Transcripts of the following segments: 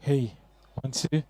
Hey, 1, 2.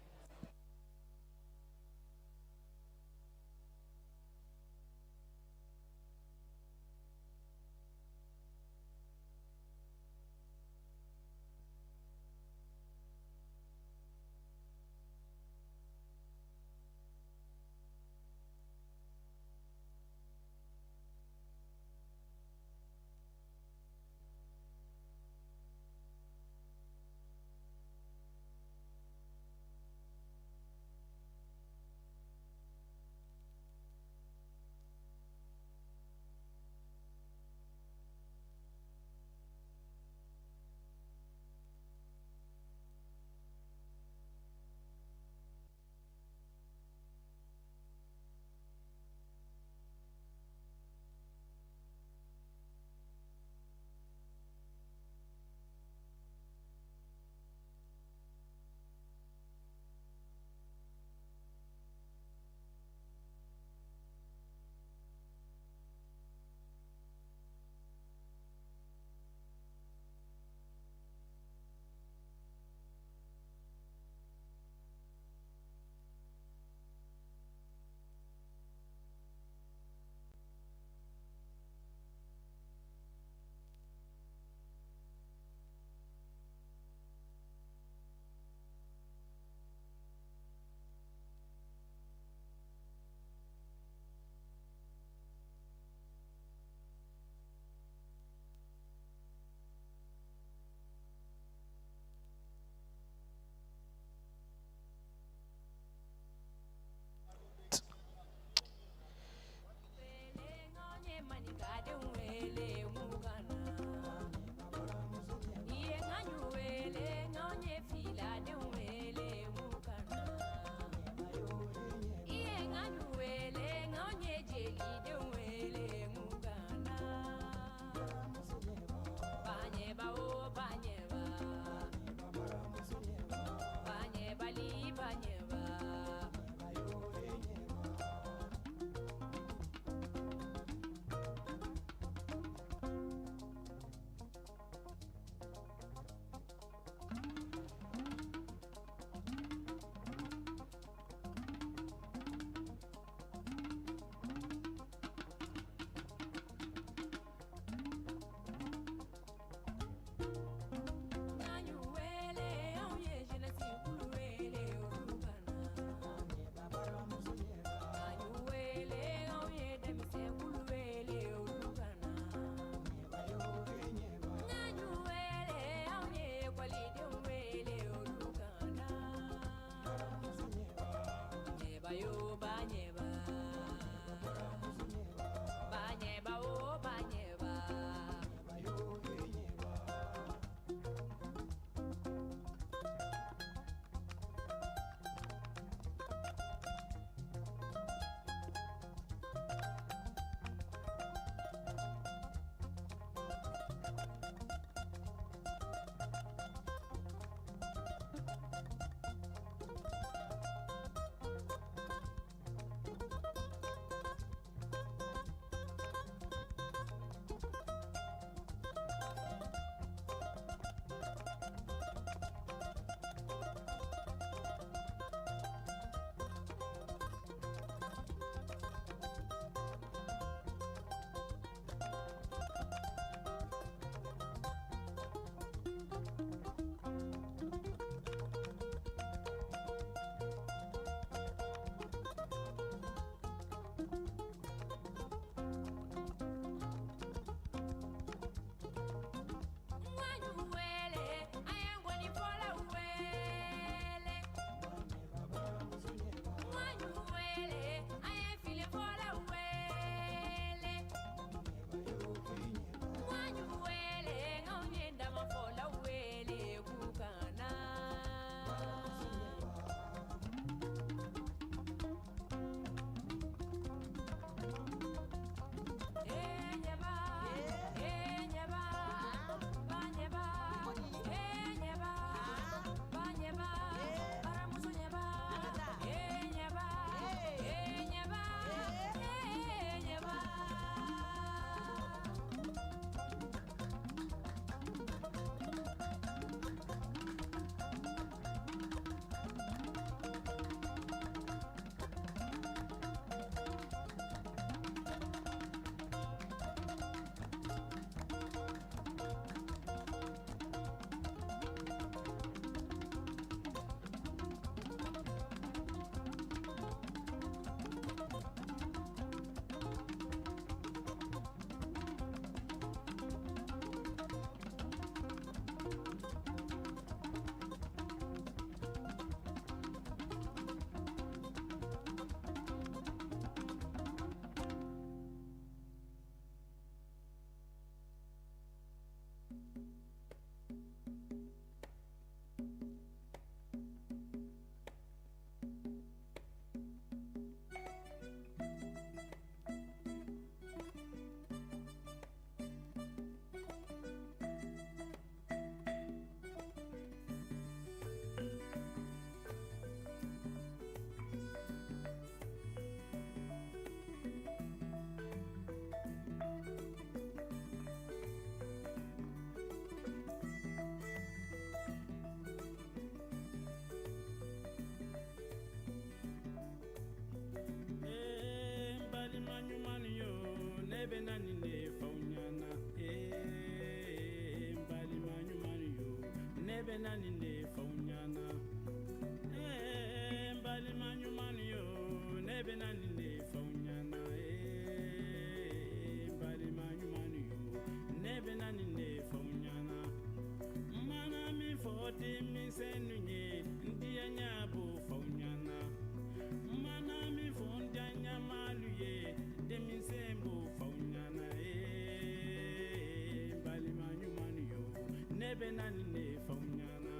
nani fomnyana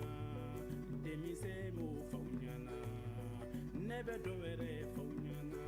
demise mo fomnyana never do it fomnyana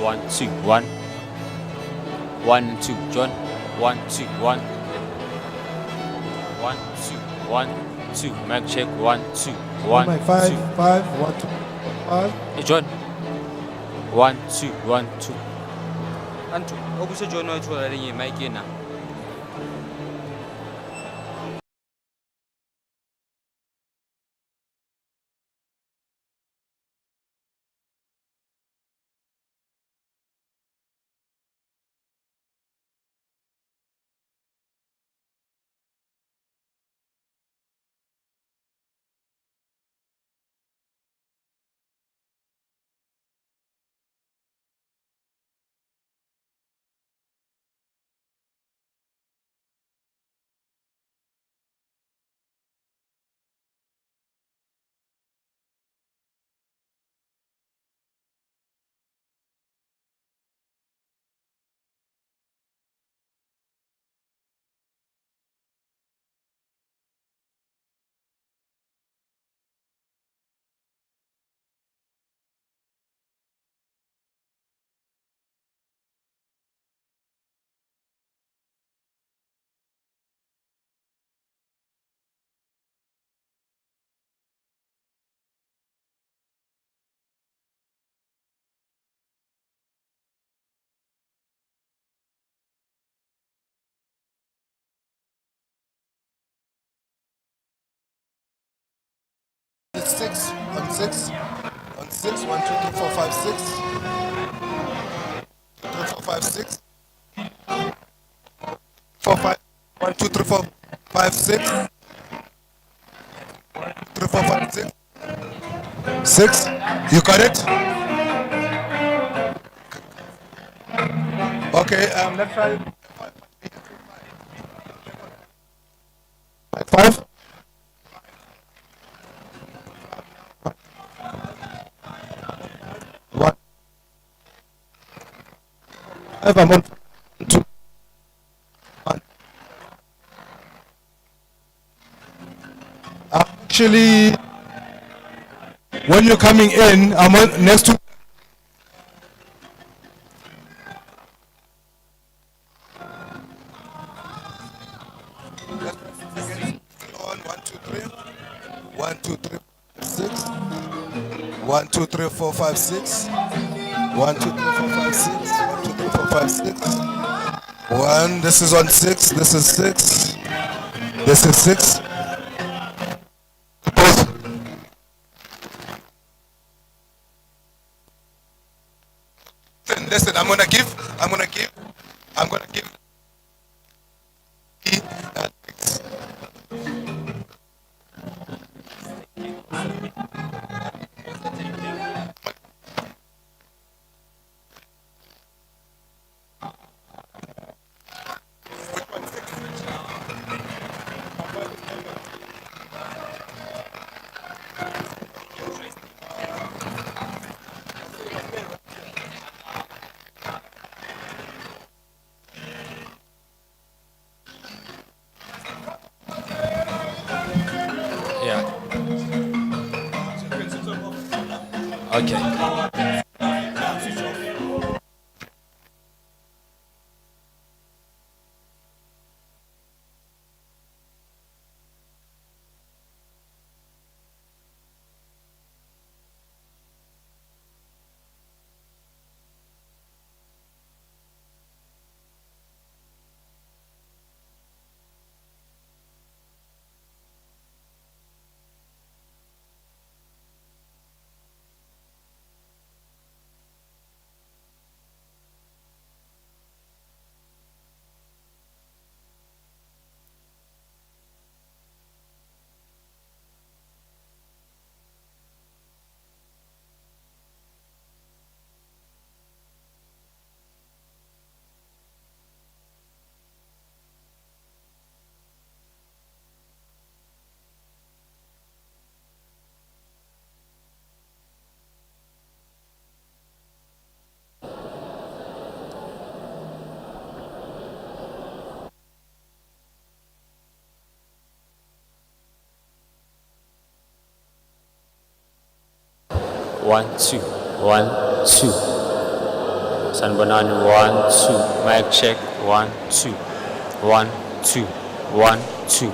1 2 1 1 2 John 1 2 1 1 2 1 2 mic check 1 2 1 Mic 5 2 5 1 2 5 Hey John 1 2 1 2 Antu okuse John wa thola le mic ena It's 6 on 6 on 6 1 2 3 4 5 6 3 4 5 6 4 5 1 2 3 4 5 6 3 4 5 6 6 you got it okay let's try 5 1 5 I'm on 2 1 actually when you're coming in I'm on next to on 1 2 3 1 2 3 6 1 2 3 4 5 6 1 2 3 4 5 6 1 2 3 4 5 6 1 this is on 6 this is 6 this is 6 listen I'm gonna give Yeah Okay One, two, 1 2 Sanbonani 1 2. Mic check 1 2. 1 2 1 2.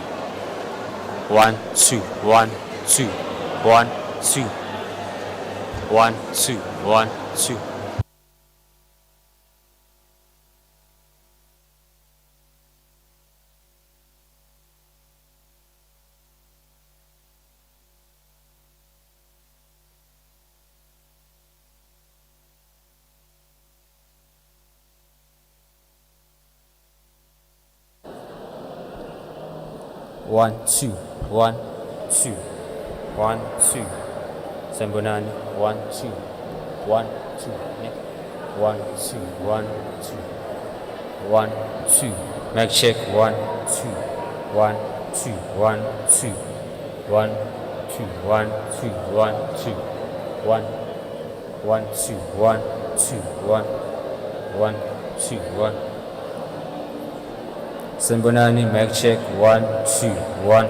1 2 1 2. 1 2 1 2 1 2. One, two, 1 2. 1 2. Sanbonani 1 2. 1 2. 1 2 1 2. 1 2. Mic check 1 2. 1 2 1 2. 1 2 1 2 1 2. 1 1 2 1 2 1 1 2 1. Sanbonani mic check 1 2 1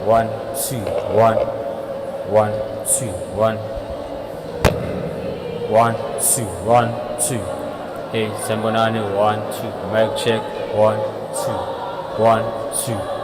1 2 1 1 2 1 1 2 1 2. Hey Sanbonani 1 2. Mic check 1 2 1 2.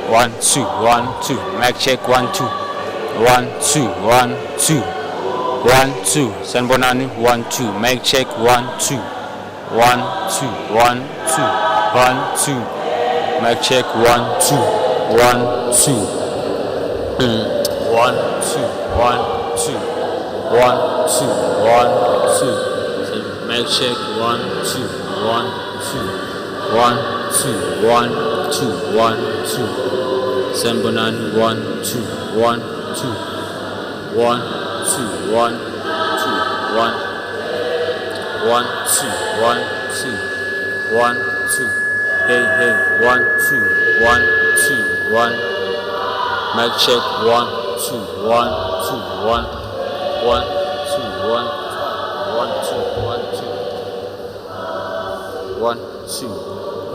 One, two, 1 2. Mic check 1 2. 1 2 1 2. 1 2. Sanbonani 1 2. Mic check 1 2. 1 2 1 2. 1 2. Mic check 1 2. 1 2. 1 2 1 2. 1 2 1 2. Mic check 1 2 1 2. 1 2 1 2 1 2. Sanbonani 1 2 1 2. 1 2 1 2 1. 1 2 1 2 1 2. Hey hey 1 2 1 2 1. Mic check 1 2 1 2 1. 1 2 1 1 2 1 2. 1 2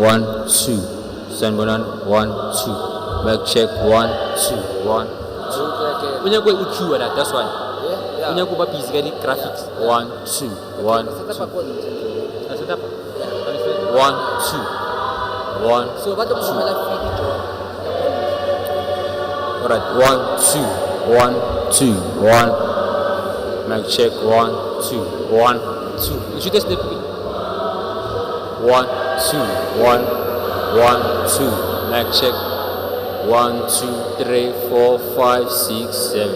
1 2. Sanbonani 1 2. Mic check 1 2 1 2. When you go EQ that, that's why. When you go back physically graphics 1 2 1 2. 1 2 1. So what the alright, 1 2 1 2 1. Mic check 1 2 1 2. You should just 1 2 1 1 2. Mic check 1 2 3 4 5 6 7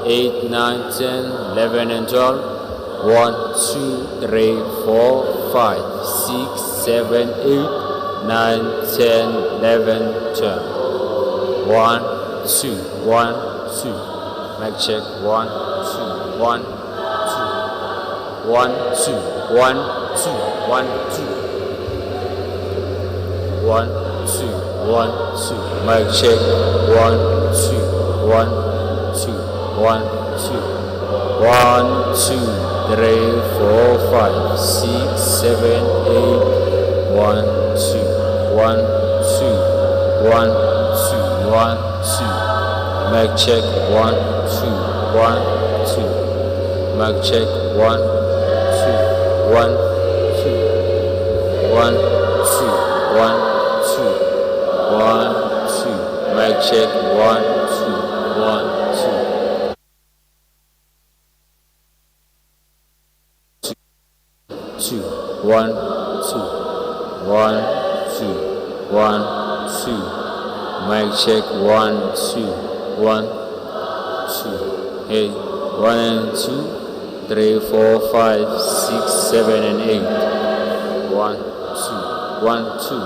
8 9 10 11 and 12. 1 2 3 4 5 6 7 8 9 10 11 12. 1 2 1 2. Mic check 1 2 1 2 1 2 1 2 1 2 1 2 1 2. Mic check 1 2 1 2 1 2 1 2 3 4 5 6 7 8 1 2 1 2 1 2 1 2. Mic check 1 2 1 2. Mic check 1 2 1 2 1 2 1 2 1 2. Mic check 1 2 1 2 2 1 2 1 2 1 2. Mic check 1 2 1 2. Hey, 1 and 2 3 4 5 6 7 and 8. 1 2 1 2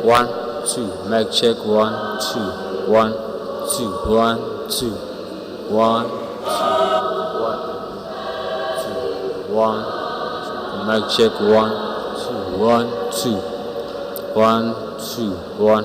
1 2. Mic check 1 2 1 2 1 2 1 2 1 Mic check 1 2 1 2 1 2 1.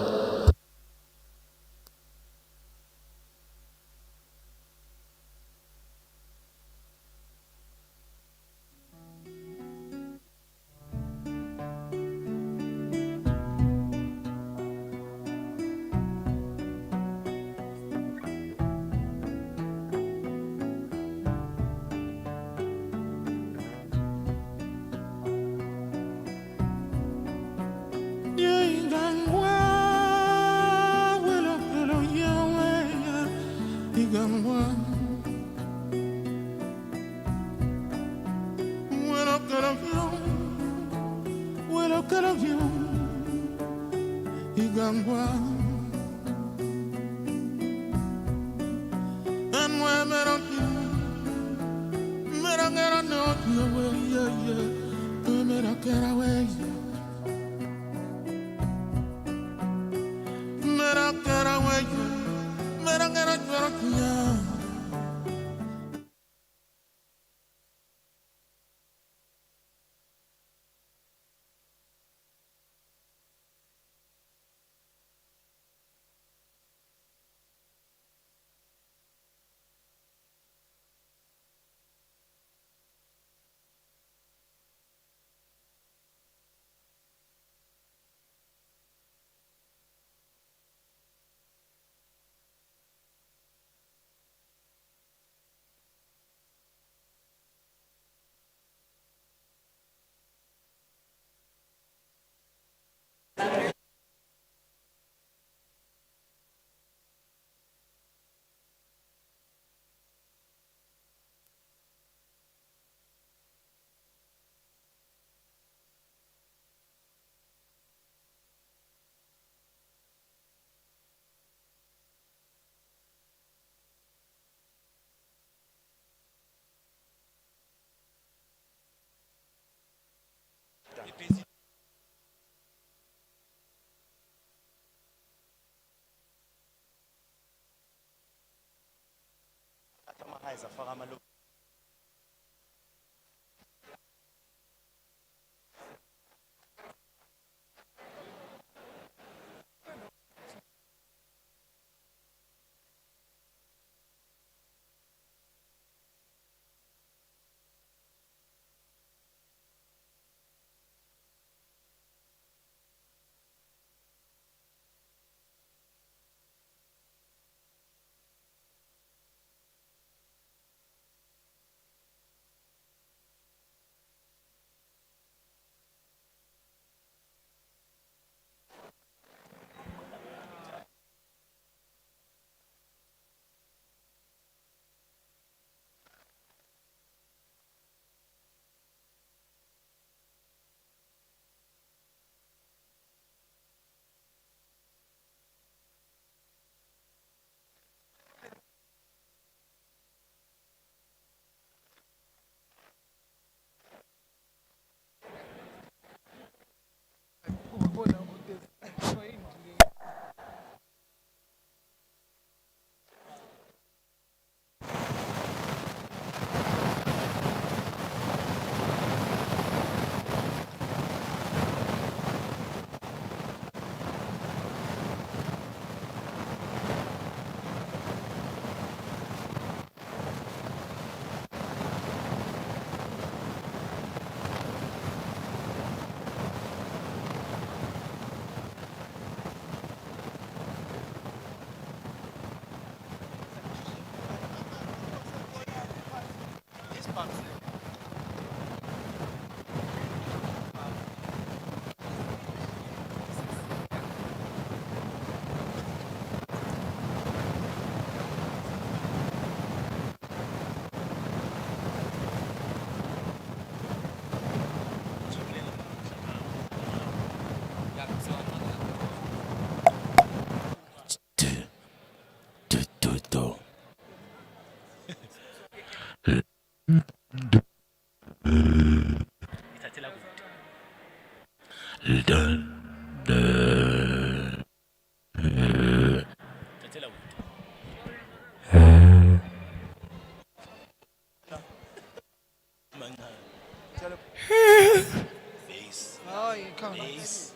Oh, you can't.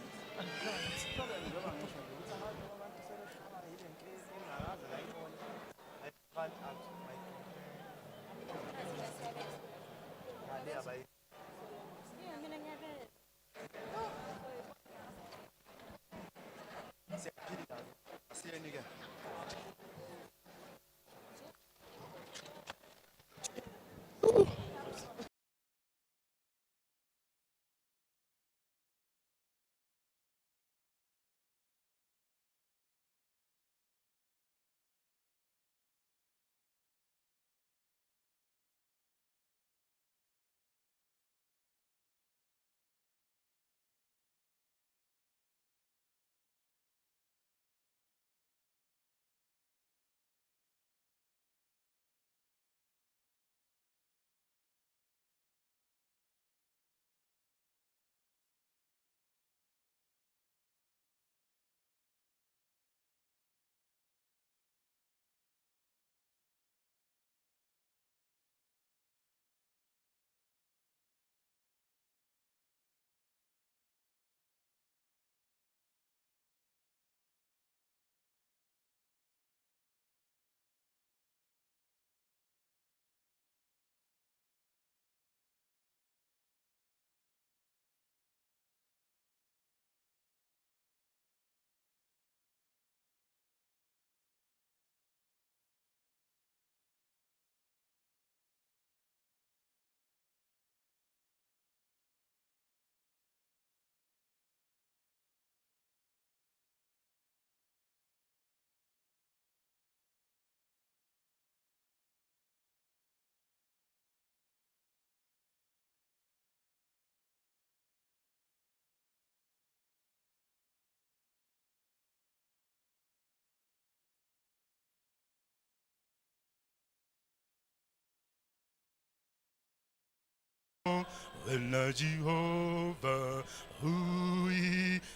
Wena Jehovah uyizitha.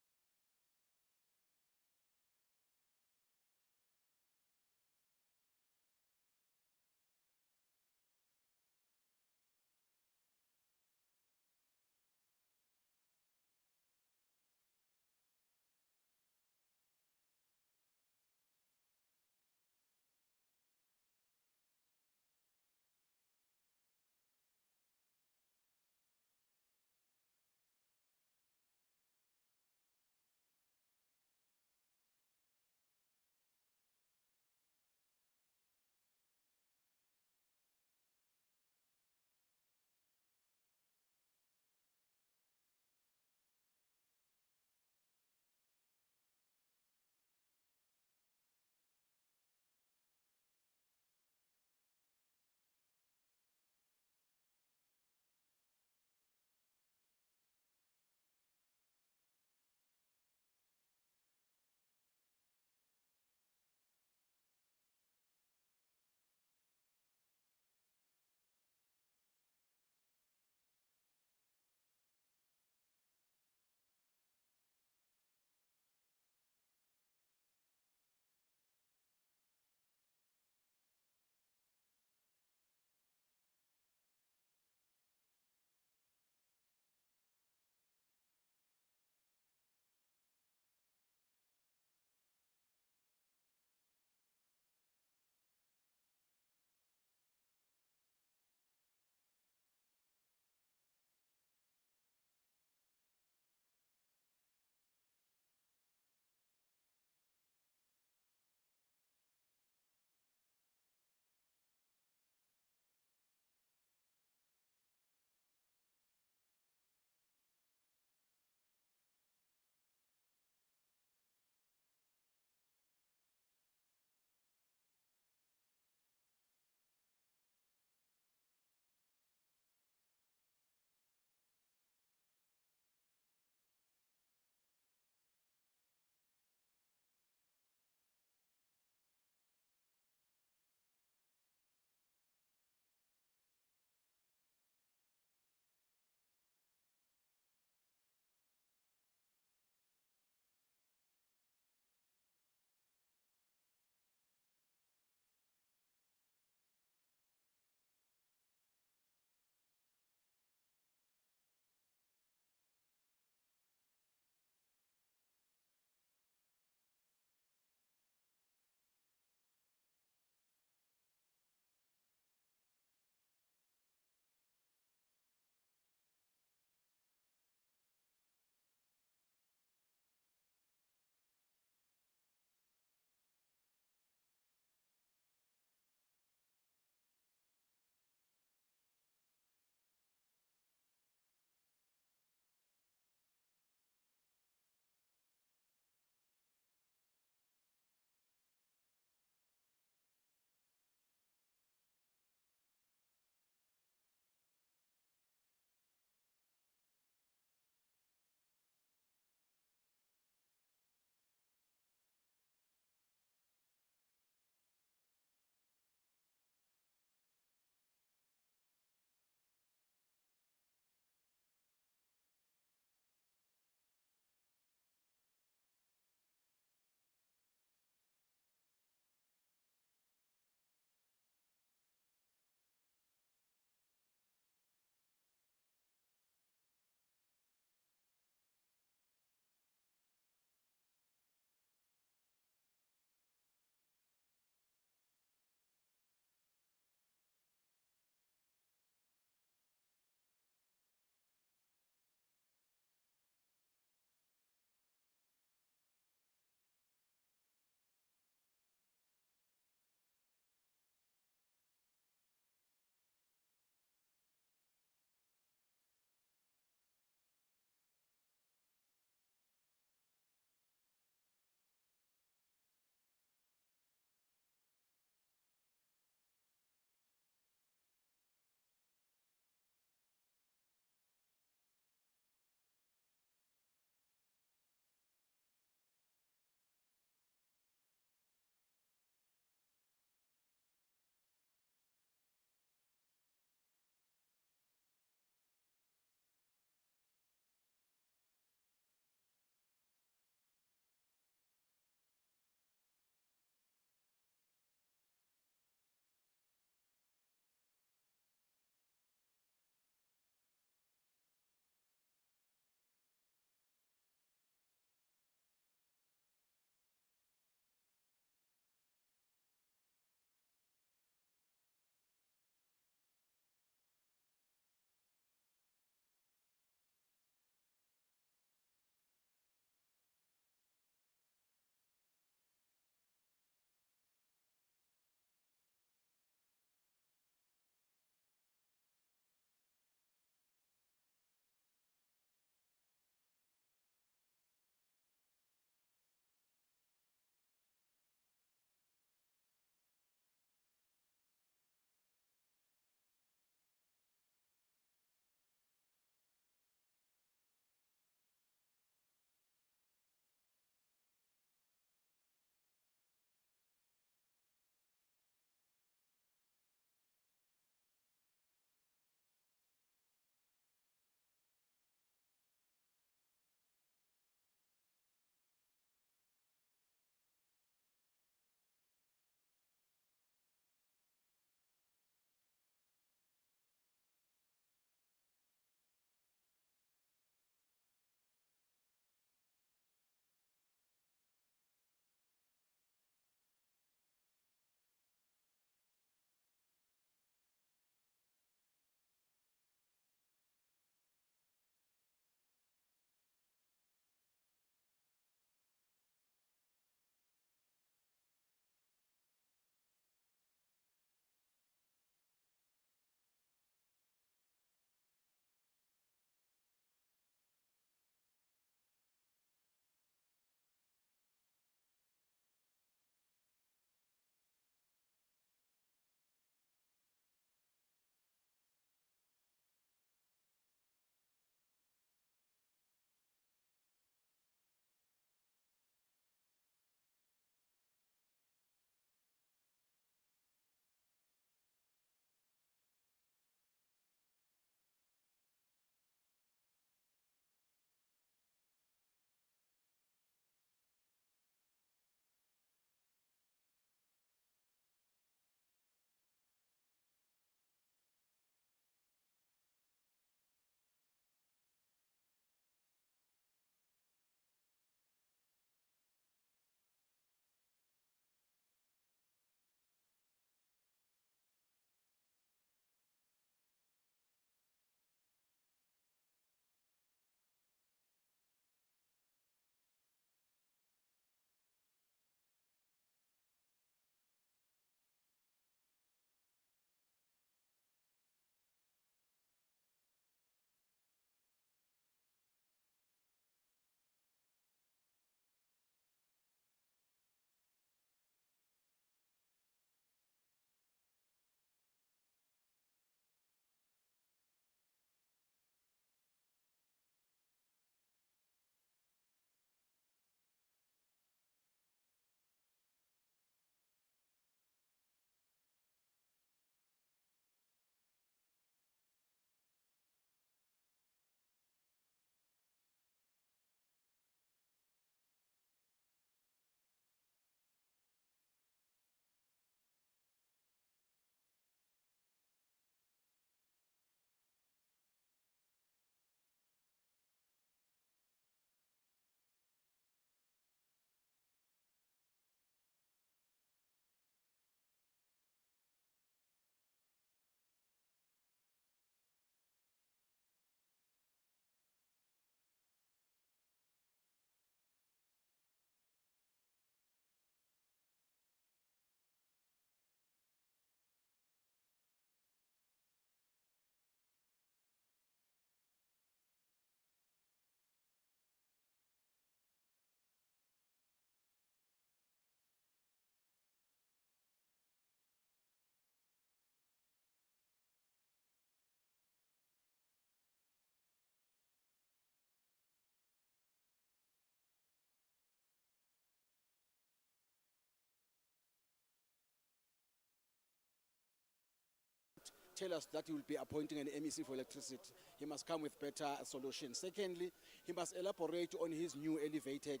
tell us that he will be appointing an MEC for electricity. He must come with better solutions. Secondly, he must elaborate on his new elevated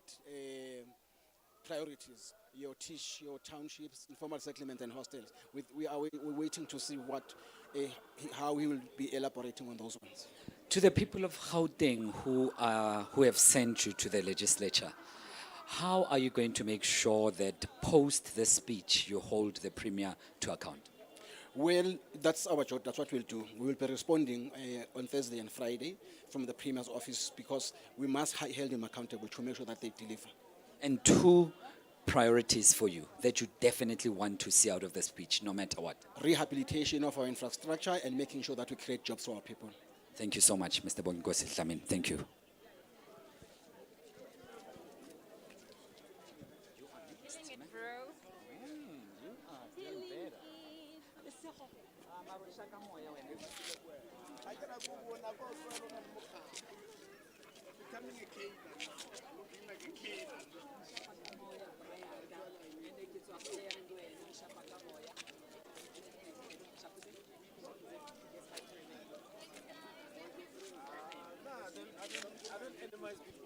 priorities, your TISH, your townships, informal settlement and hostels. We're waiting to see how he will be elaborating on those ones. To the people of Gauteng who have sent you to the legislature, how are you going to make sure that post the speech you hold the Premier to account? Well, that's our job. That's what we'll do. We will be responding on Thursday and Friday from the Premier's office, because we must hold them accountable to make sure that they deliver. And 2 priorities for you that you definitely want to see out of the speech, no matter what. Rehabilitation of our infrastructure and making sure that we create jobs for our people. Thank you so much, Mr. Bongosi Dlamini. Thank you. I don't minimize people.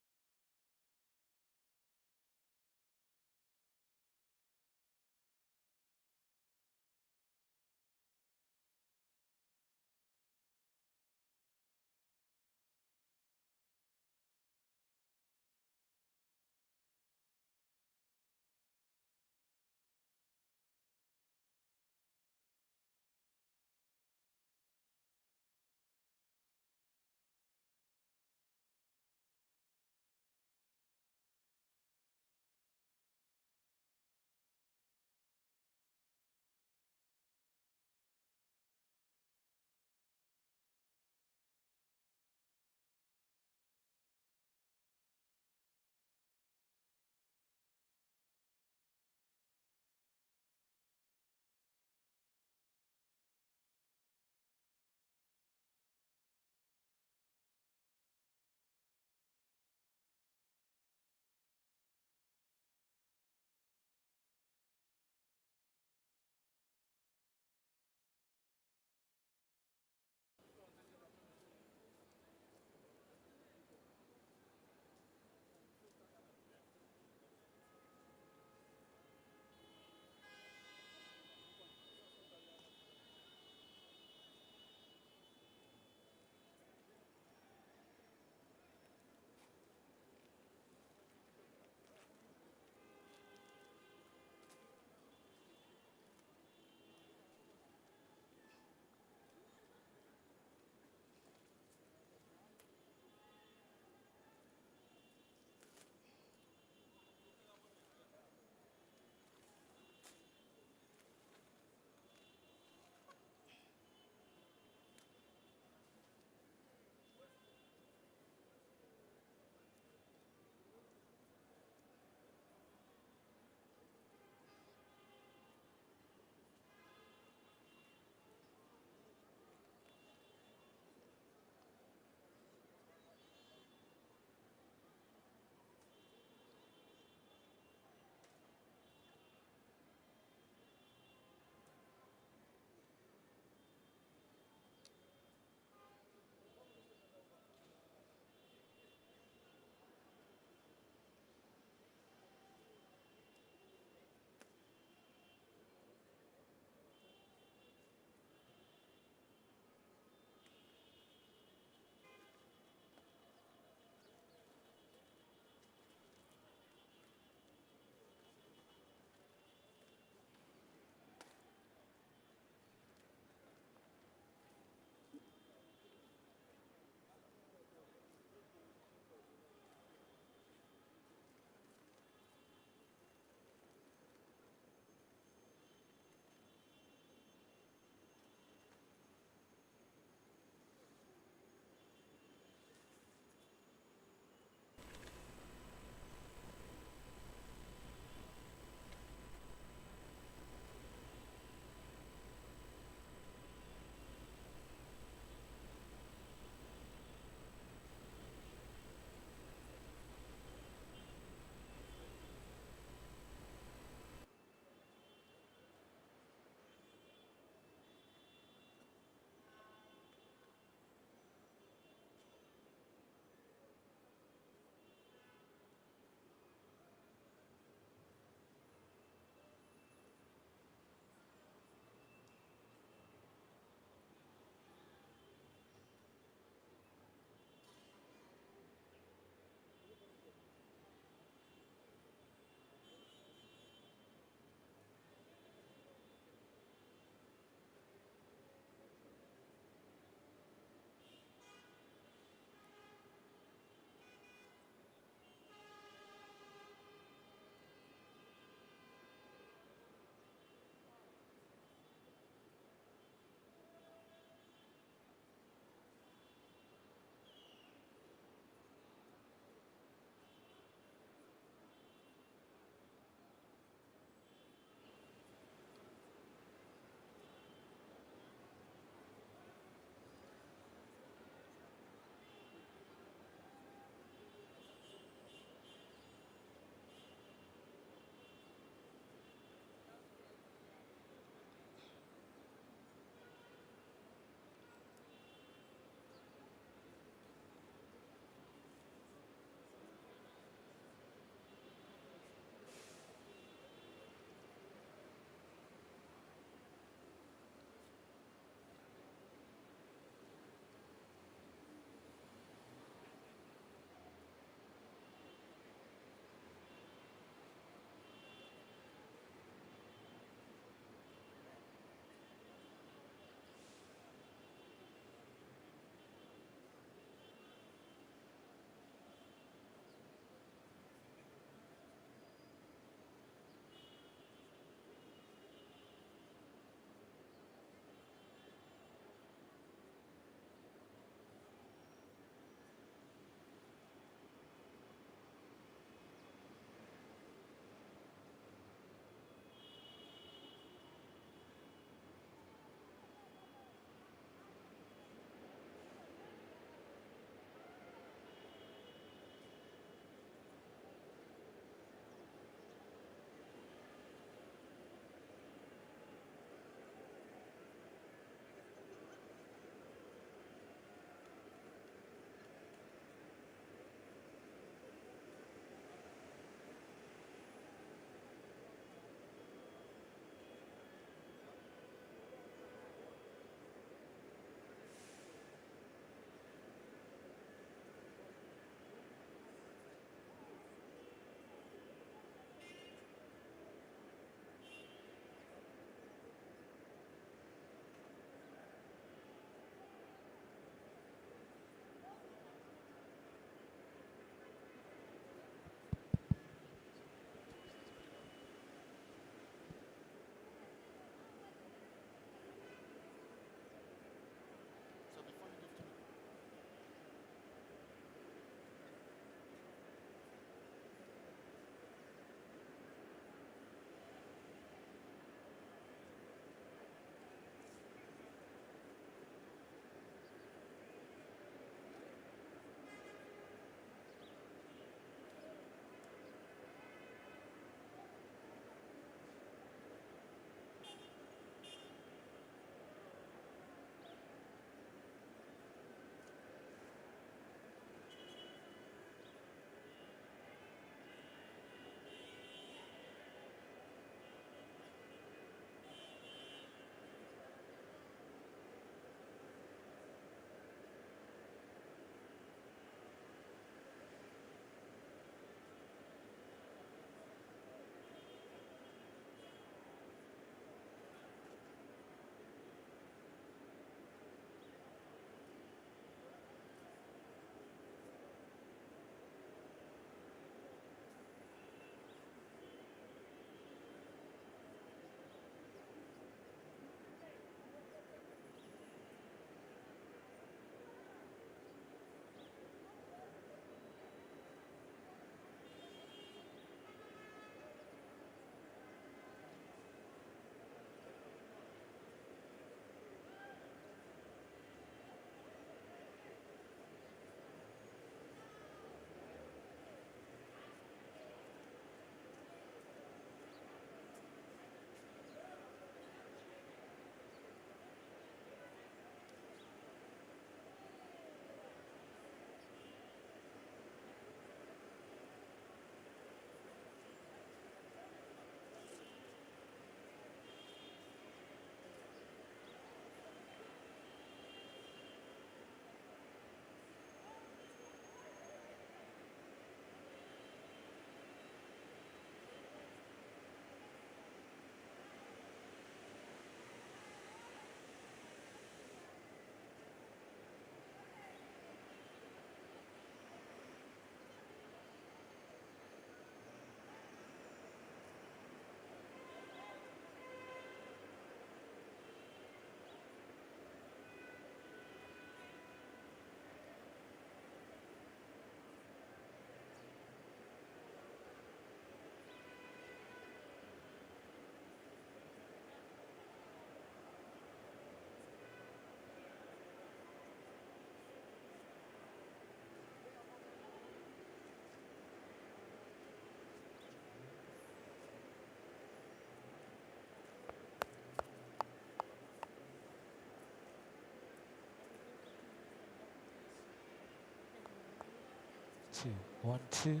2. 1, 2.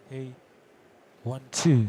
Hey. 1, 2.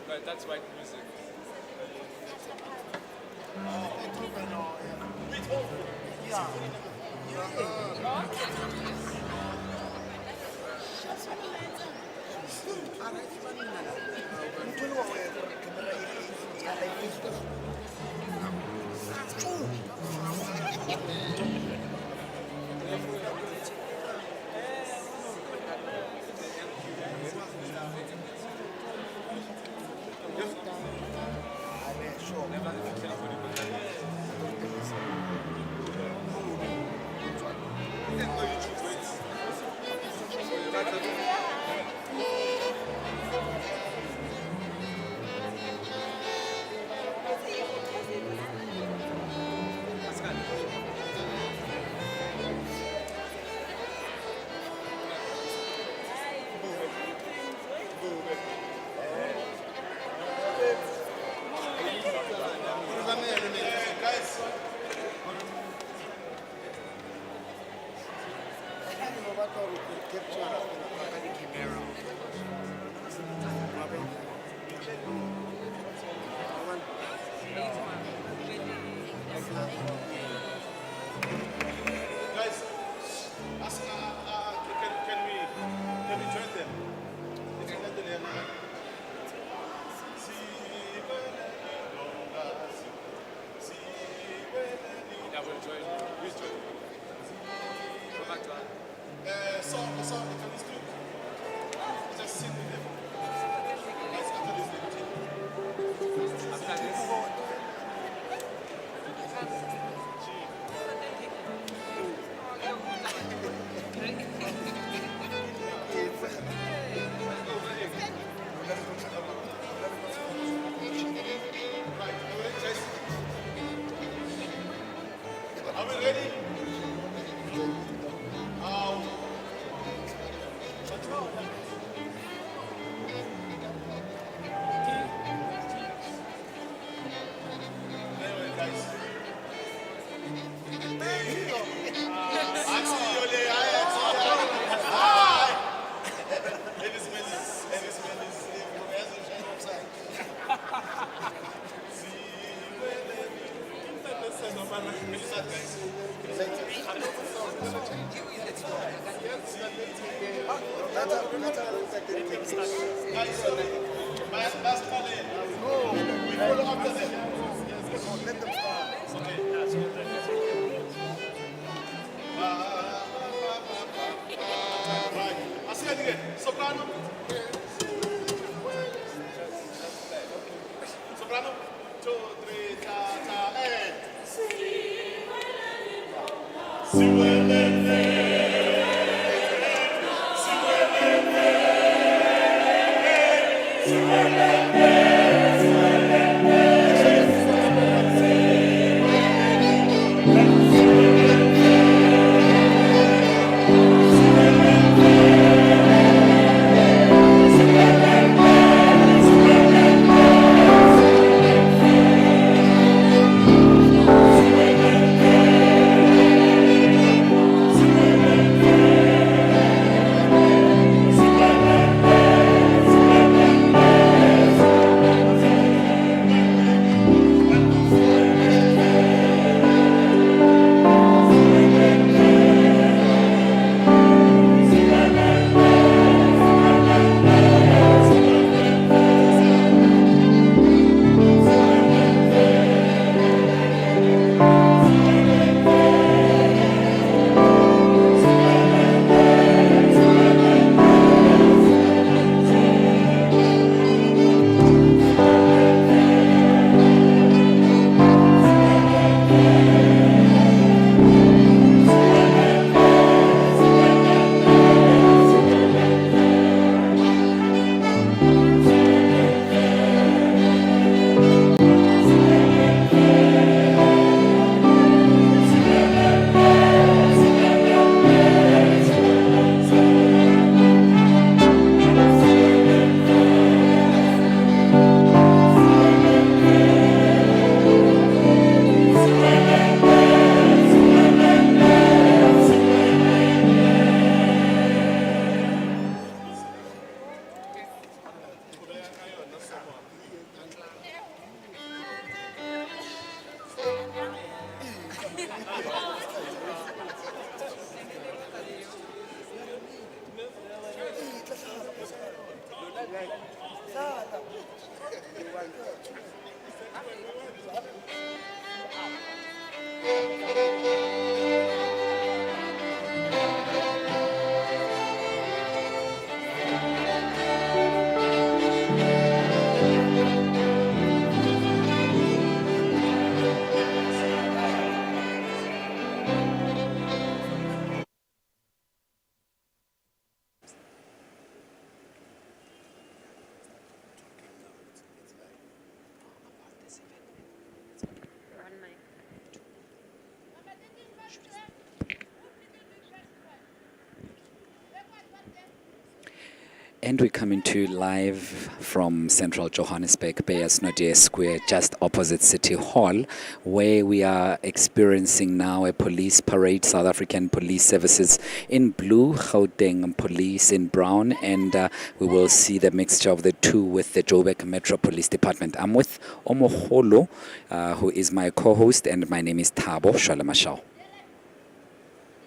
But that's white music. Can we join them? Yeah, we'll join you. We'll join you. Go back to So, can we speak? Just sit with them. Let's after this meeting. after this. Are we ready? Anyway, guys. Soprano. Soprano. 2, 3, ta, and. And we're coming to you live from central Johannesburg, Beyers Naudé Square, just opposite City Hall, where we are experiencing now a police parade. South African Police Services in blue, Gauteng Police in brown, and we will see the mixture of the two with the Joburg Metro Police Department. I'm with Omoholo, who is my co-host, and my name is Thabo Shalamashao.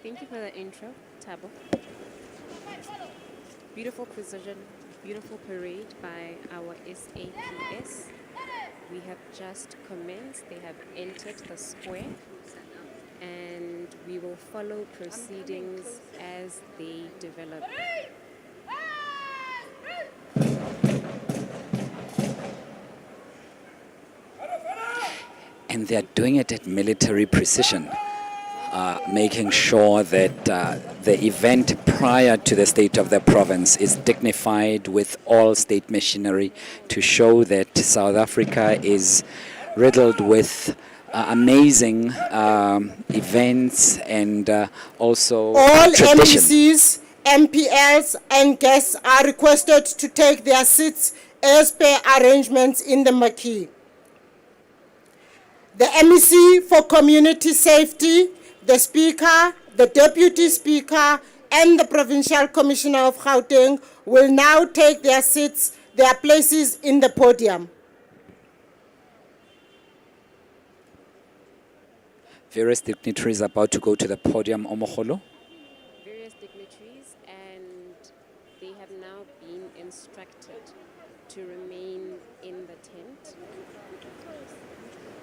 Thank you for the intro, Thabo. Beautiful precision, beautiful parade by our SAPS. We have just commenced. They have entered the square, and we will follow proceedings as they develop. And they're doing it at military precision, making sure that the event prior to the state of the province is dignified with all state machinery to show that South Africa is riddled with amazing events and also all tradition. MCs, MPLs and guests are requested to take their seats as per arrangements in the marquee. The MEC for Community Safety, the Speaker, the Deputy Speaker, and the Provincial Commissioner of Gauteng will now take their seats, their places in the podium. Various dignitaries are about to go to the podium, Omoholo. Various dignitaries, and they have now been instructed to remain in the tent.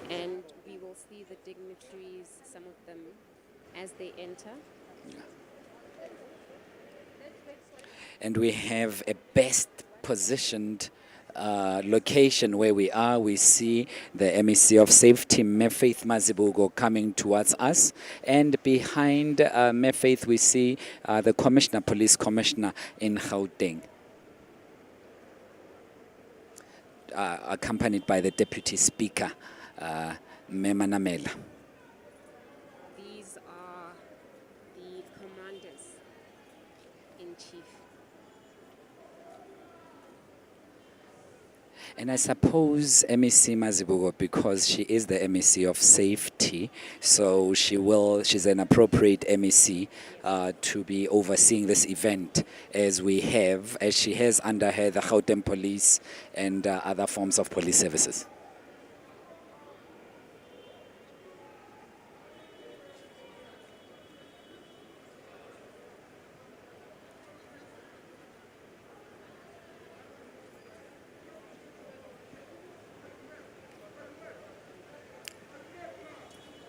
And we will see the dignitaries, some of them, as they enter. And we have a best positioned location where we are. We see the MEC of Safety, Mefaith Mazibuko, coming towards us. And behind Mefaith, we see the Commissioner, Police Commissioner in Gauteng, accompanied by the Deputy Speaker, Mema Namela. These are the commanders in chief. And I suppose MEC Mazibuko, because she is the MEC of Safety, so she's an appropriate MEC to be overseeing this event as she has under her the Gauteng Police and other forms of police services.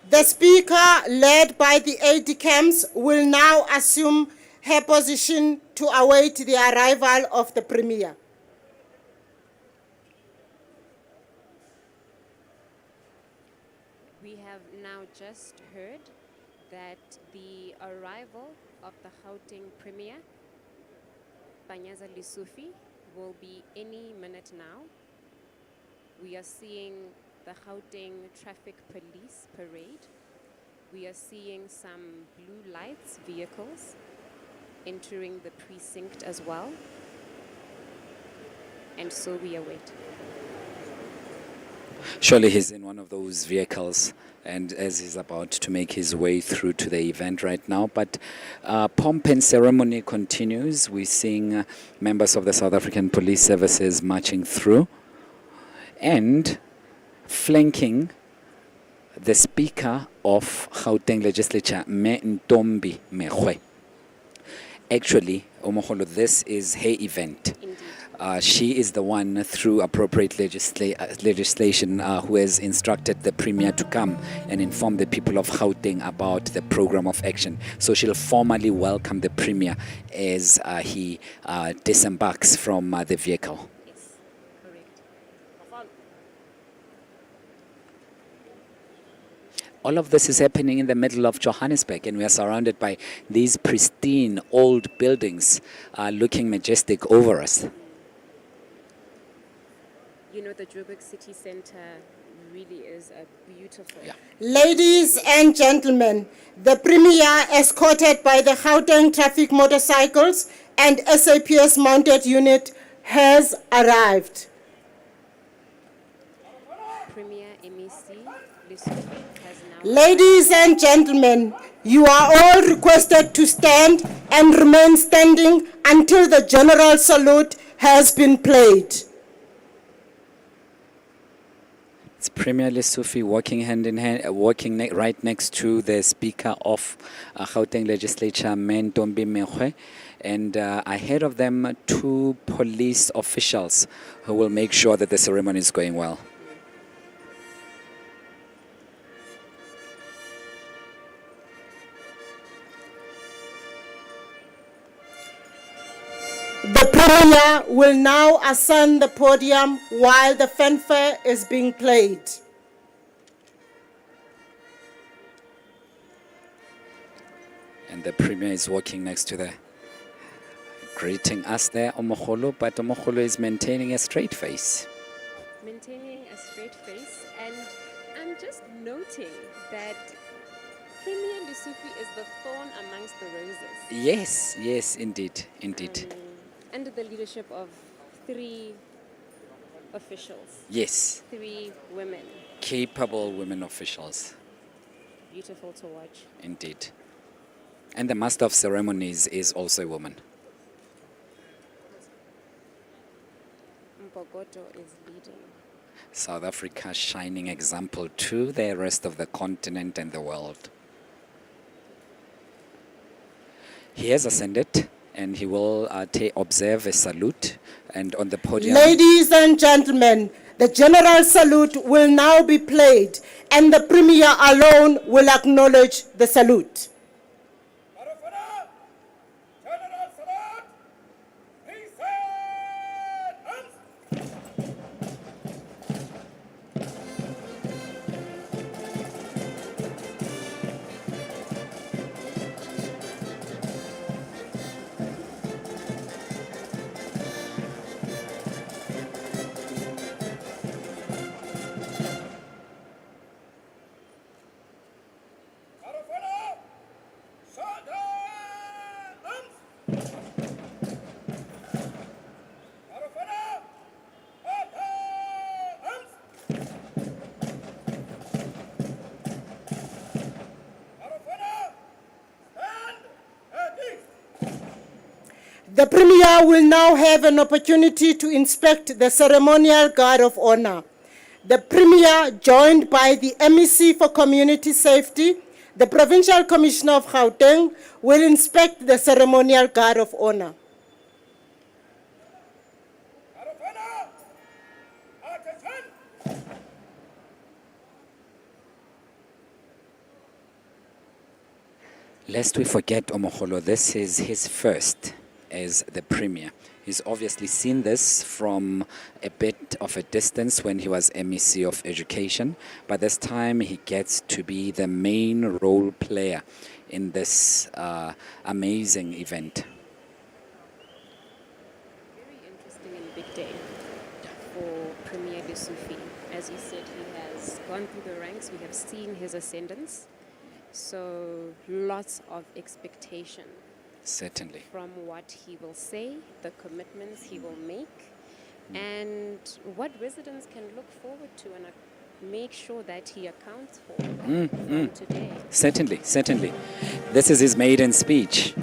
The Speaker, led by the AD camps, will now assume her position to await the arrival of the Premier. We have now just heard that the arrival of the Gauteng Premier, Panyaza Lesufi, will be any minute now. We are seeing the Gauteng Traffic Police Parade. We are seeing some blue lights vehicles entering the precinct as well. And so we await. Surely he's in one of those vehicles, and as he's about to make his way through to the event right now. But pomp and ceremony continues. We're seeing members of the South African Police Services marching through, and flanking the Speaker of Gauteng Legislature, Me Ntombi Mekgwe. Actually, Omoholo, this is her event. Indeed. She is the one, through appropriate legislation, who has instructed the Premier to come and inform the people of Gauteng about the program of action. So she'll formally welcome the Premier as he disembarks from the vehicle. Yes, correct. All of this is happening in the middle of Johannesburg, and we are surrounded by these pristine old buildings looking majestic over us. You know, the Joburg City Centre really is a beautiful. Yeah. Ladies and gentlemen, the Premier, escorted by the Gauteng Traffic Motorcycles and SAPS Mounted Unit, has arrived. Premier MEC Lesotho has now. Ladies and gentlemen, you are all requested to stand and remain standing until the general salute has been played. It's Premier Lesotho walking hand in hand, right next to the Speaker of Gauteng Legislature, Ntombi Mekgwe, and ahead of them, 2 police officials who will make sure that the ceremony is going well. The Premier will now ascend the podium while the fanfare is being played. And the Premier is walking next to the, greeting us there, Omogolo, but Omogolo is maintaining a straight face. Maintaining a straight face, and I'm just noting that Premier Lesotho is the thorn amongst the roses. Yes, yes, indeed, indeed. Under the leadership of 3 officials. Yes, 3 women. capable women officials, Beautiful to watch. indeed. And the Master of Ceremonies is also a woman. Mpogoto is leading. South Africa's shining example to the rest of the continent and the world. He has ascended, and he will observe a salute, and on the podium. Ladies and gentlemen, the general salute will now be played, and the Premier alone will acknowledge the salute. The Premier will now have an opportunity to inspect the ceremonial guard of honor. The Premier, joined by the MEC for Community Safety, the Provincial Commissioner of Gauteng, will inspect the ceremonial guard of honor. Lest we forget, Omogolo, this is his first as the Premier. He's obviously seen this from a bit of a distance when he was MEC of Education, but this time he gets to be the main role player in this amazing event. Very interesting and big day for Premier Lesotho. As you said, he has gone through the ranks. We have seen his ascendance. So lots of expectation. Certainly. From what he will say, the commitments he will make, and what residents can look forward to and make sure that he accounts for from today. Certainly, certainly. This is his maiden speech,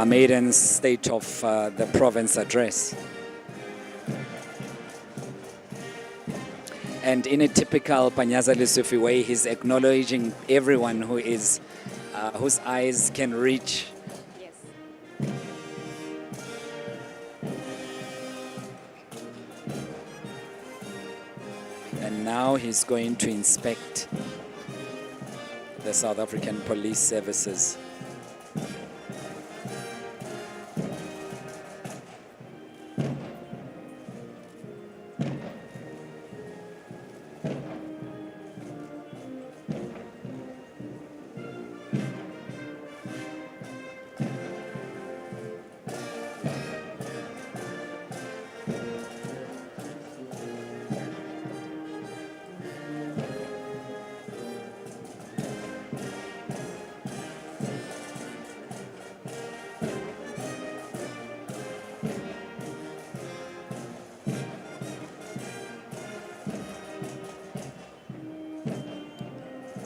maiden state of the province address. And in a typical Panyaza Lesotho way, he's acknowledging everyone who is, whose eyes can reach. Yes. And now he's going to inspect the South African Police Services.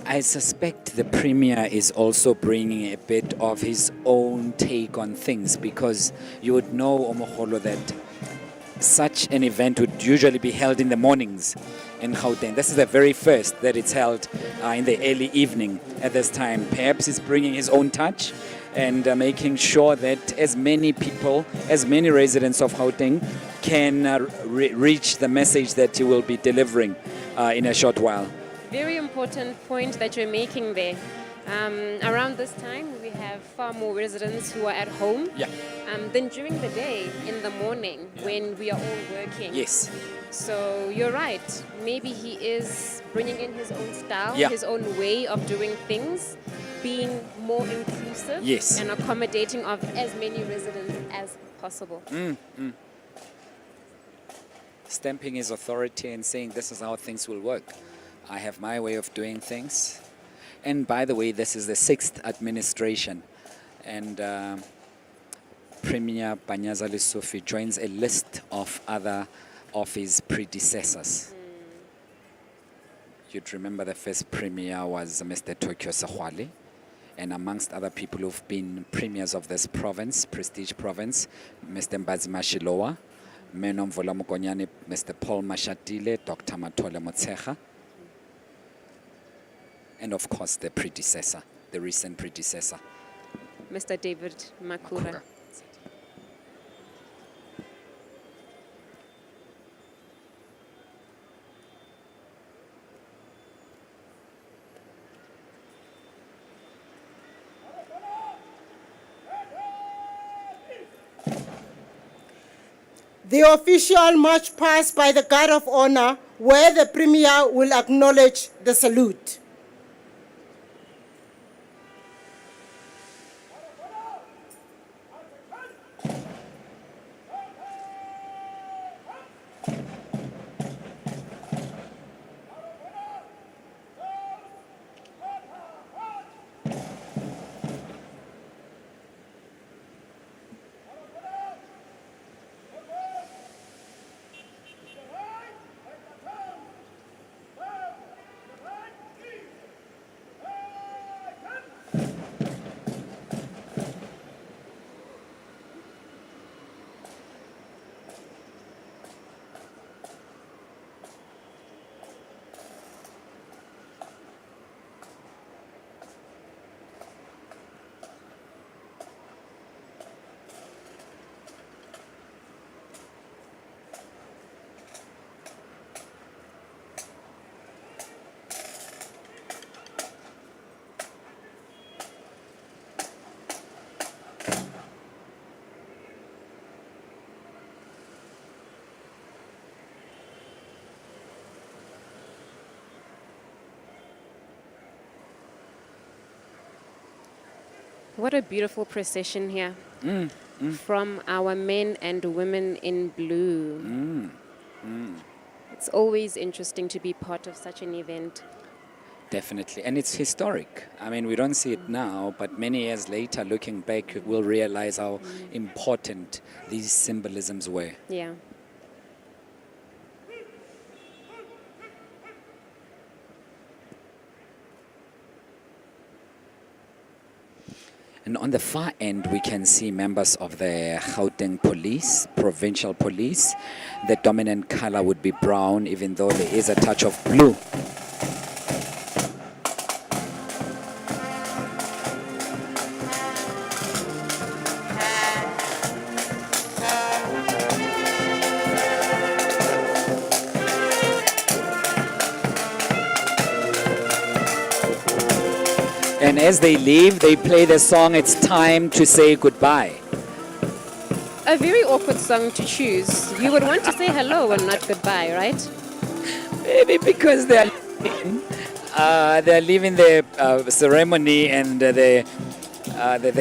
I suspect the Premier is also bringing a bit of his own take on things, because you would know, Omogolo, that such an event would usually be held in the mornings in Gauteng. This is the very first that it's held in the early evening at this time. Perhaps he's bringing his own touch and making sure that as many people, as many residents of Gauteng can reach the message that he will be delivering in a short while. Very important point that you're making there. Around this time, we have far more residents who are at home than during the day in the morning when we are all working. Yes. So you're right. Maybe he is bringing in his own style, Yeah. his own way of doing things, being more inclusive Yes. and accommodating of as many residents as possible. Stamping his authority and saying this is how things will work. I have my way of doing things. And by the way, this is the 6th administration. And Premier Panyaza Lesufi joins a list of other of his predecessors. You'd remember the first Premier was Mr. Tokyo Sahwale. And amongst other people who've been premiers of this province, prestige province, Mr. Mbazima Shilowa, Menom Volamukonyane, Mr. Paul Mashatile, Dr. Matole Motsecha, and of course the predecessor, the recent predecessor. Mr. David Makura. The official march past by the Guard of Honor, where the Premier will acknowledge the salute. What a beautiful procession here from our men and women in blue. It's always interesting to be part of such an event. Definitely, and it's historic. I mean, we don't see it now, but many years later, looking back, we'll realize how important these symbolisms were. Yeah. And on the far end, we can see members of the Gauteng Police, Provincial Police. The dominant color would be brown, even though there is a touch of blue. And as they leave, they play the song, It's Time to Say Goodbye. A very awkward song to choose. You would want to say hello and not goodbye, right? Maybe because they're leaving the ceremony and the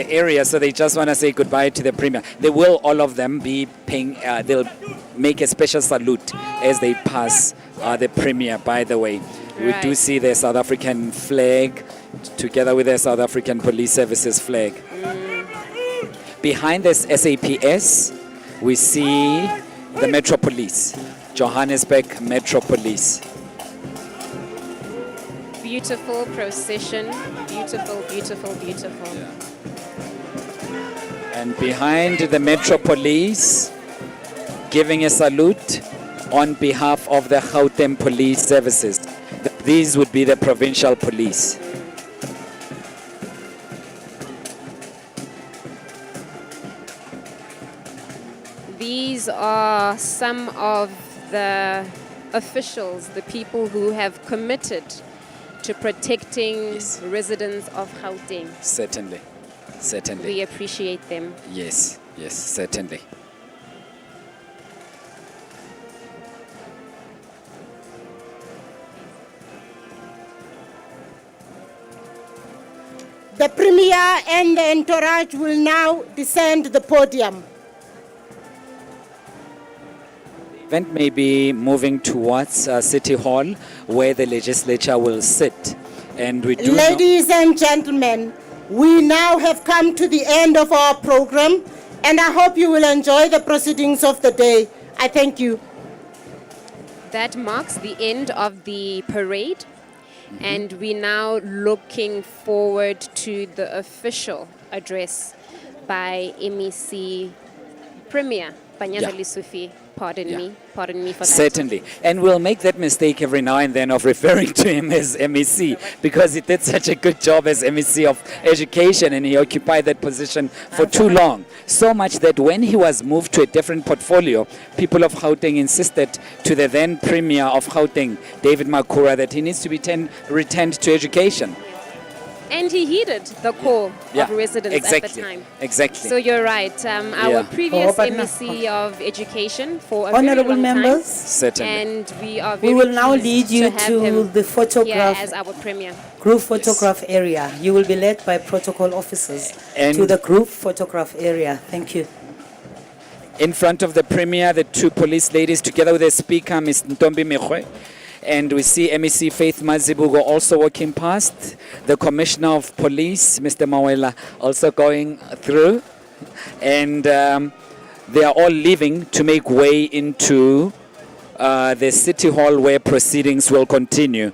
area, so they just want to say goodbye to the Premier. They will, all of them, be paying, they'll make a special salute as they pass the Premier, by the way. We do see the South African flag together with the South African Police Services flag. Behind this SAPS, we see the Metro Police, Johannesburg Metro Police. Beautiful procession. Beautiful, beautiful, beautiful. Yeah. And behind the Metro Police, giving a salute on behalf of the Gauteng Police Services. These would be the provincial police. These are some of the officials, the people who have committed to protecting residents of Gauteng. Certainly, certainly. We appreciate them. Yes, yes, certainly. The Premier and the entourage will now descend the podium. The event may be moving towards City Hall, where the Legislature will sit. And we do Ladies and gentlemen, we now have come to the end of our program, and I hope you will enjoy the proceedings of the day. I thank you. That marks the end of the parade, and we're now looking forward to the official address by MEC Premier Panyaza Lesufi. Pardon me for that. Certainly. And we'll make that mistake every now and then of referring to him as MEC, because he did such a good job as MEC of Education, and he occupied that position for too long. So much that when he was moved to a different portfolio, people of Gauteng insisted to the then Premier of Gauteng, David Makura, that he needs to be returned to education. And he heeded the call of residents at the time. Exactly. So you're right. Our previous MEC of Education for a Honorable very long members, time. Certainly. And we are very we will now pleased lead you have to him the photograph here as our Premier. group photograph area. You will be led by protocol officers to the group photograph area. Thank you. In front of the Premier, the two police ladies, together with the Speaker, Ms. Ntombi Mekwe, and we see MEC Faith Mazibugo also walking past. The Commissioner of Police, Mr. Mawela, also going through. And they are all leaving to make way into the City Hall, where proceedings will continue.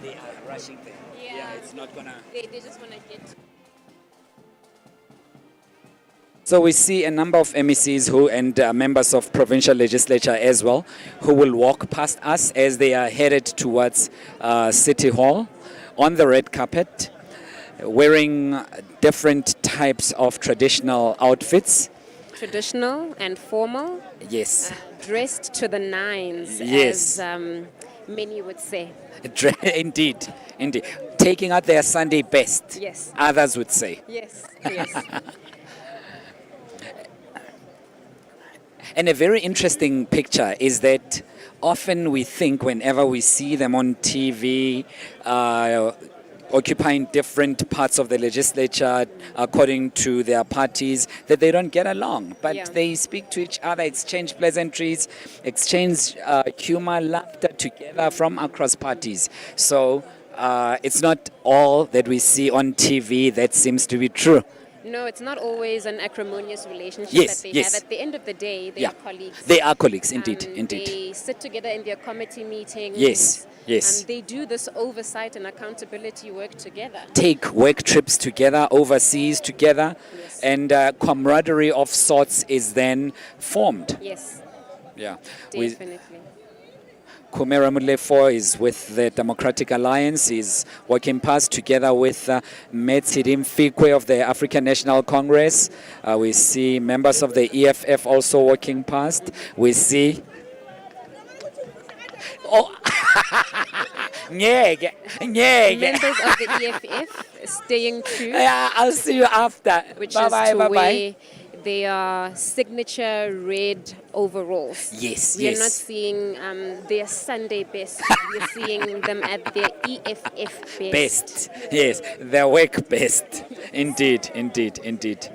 They are rushing there. Yeah, it's not gonna... They just want to get... So we see a number of MECs and members of provincial legislature as well, who will walk past us as they are headed towards City Hall on the red carpet, wearing different types of traditional outfits. Traditional and formal. Yes. Dressed to the nines, yes, as many would say. Indeed, indeed. Taking out their Sunday best, yes, others would say. Yes, yes. And a very interesting picture is that often we think, whenever we see them on TV, occupying different parts of the legislature according to their parties, that they don't get along. But they speak to each other, exchange pleasantries, exchange humor, laughter together from across parties. So it's not all that we see on TV that seems to be true. No, it's not always an acrimonious relationship Yes, that they yes. have. At the end of the day, they are colleagues. They are colleagues, indeed, indeed. They sit together in their committee meetings. Yes, yes. They do this oversight and accountability work together. Take work trips together, overseas together, and camaraderie of sorts is then formed. Yes. Yeah. Definitely. Kumera Mulefo is with the Democratic Alliance. He's working past together with Metsidim Fikwe of the African National Congress. We see members of the EFF also working past. We see... Oh... Ngeke, ngeke. Members of the EFF staying true, Yeah, I'll see you after. which Bye is bye, to bye bye. wear their signature red overalls. Yes, We are yes. not seeing their Sunday best. We're seeing them at their EFF best. Best. Yes, their work best. Indeed, indeed, indeed.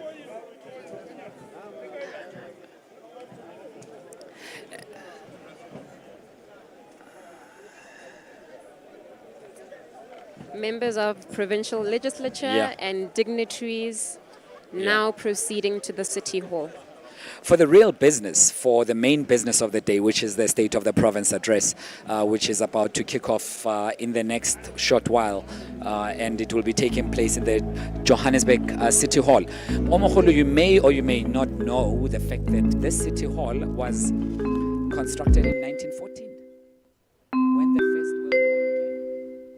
Members of provincial legislature Yeah. and dignitaries now proceeding to the city hall. For the real business, for the main business of the day, which is the State of the Province address, which is about to kick off in the next short while, and it will be taking place in the Johannesburg City Hall. Omogolo, you may or you may not know the fact that this City Hall was constructed in 1914, when the First World War began.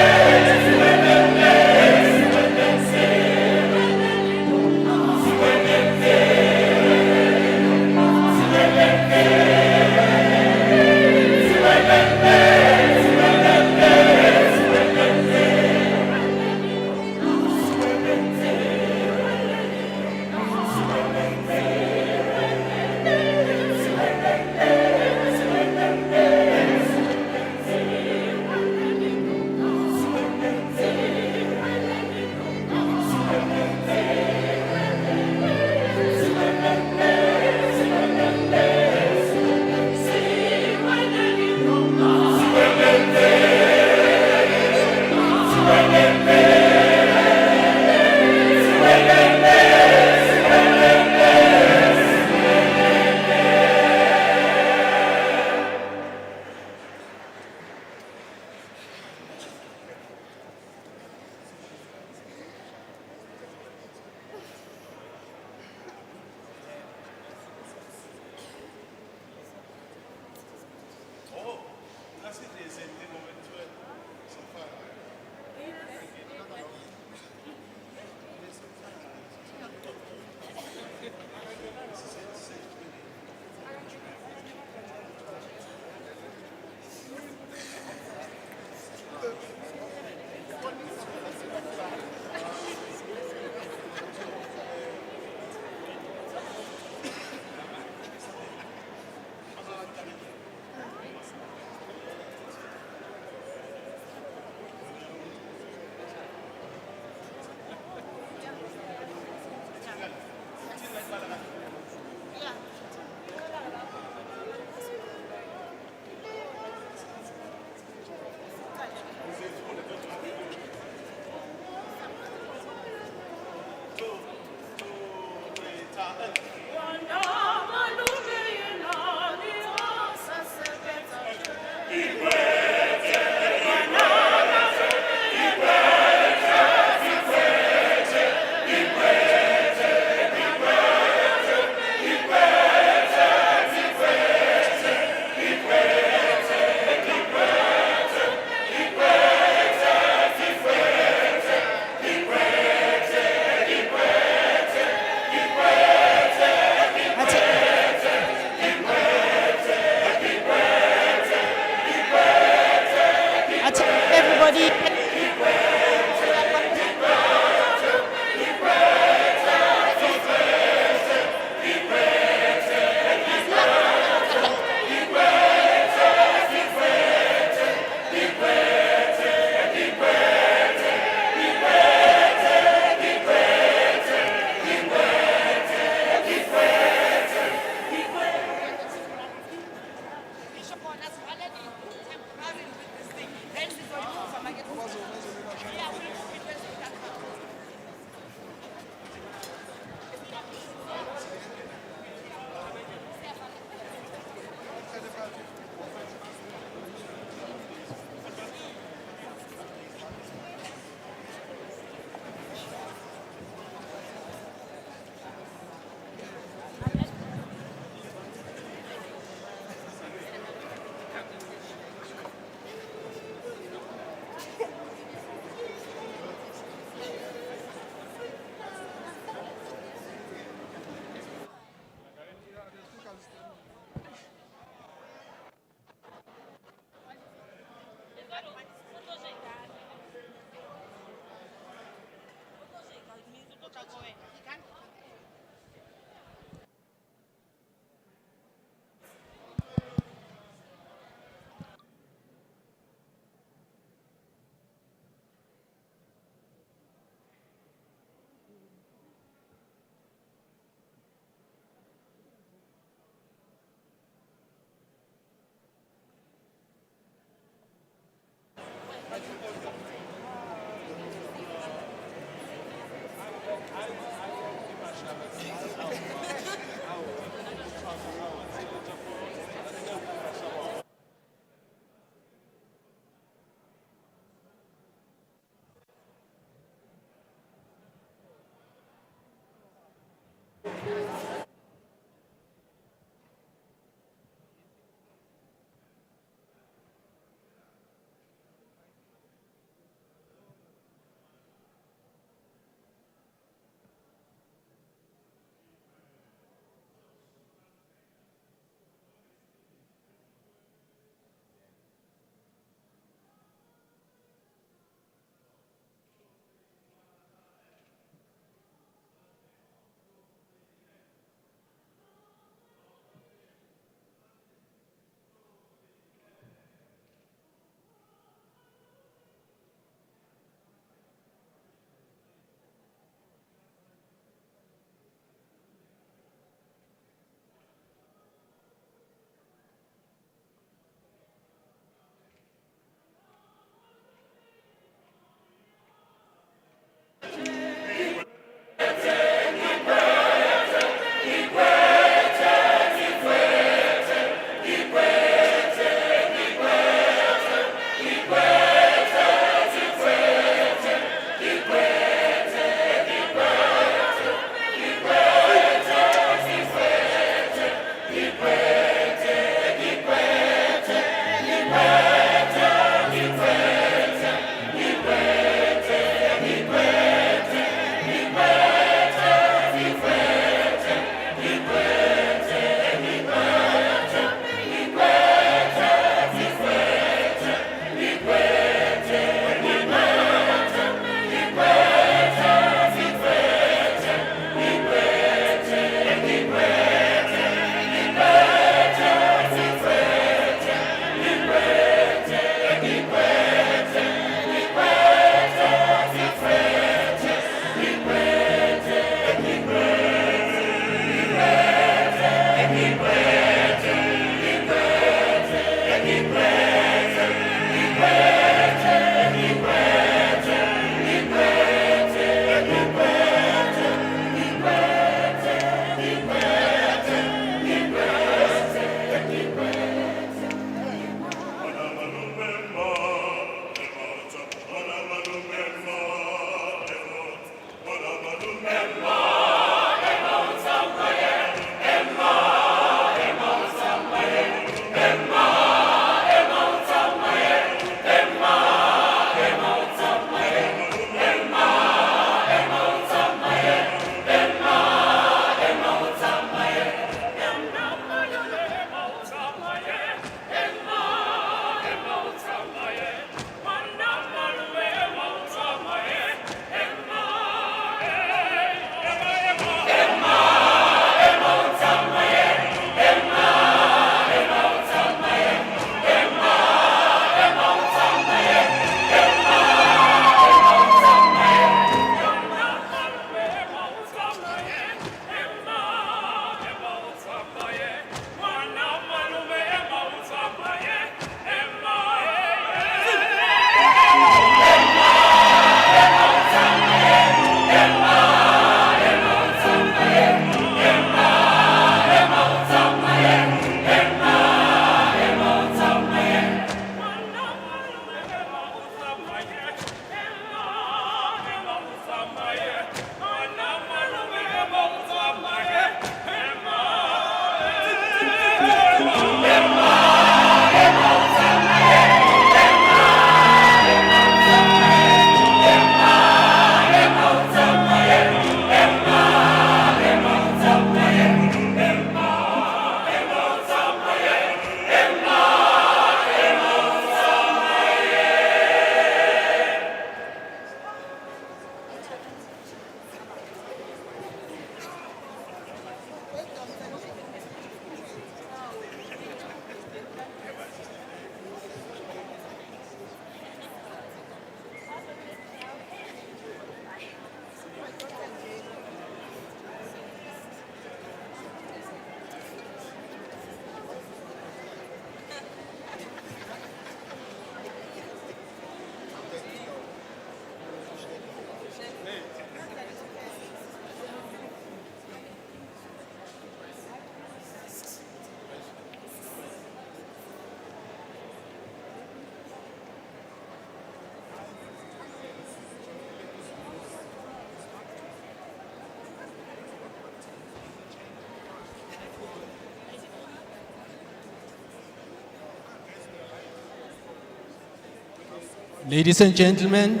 Ladies and gentlemen,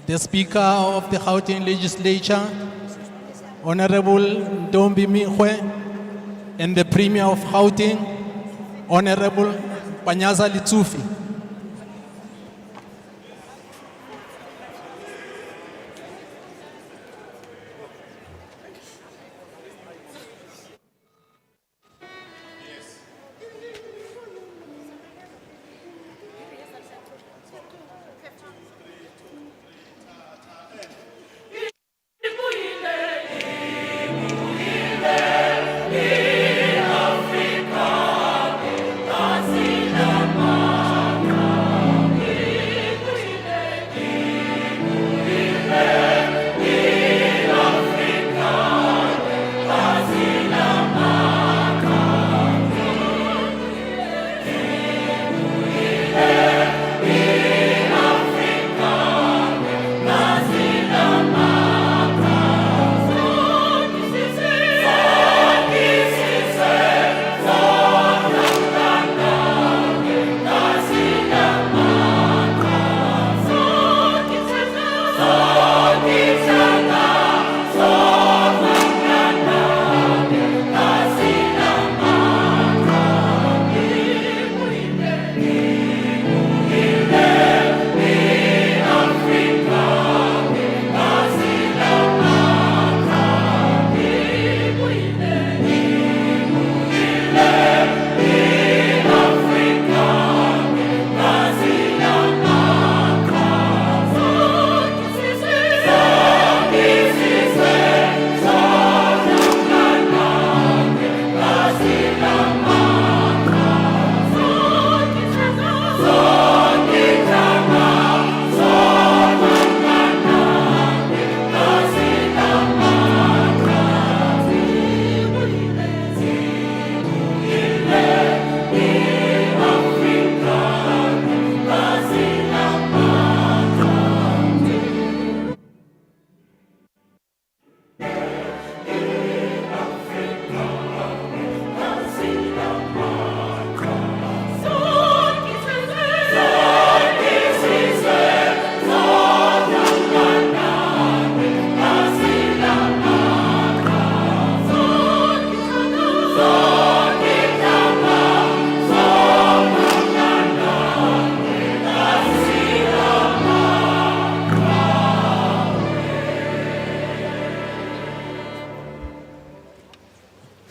the Speaker of the Gauteng Legislature, Honorable Ntombi Mingwe, and the Premier of Gauteng, Honorable Panyaza Litsufi.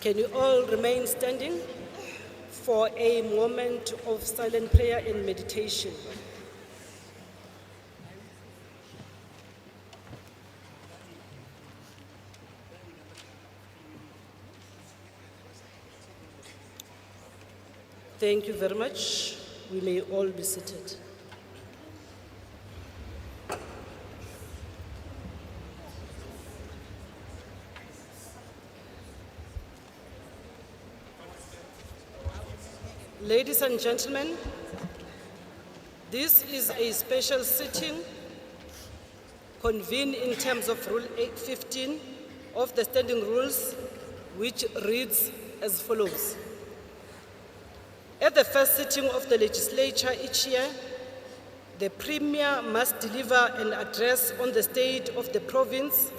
Can you all remain standing for a moment of silent prayer and meditation? Thank you very much. We may all be seated. Ladies and gentlemen, this is a special sitting convened in terms of Rule 815 of the Standing Rules, which reads as follows. At the first sitting of the Legislature each year, the Premier must deliver an address on the state of the province.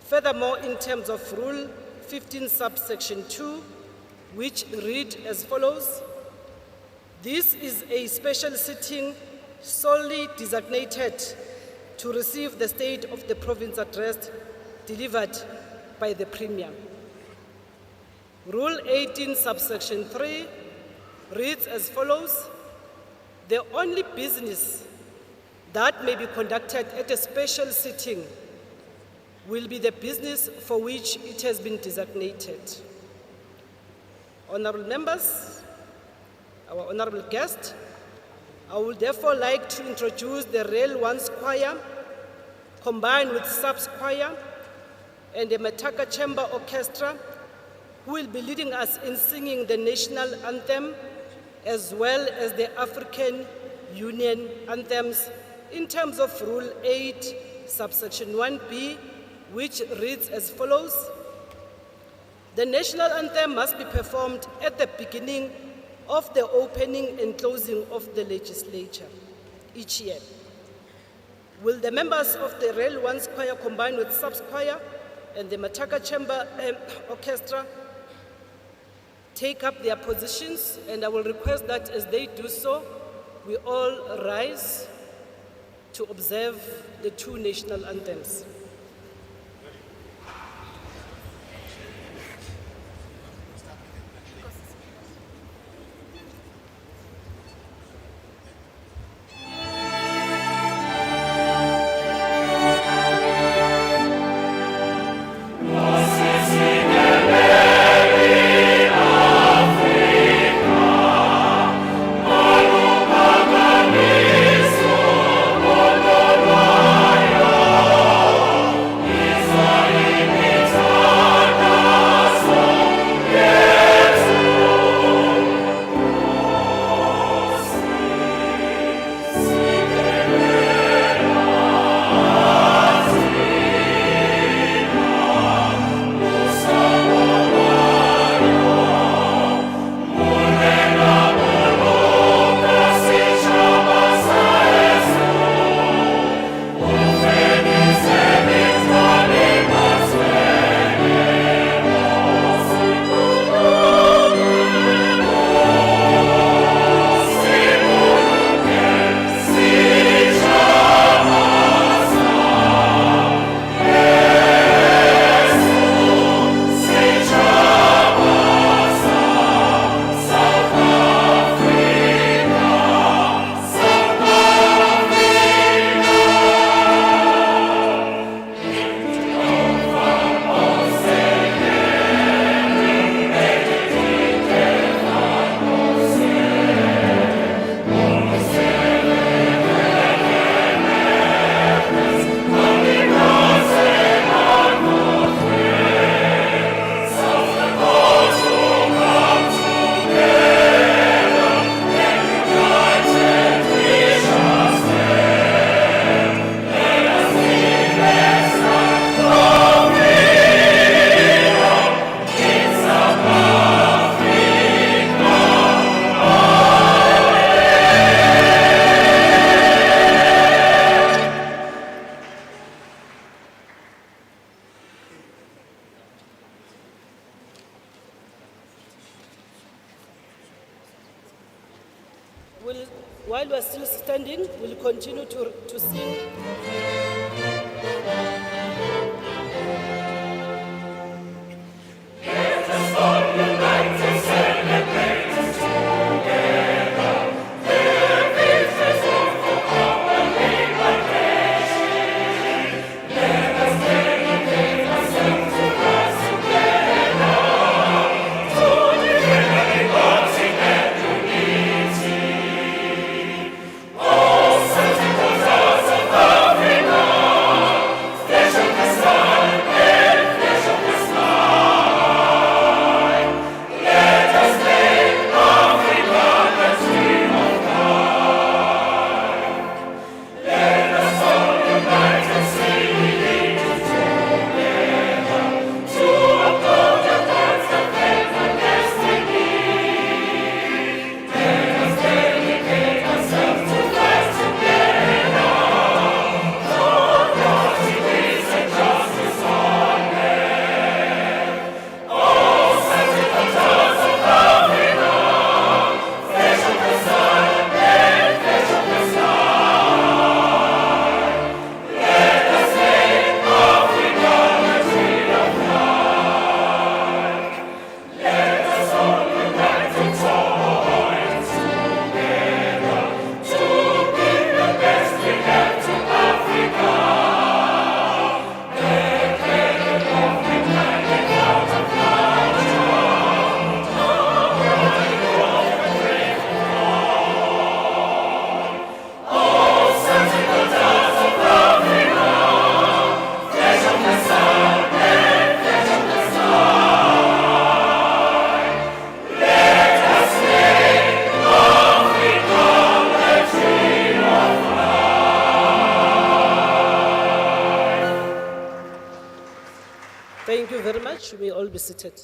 Furthermore, in terms of Rule 15 subsection 2, which read as follows. This is a special sitting solely designated to receive the state of the province address delivered by the Premier. Rule 18 subsection 3 reads as follows. The only business that may be conducted at a special sitting will be the business for which it has been designated. Honorable members, our honorable guest, I would therefore like to introduce the Rail Ones Choir, combined with Subs Choir and the Mataka Chamber Orchestra, who will be leading us in singing the national anthem, as well as the African Union anthems in terms of Rule 8, subsection 1b, which reads as follows. The national anthem must be performed at the beginning of the opening and closing of the legislature each year. Will the members of the Rail 1 Choir combine with sub-choir and the Mataka Chamber Orchestra take up their positions? And I will request that as they do so, we all rise to observe the two national anthems. While we're still standing, we'll continue to sing. Thank you very much. You may all be seated.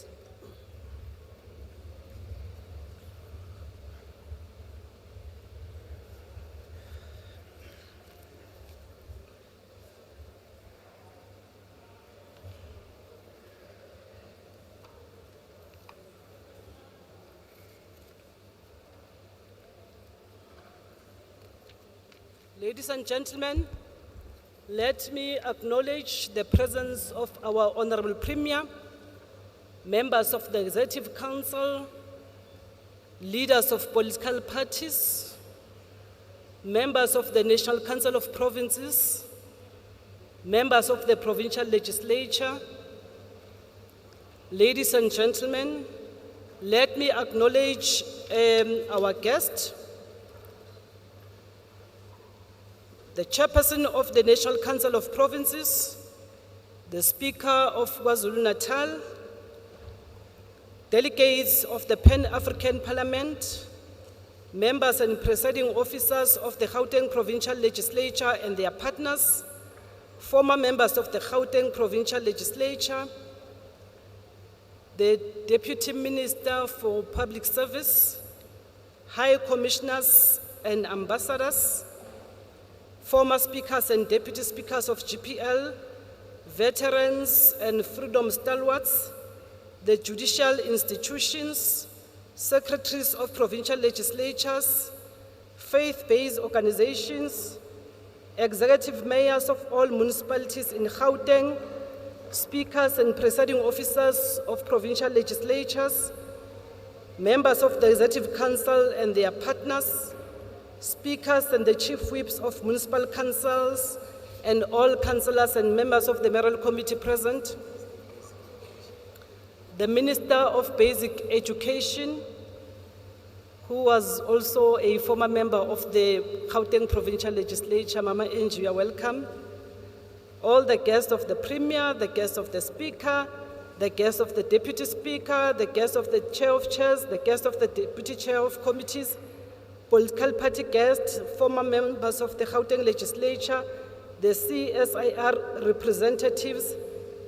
Ladies and gentlemen, let me acknowledge the presence of our Honorable Premier, members of the Executive Council, leaders of political parties, members of the National Council of Provinces, members of the Provincial Legislature. Ladies and gentlemen, let me acknowledge our guest, the Chairperson of the National Council of Provinces, the Speaker of KwaZulu-Natal, delegates of the Pan-African Parliament, members and presiding officers of the Gauteng Provincial Legislature and their partners, former members of the Gauteng Provincial Legislature, the Deputy Minister for Public Service, High Commissioners and Ambassadors, former speakers and deputy speakers of GPL, veterans and freedom stalwarts, the judicial institutions, secretaries of provincial legislatures, faith-based organizations, executive mayors of all municipalities in Gauteng, speakers and presiding officers of provincial legislatures, members of the Executive Council and their partners, speakers and the chief whips of municipal councils, and all councillors and members of the mayoral committee present, the Minister of Basic Education, who was also a former member of the Gauteng Provincial Legislature, Mama Angie, you are welcome. All the guests of the Premier, the guests of the Speaker, the guests of the Deputy Speaker, the guests of the Chair of Chairs, the guests of the Deputy Chair of Committees, political party guests, former members of the Gauteng Legislature, the CSIR representatives,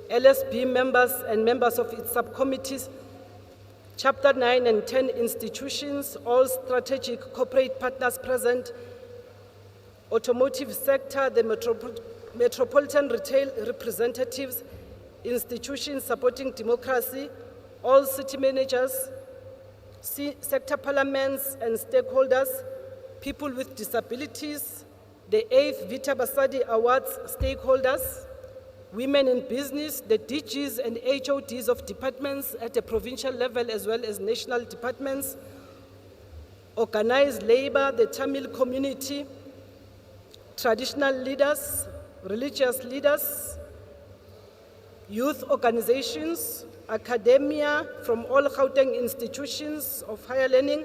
LSB members and members of its subcommittees, Chapter 9 and 10 institutions, all strategic corporate partners present, automotive sector, the metropolitan retail representatives, institutions supporting democracy, all city managers, sector parliaments and stakeholders, people with disabilities, the 8th Vita Basadi Awards stakeholders, women in business, the DGs and HODs of departments at the provincial level as well as national departments, organized labor, the Tamil community, traditional leaders, religious leaders, youth organizations, academia from all Gauteng institutions of higher learning,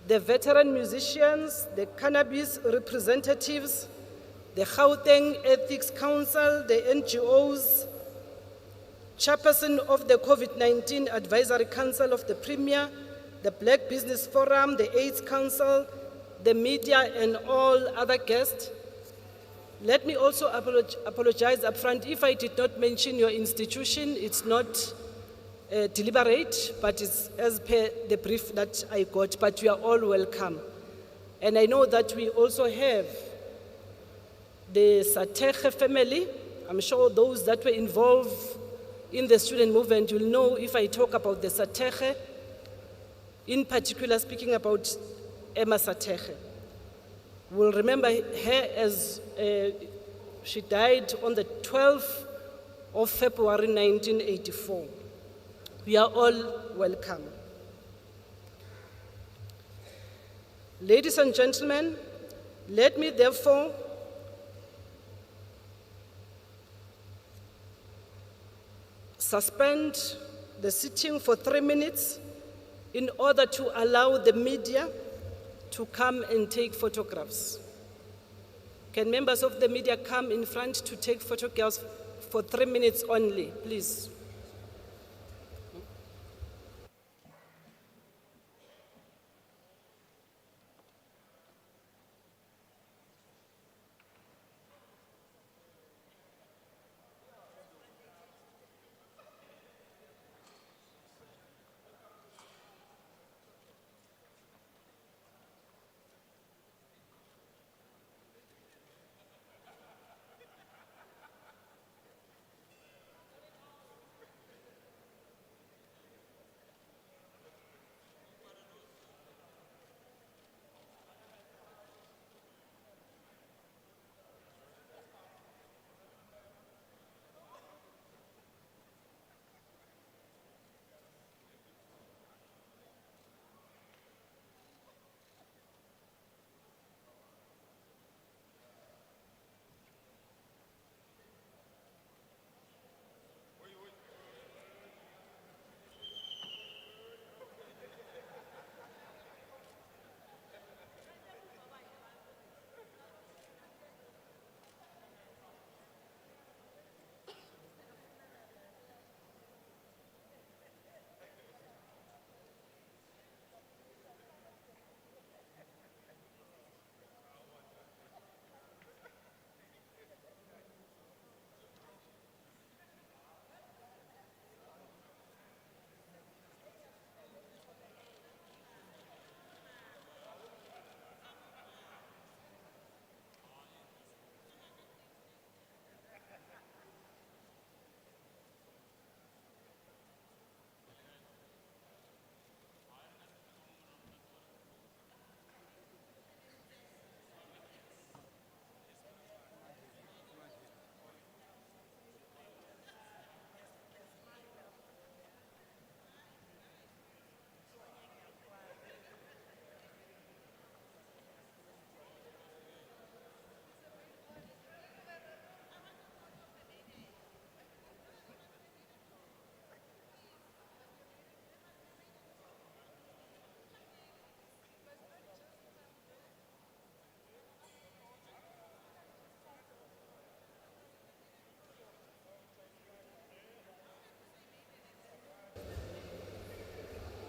the veteran musicians, the cannabis representatives, the Gauteng Ethics Council, the NGOs, chairperson of the COVID-19 Advisory Council of the Premier, the Black Business Forum, the AIDS Council, the media and all other guests. Let me also apologize up front if I did not mention your institution. It's not deliberate, but it's as per the brief that I got, but you are all welcome. And I know that we also have the Sateche family. I'm sure those that were involved in the student movement will know if I talk about the Sateche, in particular speaking about Emma Sateche. We'll remember her as she died on the 12th of February 1984. We are all welcome. Ladies and gentlemen, let me therefore suspend the sitting for 3 minutes in order to allow the media to come and take photographs. Can members of the media come in front to take photographs for 3 minutes only, please?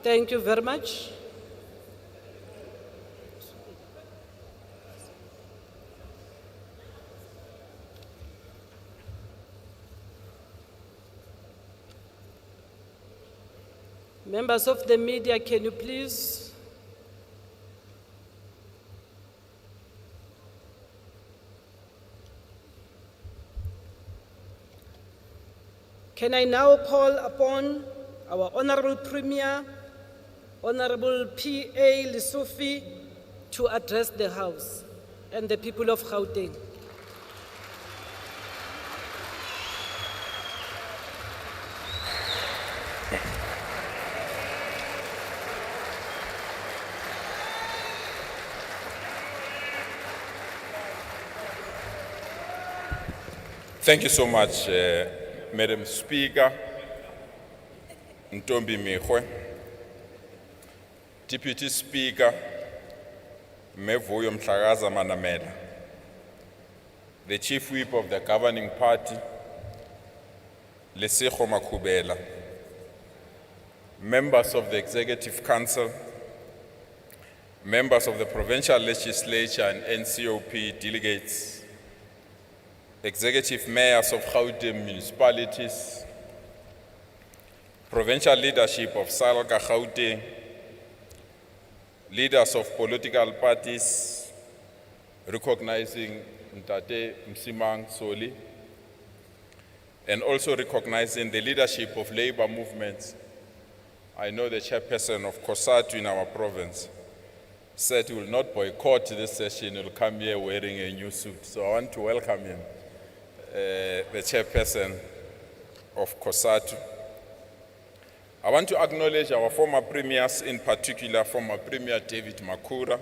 Thank you very much. Members of the media, can you please? Can I now call upon our Honorable Premier, Honorable P.A. Lesofie, to address the House and the people of Gauteng. Thank you so much, Madam Speaker, Ntombi Mihwe, Deputy Speaker, Mevuyo Mhlagaza Manamela, the Chief Whip of the governing party, Lesego Makhubela, members of the Executive Council, members of the Provincial Legislature and NCOP delegates, executive mayors of Gauteng municipalities, provincial leadership of Salga Gauteng, leaders of political parties, recognizing Ntate Msimang Soli, and also recognizing the leadership of labor movements. I know the chairperson of COSATU in our province said he will not boycott this session, he will come here wearing a new suit. So I want to welcome him. The chairperson of COSATU. I want to acknowledge our former premiers, in particular former Premier David Makura,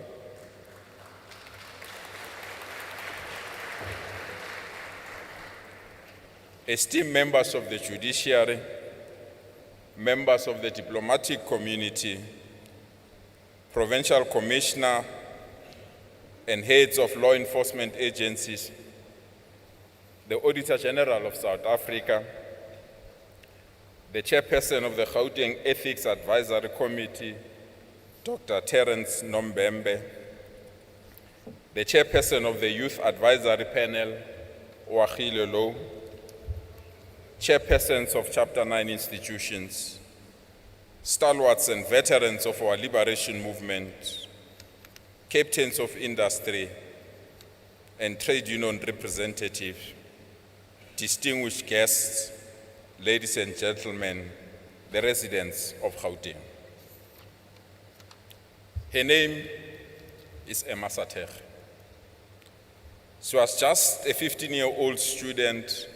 esteemed members of the judiciary, members of the diplomatic community, provincial commissioner, and heads of law enforcement agencies, the Auditor General of South Africa, the chairperson of the Gauteng Ethics Advisory Committee, Dr. Terence Nombembe, the chairperson of the Youth Advisory Panel, Oagile Low, chairpersons of Chapter 9 institutions, stalwarts and veterans of our liberation movement, captains of industry, and trade union representatives, distinguished guests, ladies and gentlemen, the residents of Gauteng. Her name is Emma Sater. She was just a 15-year-old student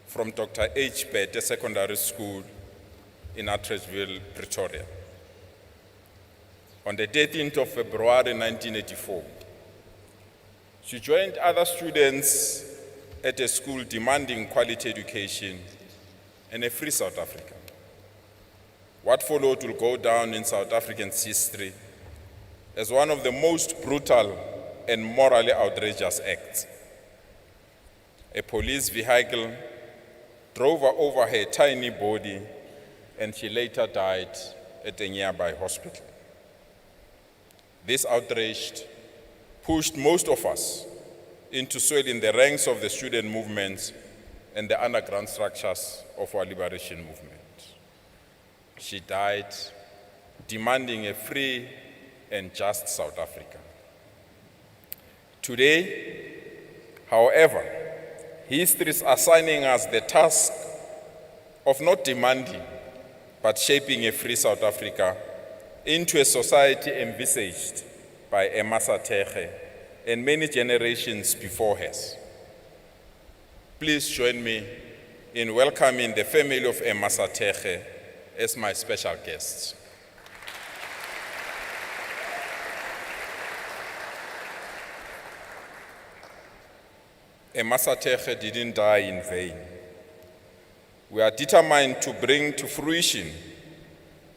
from Dr. H. Bete Secondary School in Atteridgeville, Pretoria. On the 13th of February 1984, she joined other students at a school demanding quality education and a free South Africa. What followed will go down in South African history as one of the most brutal and morally outrageous acts. A police vehicle drove her over her tiny body, and she later died at a nearby hospital. This outrage pushed most of us into swelling the ranks of the student movements and the underground structures of our liberation movement. She died demanding a free and just South Africa. Today, however, history is assigning us the task of not demanding, but shaping a free South Africa into a society envisaged by Emma Sater and many generations before hers. Please join me in welcoming the family of Emma Sater as my special guests. Emma Sater didn't die in vain. We are determined to bring to fruition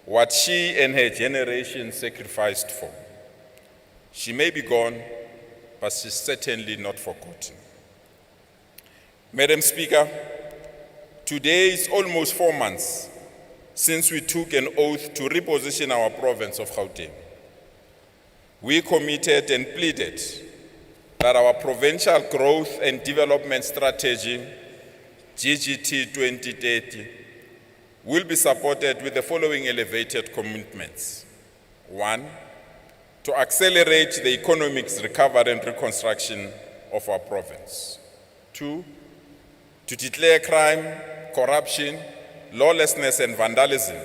what she and her generation sacrificed for. She may be gone, but she's certainly not forgotten. Madam Speaker, today is almost 4 months since we took an oath to reposition our province of Gauteng. We committed and pleaded that our provincial growth and development strategy, GGT 2030, will be supported with the following elevated commitments. 1, to accelerate the economic recovery and reconstruction of our province. 2, to declare crime, corruption, lawlessness, and vandalism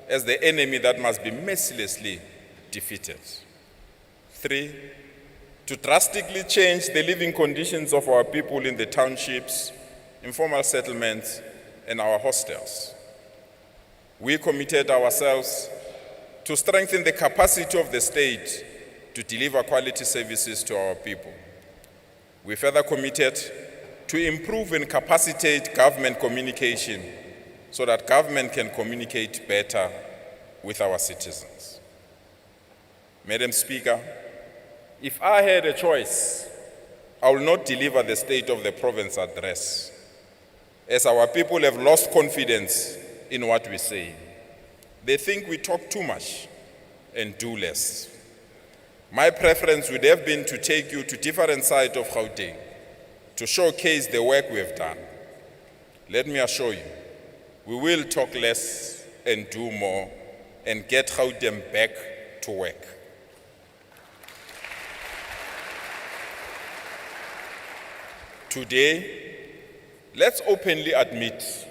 as the enemy that must be mercilessly defeated. 3, to drastically change the living conditions of our people in the townships, informal settlements, and our hostels. We committed ourselves to strengthen the capacity of the state to deliver quality services to our people. We further committed to improve and capacitate government communication so that government can communicate better with our citizens. Madam Speaker, if I had a choice, I will not deliver the State of the Province address, as our people have lost confidence in what we say. They think we talk too much and do less. My preference would have been to take you to different sides of Gauteng to showcase the work we have done. Let me assure you, we will talk less and do more and get Gauteng back to work. Today, let's openly admit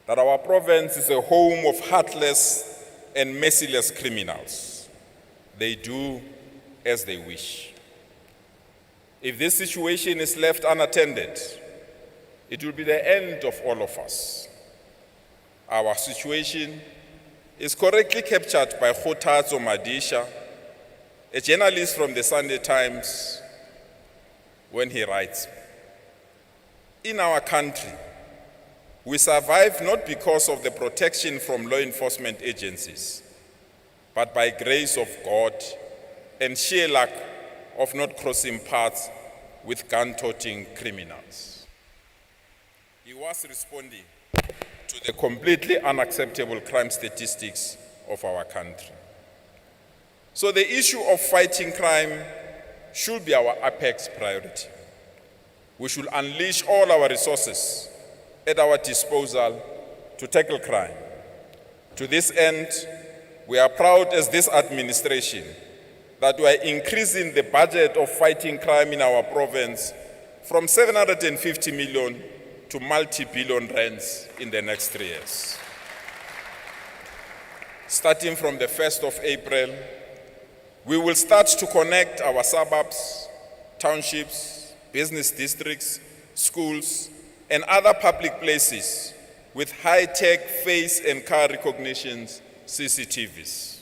that our province is a home of heartless and merciless criminals. They do as they wish. If this situation is left unattended, it will be the end of all of us. Our situation is correctly captured by Kgothatso Madisha, a journalist from the Sunday Times, when he writes, "In our country, we survive not because of the protection from law enforcement agencies, but by grace of God and sheer luck of not crossing paths with gun-toting criminals." He was responding to the completely unacceptable crime statistics of our country. So the issue of fighting crime should be our apex priority. We should unleash all our resources at our disposal to tackle crime. To this end, we are proud as this administration that we are increasing the budget of fighting crime in our province from 750 million to multi-billion rands in the next 3 years. Starting from the 1st of April, we will start to connect our suburbs, townships, business districts, schools, and other public places with high-tech face and car recognition CCTVs.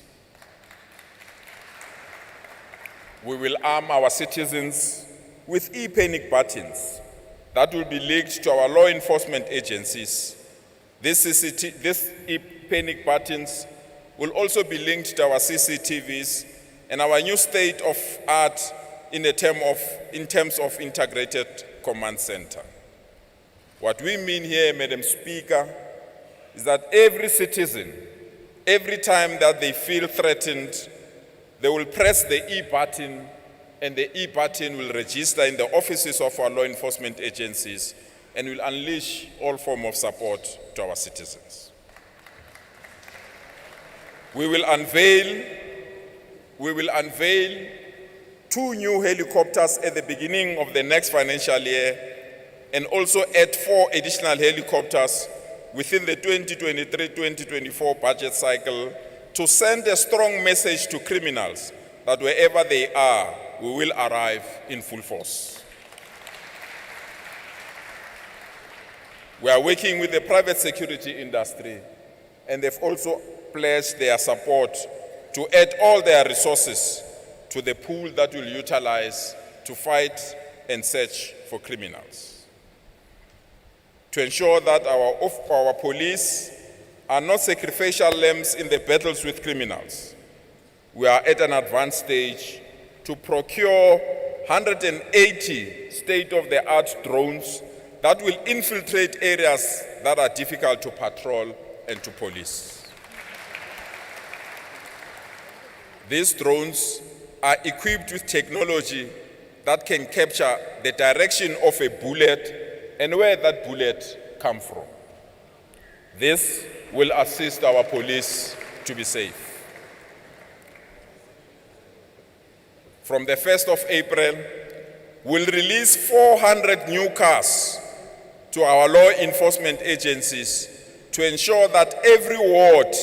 We will arm our citizens with e-panic buttons that will be linked to our law enforcement agencies. These e-panic buttons will also be linked to our CCTVs and our new state-of-art in terms of integrated command center. What we mean here, Madam Speaker, is that every citizen, every time that they feel threatened, they will press the E button and the E button will register in the offices of our law enforcement agencies and will unleash all forms of support to our citizens. We will unveil 2 new helicopters at the beginning of the next financial year and also add 4 additional helicopters within the 2023-2024 budget cycle to send a strong message to criminals that wherever they are, we will arrive in full force. We are working with the private security industry, and they've also pledged their support to add all their resources to the pool that we'll utilize to fight and search for criminals. To ensure that our police are not sacrificial lambs in the battles with criminals, we are at an advanced stage to procure 180 state-of-the-art drones that will infiltrate areas that are difficult to patrol and to police. These drones are equipped with technology that can capture the direction of a bullet and where that bullet comes from. This will assist our police to be safe. From the 1st of April, we'll release 400 new cars to our law enforcement agencies to ensure that every ward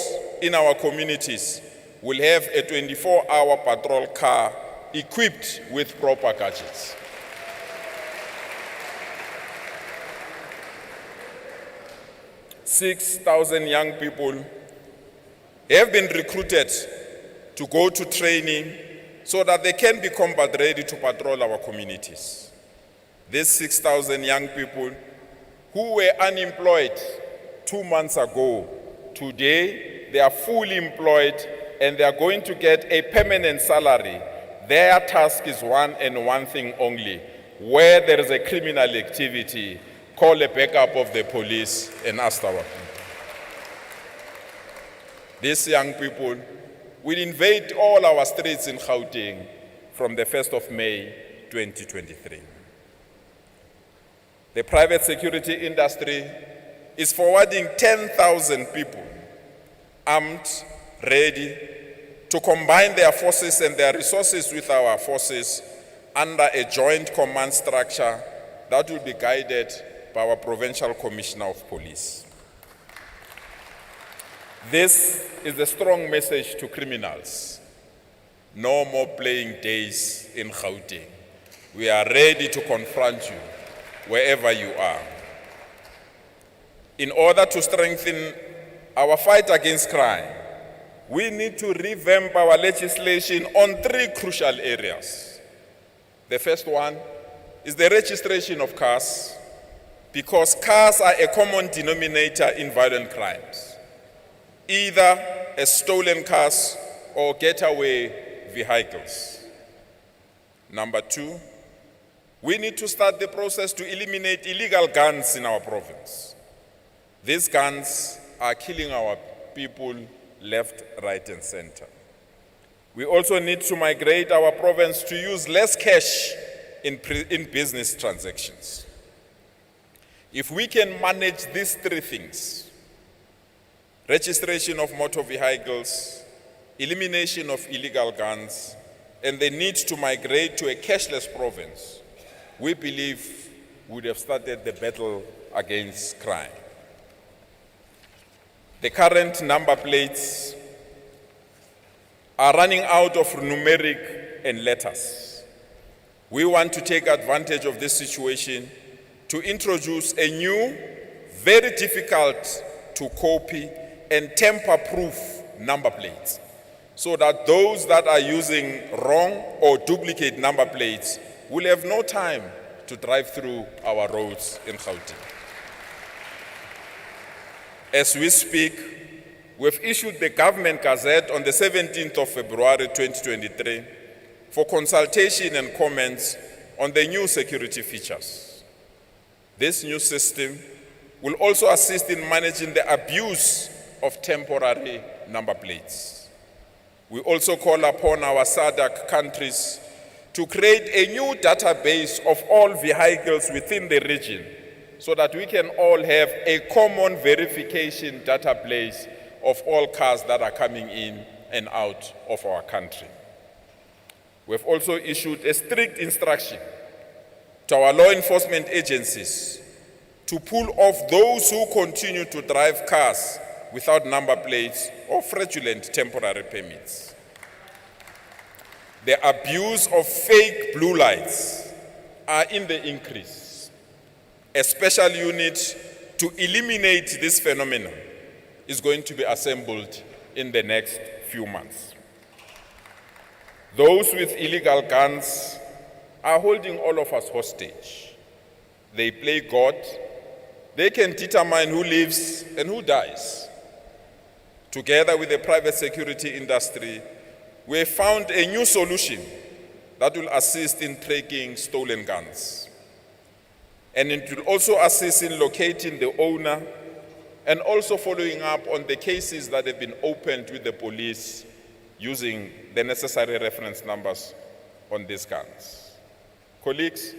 in our communities will have a 24-hour patrol car equipped with proper gadgets. "6,000 young people have been recruited to go to training so that they can be combat ready to patrol our communities. These 6,000 young people who were unemployed 2 months ago, today they are fully employed and they are going to get a permanent salary. Their task is one and one thing only: where there is a criminal activity, call a backup of the police and ask our people. These young people will invade all our streets in Gauteng from the 1st of May 2023. The private security industry is forwarding 10,000 people, armed, ready, to combine their forces and their resources with our forces under a joint command structure that will be guided by our Provincial Commissioner of Police. This is a strong message to criminals. No more playing days in Gauteng. We are ready to confront you wherever you are. In order to strengthen our fight against crime, we need to revamp our legislation on 3 crucial areas. The first one is the registration of cars, because cars are a common denominator in violent crimes, either as stolen cars or getaway vehicles. Number 2, we need to start the process to eliminate illegal guns in our province. These guns are killing our people left, right, and center. We also need to migrate our province to use less cash in business transactions. If we can manage these 3 things, registration of motor vehicles, elimination of illegal guns, and the need to migrate to a cashless province, we believe we would have started the battle against crime. The current number plates are running out of numeric and letters. We want to take advantage of this situation to introduce a new, very difficult to copy and tamper-proof number plates, so that those that are using wrong or duplicate number plates will have no time to drive through our roads in Gauteng. As we speak, we've issued the Government Gazette on the 17th of February 2023 for consultation and comments on the new security features. This new system will also assist in managing the abuse of temporary number plates. We also call upon our SADC countries to create a new database of all vehicles within the region, so that we can all have a common verification database of all cars that are coming in and out of our country. We've also issued a strict instruction to our law enforcement agencies to pull off those who continue to drive cars without number plates or fraudulent temporary permits. The abuse of fake blue lights are in the increase. A special unit to eliminate this phenomenon is going to be assembled in the next few months. Those with illegal guns are holding all of us hostage. They play God. They can determine who lives and who dies. Together with the private security industry, we have found a new solution that will assist in tracking stolen guns. And it will also assist in locating the owner and also following up on the cases that have been opened with the police using the necessary reference numbers on these guns. Colleagues,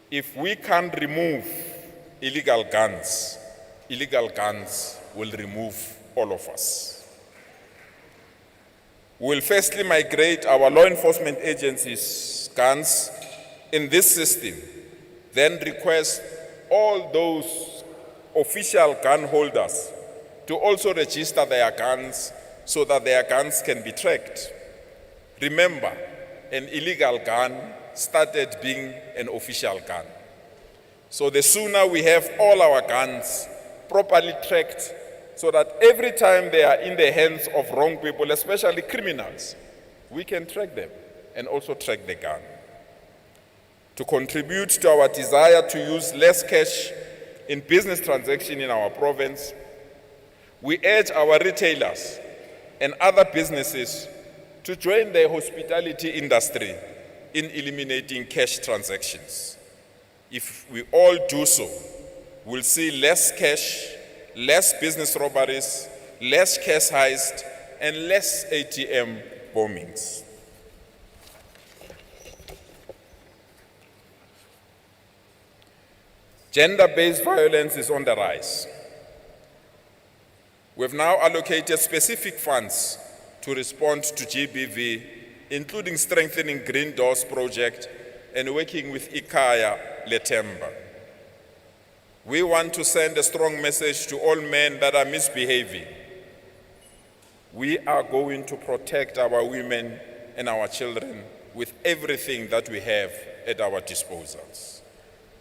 if we can't remove illegal guns will remove all of us. We will firstly migrate our law enforcement agencies' guns in this system, then request all those official gun holders to also register their guns so that their guns can be tracked. Remember, an illegal gun started being an official gun. So the sooner we have all our guns properly tracked, so that every time they are in the hands of wrong people, especially criminals, we can track them and also track the gun. To contribute to our desire to use less cash in business transactions in our province, we urge our retailers and other businesses to join the hospitality industry in eliminating cash transactions. If we all do so, we'll see less cash, less business robberies, less cash heist, and less ATM bombings. Gender-based violence is on the rise. We've now allocated specific funds to respond to GBV, including strengthening Green Doors project and working with Ikaya Letemba. We want to send a strong message to all men that are misbehaving. We are going to protect our women and our children with everything that we have at our disposals.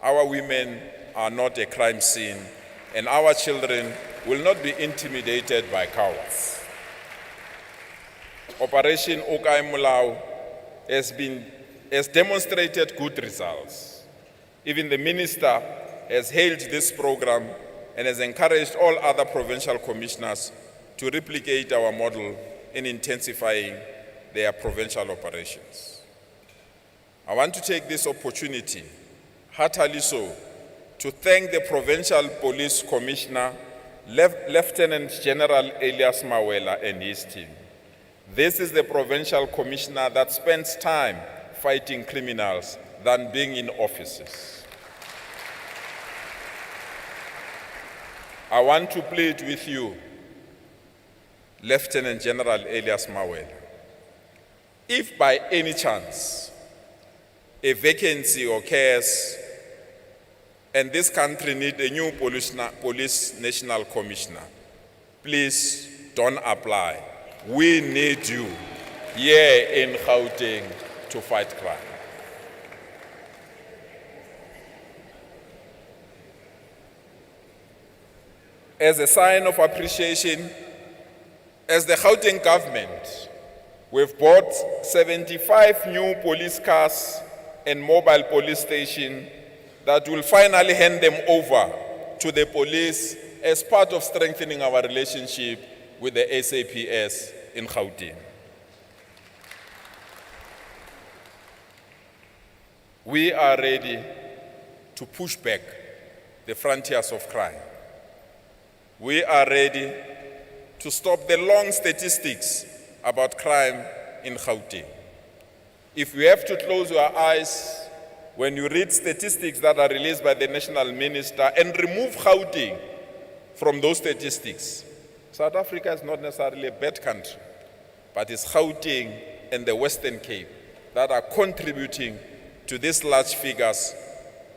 Our women are not a crime scene, and our children will not be intimidated by cowards. Operation Okai Mulao has demonstrated good results. Even the minister has hailed this program and has encouraged all other provincial commissioners to replicate our model in intensifying their provincial operations. I want to take this opportunity, heartily so, to thank the Provincial Police Commissioner, Lieutenant General Elias Mawela and his team. This is the Provincial Commissioner that spends time fighting criminals than being in offices. I want to plead with you, Lieutenant General Elias Mawela, if by any chance a vacancy occurs and this country needs a new police national commissioner, please don't apply. We need you here in Gauteng to fight crime. As a sign of appreciation, as the Gauteng government, we've bought 75 new police cars and mobile police stations that will finally hand them over to the police as part of strengthening our relationship with the SAPS in Gauteng. We are ready to push back the frontiers of crime. We are ready to stop the long statistics about crime in Gauteng. If you have to close your eyes when you read statistics that are released by the national minister and remove Gauteng from those statistics, South Africa is not necessarily a bad country, but it's Gauteng and the Western Cape that are contributing to these large figures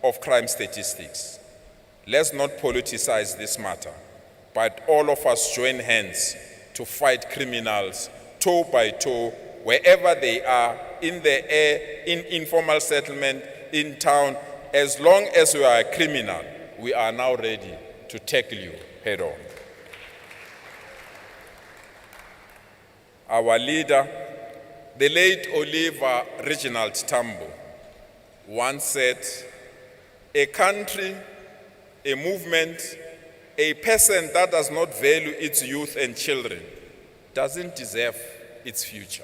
of crime statistics. Let's not politicize this matter, but all of us join hands to fight criminals toe by toe, wherever they are, in the air, in informal settlement, in town. As long as you are a criminal, we are now ready to tackle you head on. Our leader, the late Oliver Reginald Tambo, once said, a country, a movement, a person that does not value its youth and children doesn't deserve its future.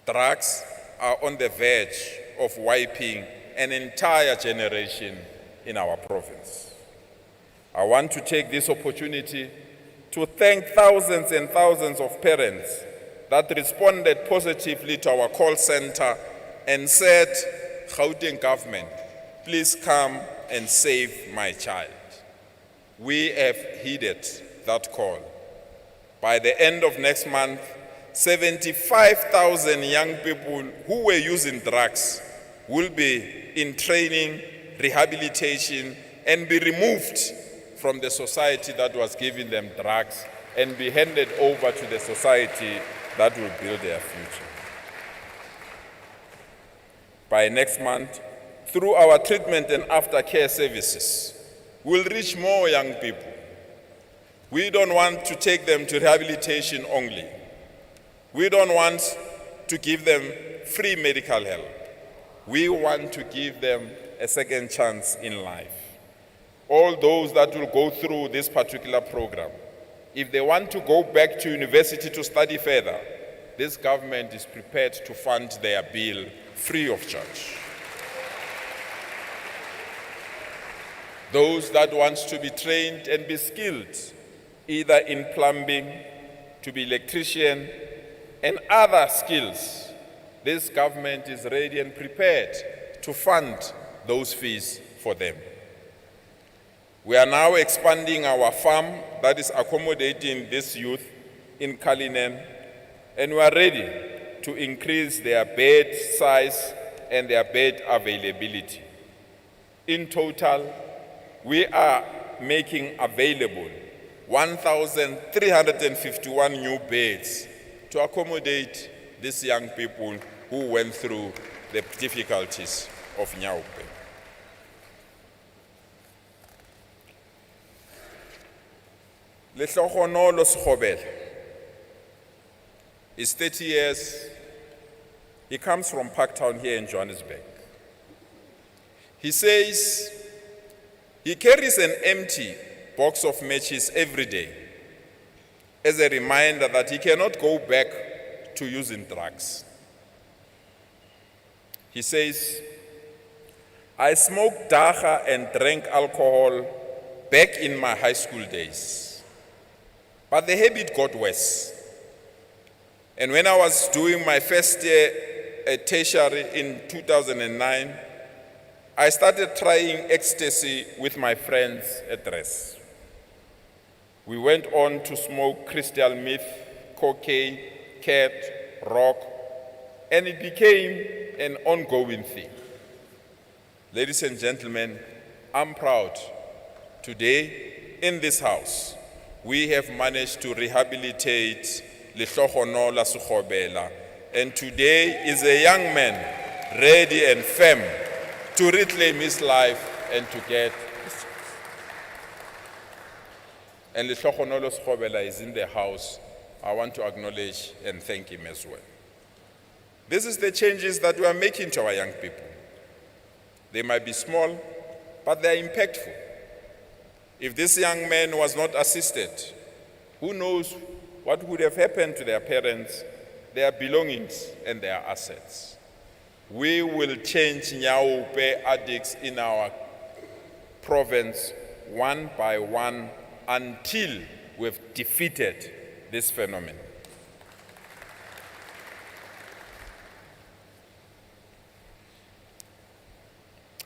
Drugs are on the verge of wiping an entire generation in our province. I want to take this opportunity to thank thousands and thousands of parents that responded positively to our call center and said, Gauteng government, please come and save my child. We have heeded that call. By the end of next month, 75,000 young people who were using drugs will be in training, rehabilitation, and be removed from the society that was giving them drugs and be handed over to the society that will build their future. By next month, through our treatment and aftercare services, we'll reach more young people. We don't want to take them to rehabilitation only. We don't want to give them free medical help. We want to give them a second chance in life. All those that will go through this particular program, if they want to go back to university to study further, this government is prepared to fund their bill free of charge. Those that want to be trained and be skilled, either in plumbing, to be electrician, and other skills, this government is ready and prepared to fund those fees for them. We are now expanding our farm that is accommodating this youth in Cullinan, and we are ready to increase their bed size and their bed availability. In total, we are making available 1,351 new beds to accommodate these young people who went through the difficulties of Nyaupe. Lehlohonolo Sekgobela is 30 years. He comes from Parktown here in Johannesburg. He says he carries an empty box of matches every day as a reminder that he cannot go back to using drugs. He says, I smoked dacha and drank alcohol back in my high school days, but the habit got worse. And when I was doing my first year at tertiary in 2009, I started trying ecstasy with my friends at rest. We went on to smoke crystal meth, cocaine, cat, rock, and it became an ongoing thing. Ladies and gentlemen, I'm proud. Today, in this house, we have managed to rehabilitate Lehlohonolo Sekgobela, and today is a young man ready and firm to reclaim his life and to get. And Lehlohonolo Sekgobela is in the house. I want to acknowledge and thank him as well. This is the changes that we are making to our young people. They might be small, but they are impactful. If this young man was not assisted, who knows what would have happened to their parents, their belongings, and their assets. We will change Nyaupe addicts in our province one by one until we've defeated this phenomenon.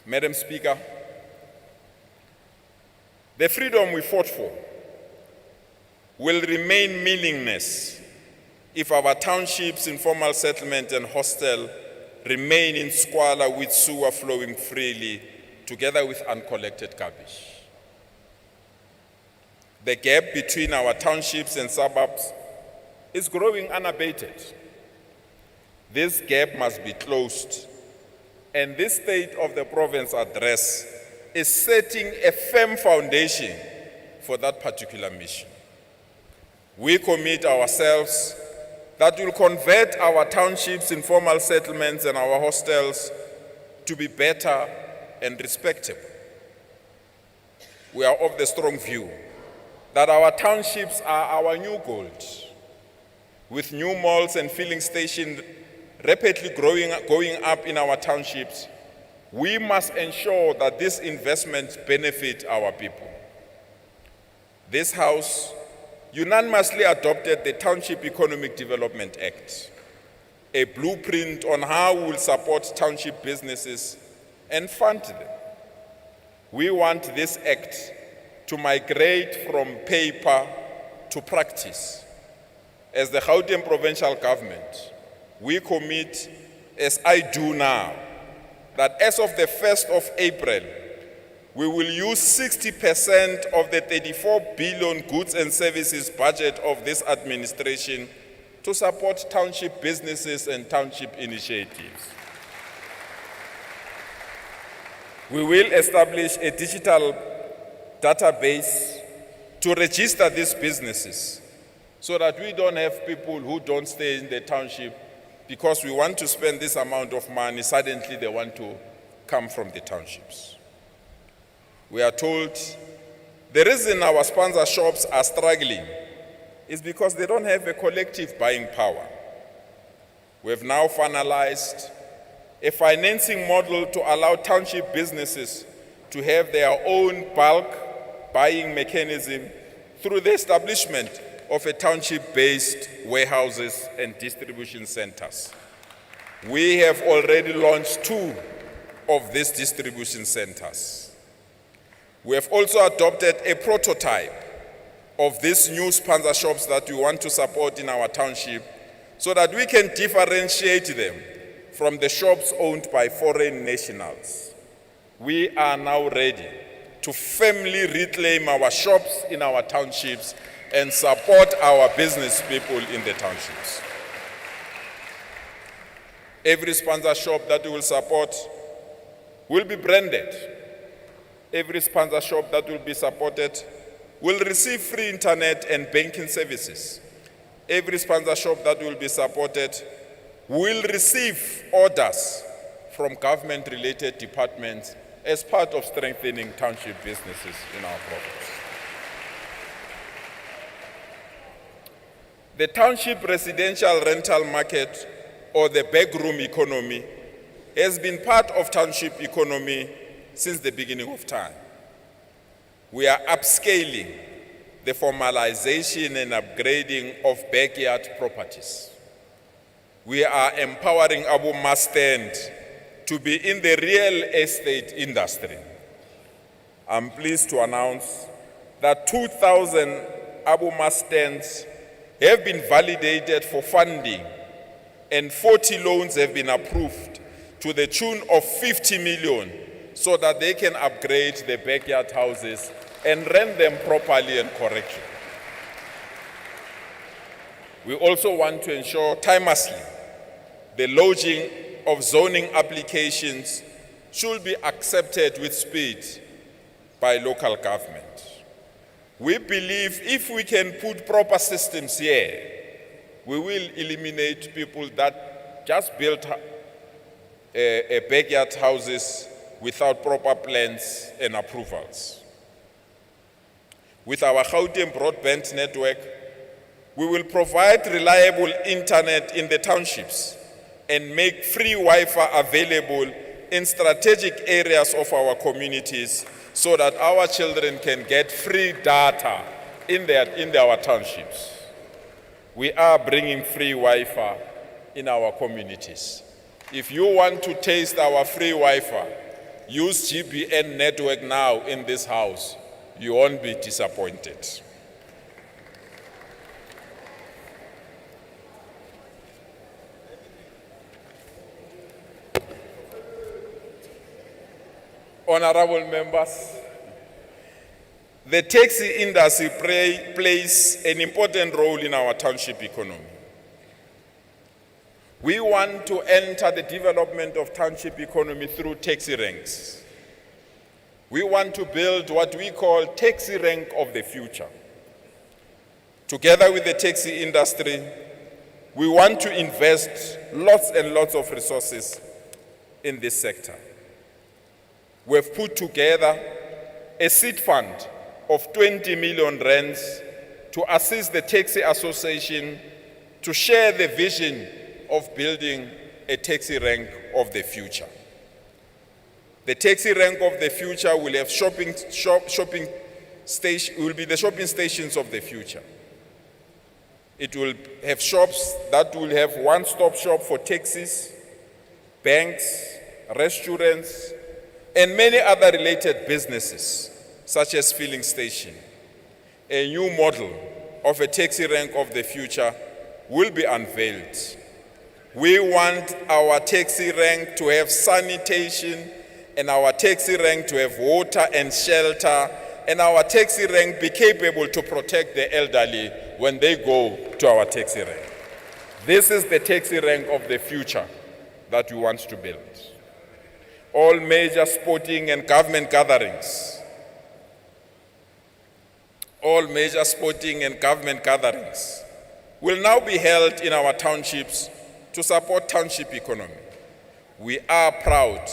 Madam Speaker, the freedom we fought for will remain meaningless if our townships, informal settlement, and hostel remain in squalor with sewer flowing freely together with uncollected garbage. The gap between our townships and suburbs is growing unabated. This gap must be closed, and this state of the province address is setting a firm foundation for that particular mission. We commit ourselves that will convert our townships, informal settlements, and our hostels to be better and respectable. We are of the strong view that our townships are our new gold. With new malls and filling stations rapidly going up in our townships, we must ensure that these investments benefit our people. this House unanimously adopted the Township Economic Development Act, a blueprint on how we will support township businesses and fund them. We want this act to migrate from paper to practice. As the Gauteng provincial government, we commit, as I do now, that as of the 1st of April, we will use 60% of the 34 billion goods and services budget of this administration to support township businesses and township initiatives. We will establish a digital database to register these businesses so that we don't have people who don't stay in the township because we want to spend this amount of money, suddenly they want to come from the townships. We are told the reason our sponsor shops are struggling is because they don't have a collective buying power. We have now finalized a financing model to allow township businesses to have their own bulk buying mechanism through the establishment of a township-based warehouses and distribution centers. We have already launched 2 of these distribution centers. We have also adopted a prototype of these new sponsor shops that we want to support in our township so that we can differentiate them from the shops owned by foreign nationals. We are now ready to firmly reclaim our shops in our townships and support our business people in the townships. Every sponsor shop that we will support will be branded. Every sponsor shop that will be supported will receive free internet and banking services. Every sponsor shop that will be supported will receive orders from government-related departments as part of strengthening township businesses in our province. The township residential rental market, or the backroom economy, has been part of township economy since the beginning of time. We are upscaling the formalization and upgrading of backyard properties. We are empowering Abu Mustand to be in the real estate industry. I'm pleased to announce that 2,000 Abu Mustands have been validated for funding and 40 loans have been approved to the tune of 50 million so that they can upgrade their backyard houses and rent them properly and correctly. We also want to ensure timelessly the lodging of zoning applications should be accepted with speed by local government. We believe if we can put proper systems here, we will eliminate people that just built a backyard houses without proper plans and approvals. With our Gauteng broadband network, we will provide reliable internet in the townships and make free Wi-Fi available in strategic areas of our communities so that our children can get free data in our townships. We are bringing free Wi-Fi in our communities. If you want to taste our free Wi-Fi, use GBN network now in this house. You won't be disappointed. Honorable members, the taxi industry plays an important role in our township economy. We want to enter the development of township economy through taxi ranks. We want to build what we call taxi rank of the future. Together with the taxi industry, we want to invest lots and lots of resources in this sector. We have put together a seed fund of 20 million rands to assist the Taxi Association to share the vision of building a taxi rank of the future. The taxi rank of the future will have shopping will be the shopping stations of the future. It will have shops that will have one-stop shop for taxis, banks, restaurants, and many other related businesses, such as filling station. A new model of a taxi rank of the future will be unveiled. We want our taxi rank to have sanitation, and our taxi rank to have water and shelter, and our taxi rank be capable to protect the elderly when they go to our taxi rank. This is the taxi rank of the future that we want to build. All major sporting and government gatherings will now be held in our townships to support township economy. We are proud,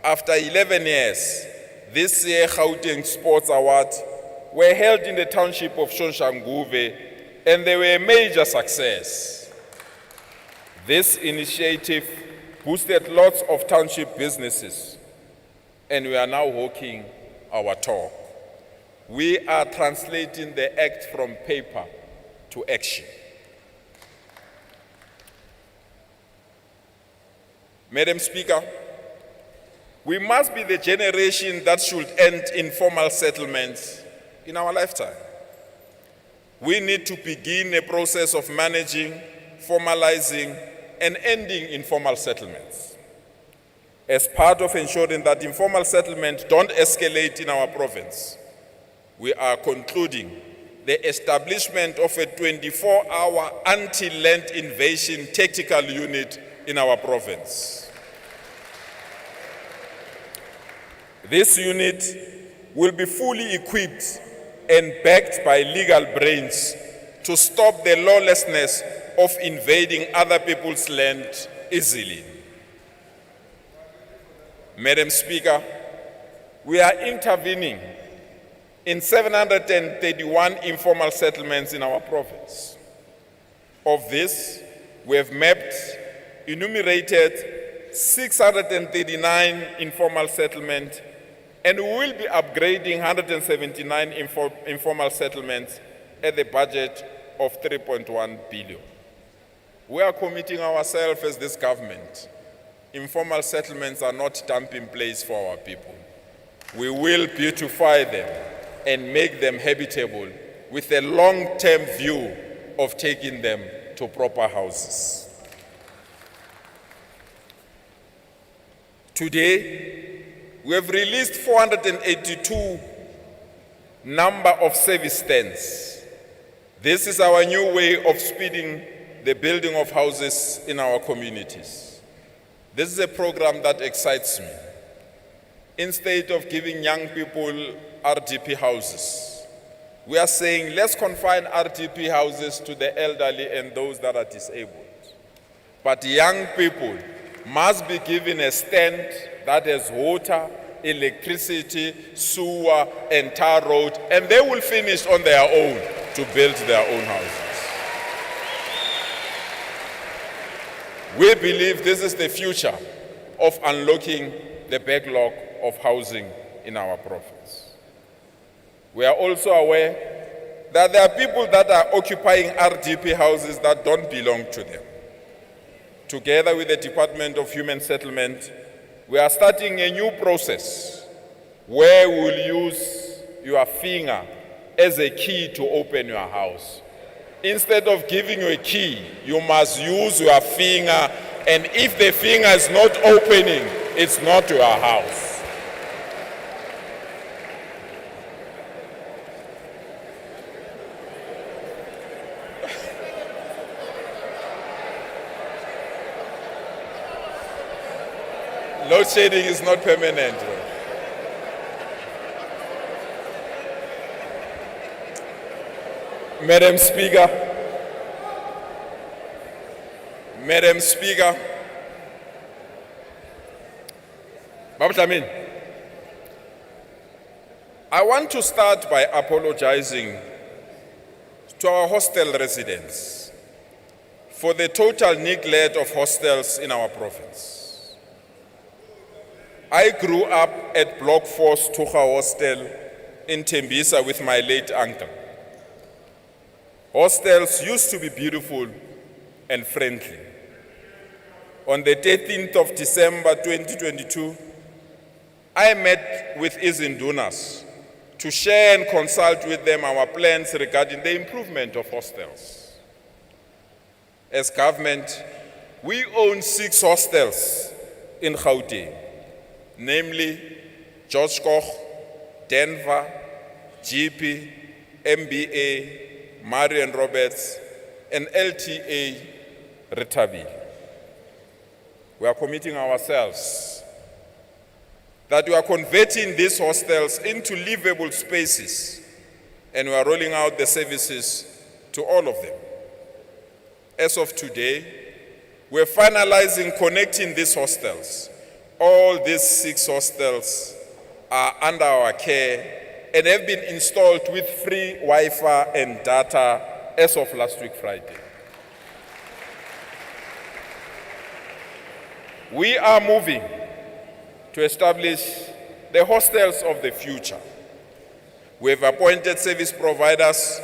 after 11 years, this year Gauteng Sports Awards were held in the township of Shoshanguve, and they were a major success. This initiative boosted lots of township businesses, and we are now walking our talk. We are translating the act from paper to action. Madam Speaker, we must be the generation that should end informal settlements in our lifetime. We need to begin a process of managing, formalizing, and ending informal settlements. As part of ensuring that informal settlements don't escalate in our province, we are concluding the establishment of a 24-hour anti-land invasion tactical unit in our province. This unit will be fully equipped and backed by legal brains to stop the lawlessness of invading other people's land easily. Madam Speaker, we are intervening in 731 informal settlements in our province. Of this, we have enumerated 639 informal settlements, and we will be upgrading 179 informal settlements at the budget of 3.1 billion. We are committing ourselves as this government. Informal settlements are not dumping place for our people. We will beautify them and make them habitable with a long-term view of taking them to proper houses. Today, we have released 482 number of service stands. This is our new way of speeding the building of houses in our communities. This is a program that excites me. Instead of giving young people RDP houses, we are saying let's confine RDP houses to the elderly and those that are disabled. But young people must be given a stand that has water, electricity, sewer, and tar road, and they will finish on their own to build their own houses. We believe this is the future of unlocking the backlog of housing in our province. We are also aware that there are people that are occupying RDP houses that don't belong to them. Together with the Department of Human Settlement, we are starting a new process where we will use your finger as a key to open your house. Instead of giving you a key, you must use your finger, and if the finger is not opening, it's not your house. Load shedding is not permanent. Madam Speaker, Babu Tlamin, I want to start by apologizing to our hostel residents for the total neglect of hostels in our province. I grew up at Block 4 Stucha Hostel in Tembisa with my late uncle. Hostels used to be beautiful and friendly. On the 13th of December 2022, I met with Izindunas to share and consult with them our plans regarding the improvement of hostels. As government, we own 6 hostels in Gauteng, namely George Koch, Denver, GP, MBA, Marion Roberts, and LTA Retaville. We are committing ourselves that we are converting these hostels into livable spaces, and we are rolling out the services to all of them. As of today, we're finalizing connecting these hostels. All these 6 hostels are under our care and have been installed with free Wi-Fi and data as of last week, Friday. We are moving to establish the hostels of the future. We have appointed service providers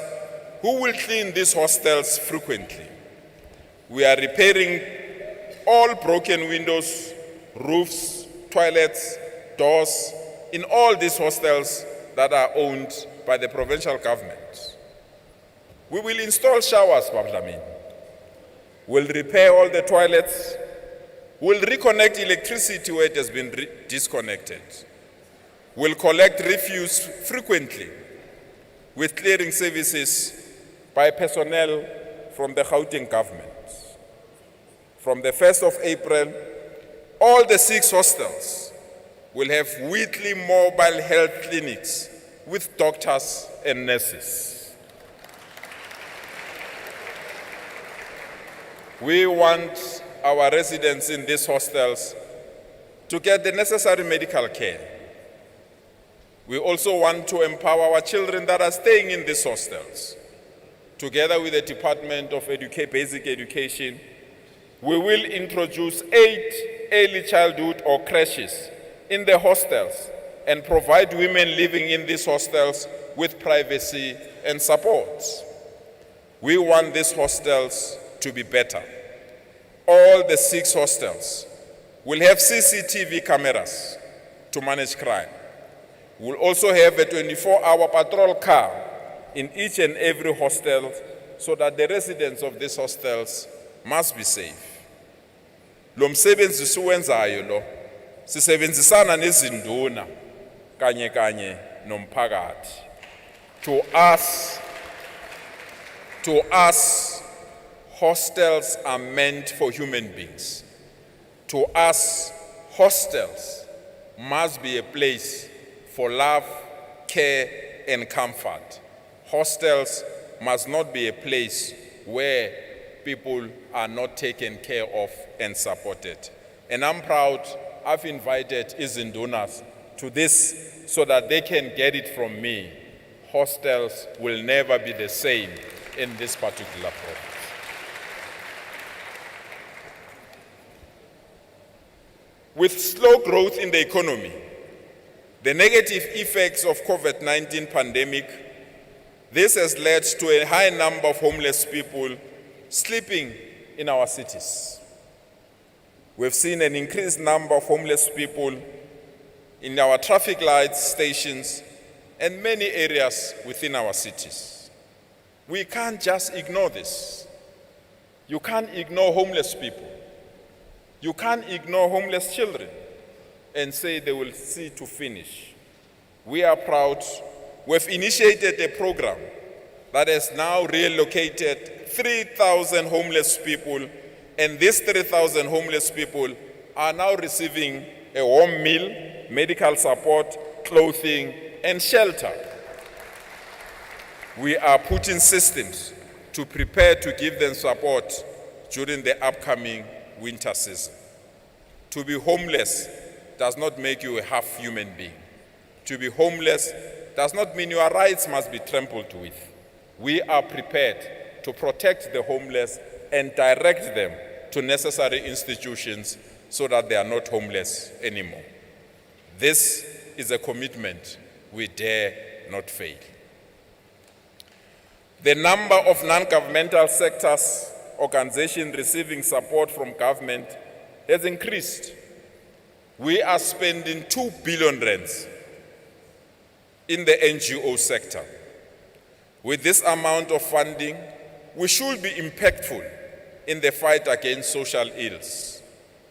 who will clean these hostels frequently. We are repairing all broken windows, roofs, toilets, doors in all these hostels that are owned by the provincial government. We will install showers, Bablamin. We'll repair all the toilets. We'll reconnect electricity where it has been disconnected. We'll collect refuse frequently with clearing services by personnel from the Gauteng government. From the 1st of April, all the 6 hostels will have weekly mobile health clinics with doctors and nurses. We want our residents in these hostels to get the necessary medical care. We also want to empower our children that are staying in these hostels. Together with the Department of Basic Education, we will introduce 8 early childhood or creches in the hostels and provide women living in these hostels with privacy and support. We want these hostels to be better. All the 6 hostels will have CCTV cameras to manage crime. We'll also have a 24-hour patrol car in each and every hostel so that the residents of these hostels must be safe. Lo msebenzi siwenzayo lo sisebenzisana nezinduna kanye nomphakathi. To us, hostels are meant for human beings. To us, hostels must be a place for love, care, and comfort. Hostels must not be a place where people are not taken care of and supported. And I'm proud I've invited Izindunas to this so that they can get it from me. Hostels will never be the same in this particular province. With slow growth in the economy, the negative effects of COVID-19 pandemic, this has led to a high number of homeless people sleeping in our cities. We've seen an increased number of homeless people in our traffic light stations and many areas within our cities. We can't just ignore this. You can't ignore homeless people. You can't ignore homeless children and say they will see to finish. We are proud. We've initiated a program that has now relocated 3,000 homeless people, and these 3,000 homeless people are now receiving a warm meal, medical support, clothing, and shelter. We are putting systems to prepare to give them support during the upcoming winter season. To be homeless does not make you a half human being. To be homeless does not mean your rights must be trampled with. We are prepared to protect the homeless and direct them to necessary institutions so that they are not homeless anymore. This is a commitment we dare not fail. The number of non-governmental sectors, organizations receiving support from government has increased. We are spending 2 billion rands in the NGO sector. With this amount of funding, we should be impactful in the fight against social ills.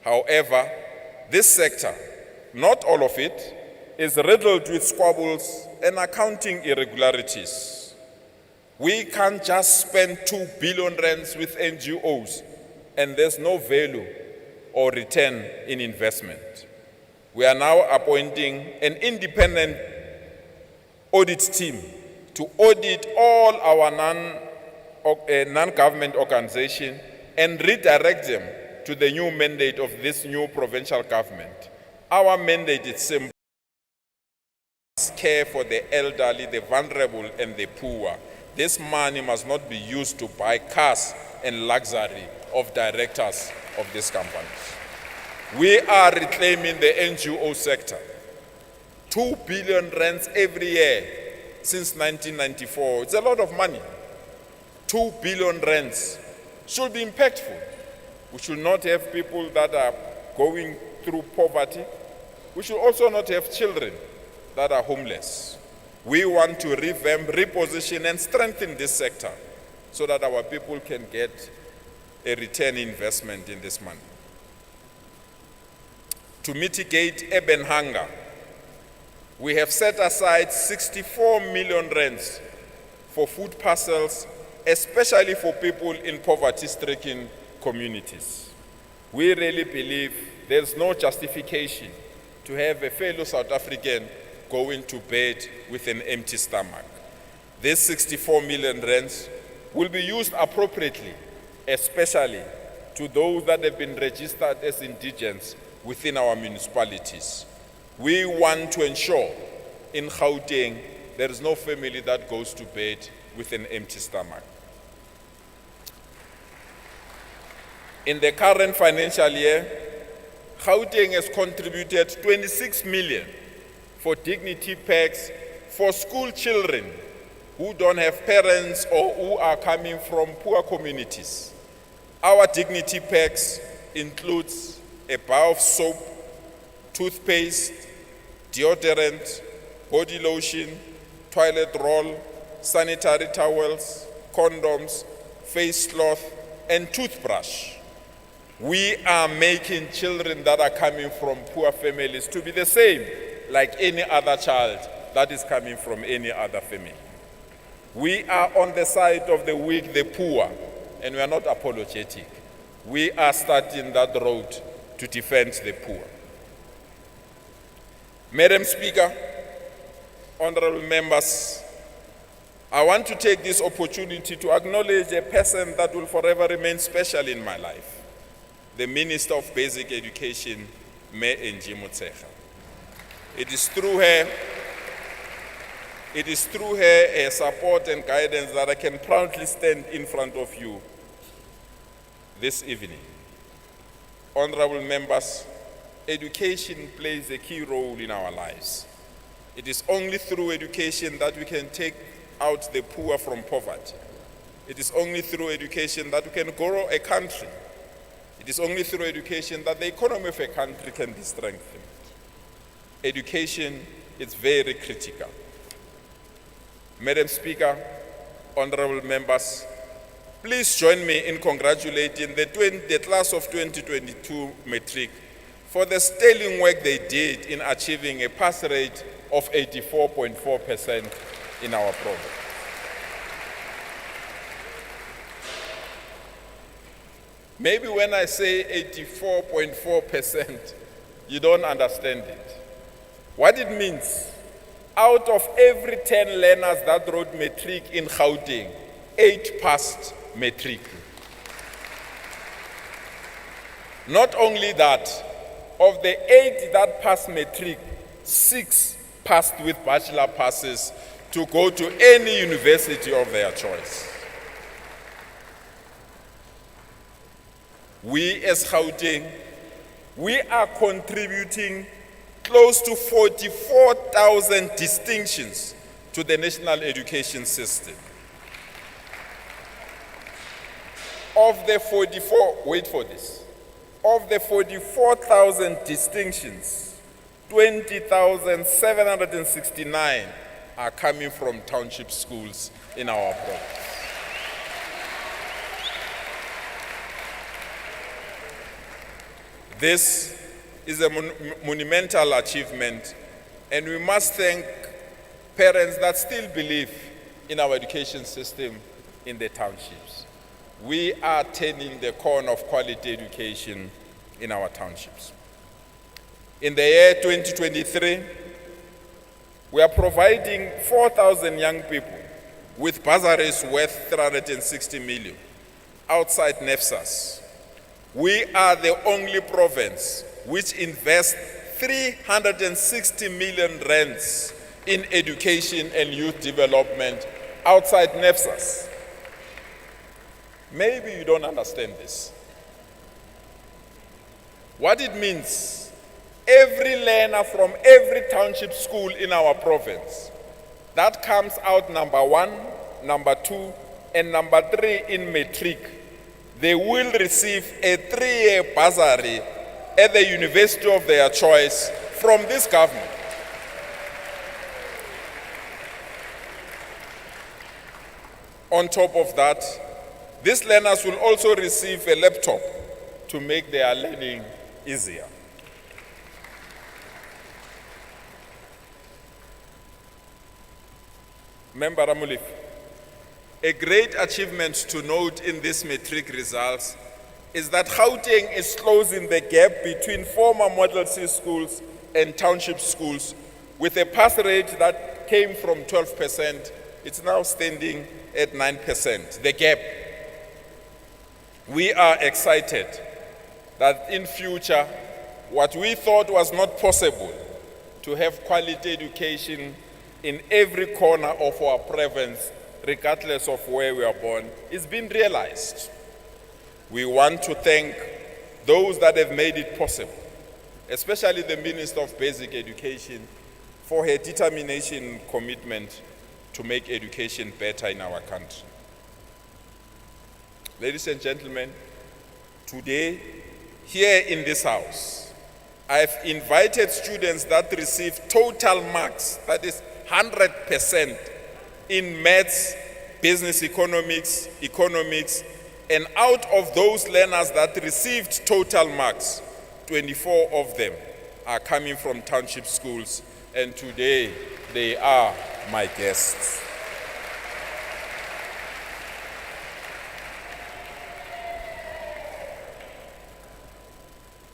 However, this sector, not all of it, is riddled with squabbles and accounting irregularities. We can't just spend 2 billion rands with NGOs and there's no value or return in investment. We are now appointing an independent audit team to audit all our non-government organizations and redirect them to the new mandate of this new provincial government. Our mandate is simple: care for the elderly, the vulnerable, and the poor. This money must not be used to buy cars and luxury of directors of these companies. We are reclaiming the NGO sector. 2 billion rands every year since 1994. It's a lot of money. 2 billion rands should be impactful. We should not have people that are going through poverty. We should also not have children that are homeless. We want to revamp, reposition, and strengthen this sector so that our people can get a return investment in this money. To mitigate urban hunger, we have set aside 64 million rands for food parcels, especially for people in poverty-stricken communities. We really believe there's no justification to have a fellow South African going to bed with an empty stomach. These 64 million rands will be used appropriately, especially to those that have been registered as indigents within our municipalities. We want to ensure in Gauteng there is no family that goes to bed with an empty stomach. In the current financial year, Gauteng has contributed 26 million for dignity packs for school children who don't have parents or who are coming from poor communities. Our dignity packs includes a bar of soap, toothpaste, deodorant, body lotion, toilet roll, sanitary towels, condoms, face cloth, and toothbrush. We are making children that are coming from poor families to be the same like any other child that is coming from any other family. We are on the side of the weak, the poor, and we are not apologetic. We are starting that road to defend the poor. Madam Speaker, honorable members, I want to take this opportunity to acknowledge a person that will forever remain special in my life, the Minister of Basic Education, Mme Angie Motshekga. It is through her support and guidance that I can proudly stand in front of you this evening. Honorable members, education plays a key role in our lives. It is only through education that we can take out the poor from poverty. It is only through education that we can grow a country. It is only through education that the economy of a country can be strengthened. Education is very critical. Madam Speaker, honorable members, please join me in congratulating the class of 2022 matric for the sterling work they did in achieving a pass rate of 84.4% in our province. Maybe when I say 84.4%, you don't understand it. What it means, out of every 10 learners that wrote matric in Gauteng, 8 passed matric. Not only that, of the 8 that passed matric, 6 passed with bachelor passes to go to any university of their choice. We as Gauteng, we are contributing close to 44,000 distinctions to the national education system. Of the 44,000 distinctions, 20,769 are coming from township schools in our province. This is a monumental achievement, and we must thank parents that still believe in our education system in the townships. We are turning the corner of quality education in our townships. In the year 2023, we are providing 4,000 young people with bursaries worth 360 million outside NEFSAS. We are the only province which invests 360 million rands in education and youth development outside NEFSAS. Maybe you don't understand this. What it means, every learner from every township school in our province, that comes out number 1, number 2, and number 3 in matric, they will receive a 3-year bursary at the university of their choice from this government. On top of that, these learners will also receive a laptop to make their learning easier. Member Ramulif, a great achievement to note in these matric results is that Gauteng is closing the gap between former Model C schools and township schools with a pass rate that came from 12%. It's now standing at 9%, the gap. We are excited that in future, what we thought was not possible, to have quality education in every corner of our province, regardless of where we are born, is being realized. We want to thank those that have made it possible, especially the Minister of Basic Education, for her determination and commitment to make education better in our country. Ladies and gentlemen, today, here in this house, I've invited students that receive total marks, that is 100% in maths, business economics, and out of those learners that received total marks, 24 of them are coming from township schools, and today they are my guests.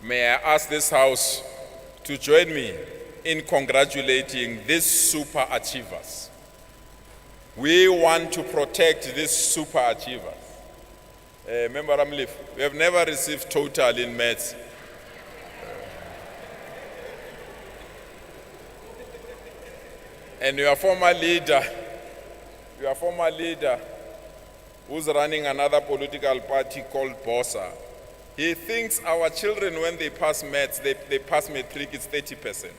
May I ask this House to join me in congratulating these super achievers. We want to protect these super achievers. Member Ramlif, we have never received total in maths. And your former leader, who's running another political party called BOSA, he thinks our children, when they pass maths, they pass matric, it's 30%.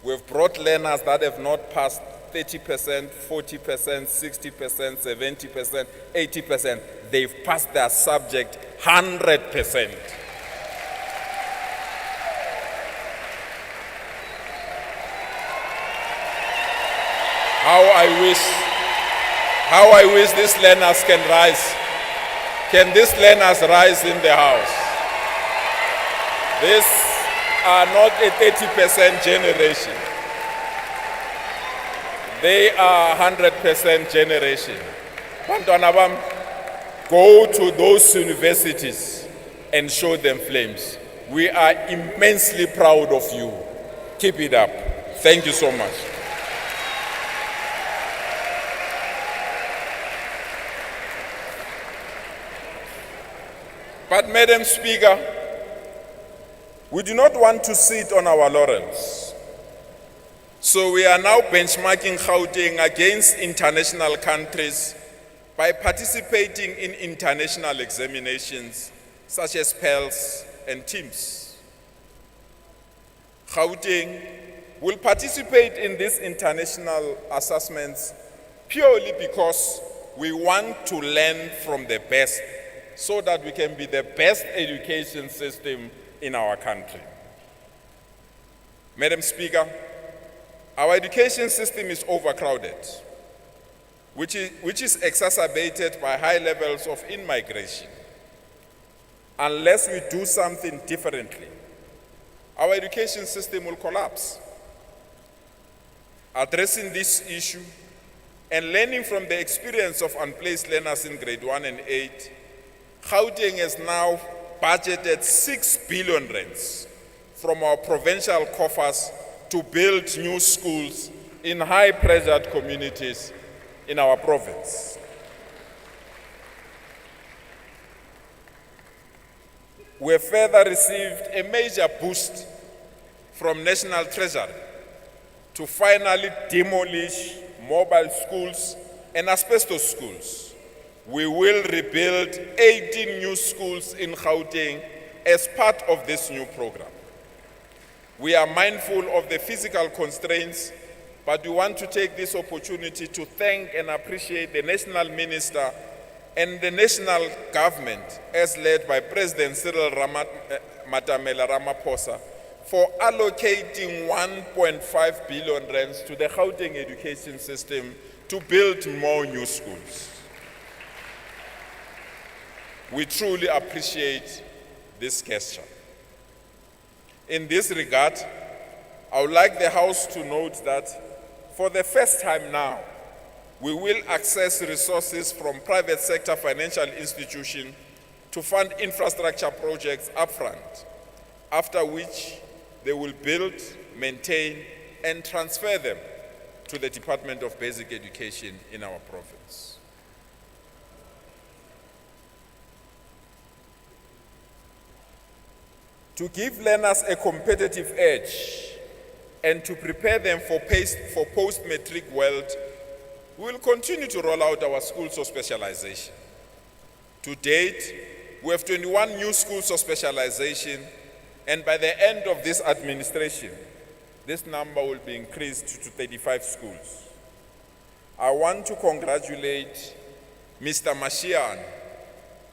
We've brought learners that have not passed 30%, 40%, 60%, 70%, 80%. They've passed their subject 100%. How I wish these learners can rise. Can these learners rise in the house? These are not a 30% generation. They are 100% generation. Bantwana bam, go to those universities and show them flames. We are immensely proud of you. Keep it up. Thank you so much. But Madam Speaker, we do not want to sit on our laurels. So we are now benchmarking Gauteng against international countries by participating in international examinations such as PELS and TIMSS. Gauteng will participate in these international assessments purely because we want to learn from the best so that we can be the best education system in our country. Madam Speaker, our education system is overcrowded, which is exacerbated by high levels of in-migration. Unless we do something differently, our education system will collapse. Addressing this issue and learning from the experience of unplaced learners in grade 1 and 8, Gauteng has now budgeted 6 billion rands from our provincial coffers to build new schools in high-pressured communities in our province. We have further received a major boost from National Treasury to finally demolish mobile schools and asbestos schools. We will rebuild 18 new schools in Gauteng as part of this new program. We are mindful of the physical constraints, but we want to take this opportunity to thank and appreciate the National Minister and the national government, as led by President Cyril Matamela Ramaphosa, for allocating 1.5 billion rands to the Gauteng education system to build more new schools. We truly appreciate this gesture. In this regard, I would like the House to note that for the first time now, we will access resources from private sector financial institutions to fund infrastructure projects upfront, after which they will build, maintain, and transfer them to the Department of Basic Education in our province. To give learners a competitive edge and to prepare them for post-matric world, we will continue to roll out our schools of specialization. To date, we have 21 new schools of specialization, and by the end of this administration, this number will be increased to 35 schools. I want to congratulate Mr. Mashian,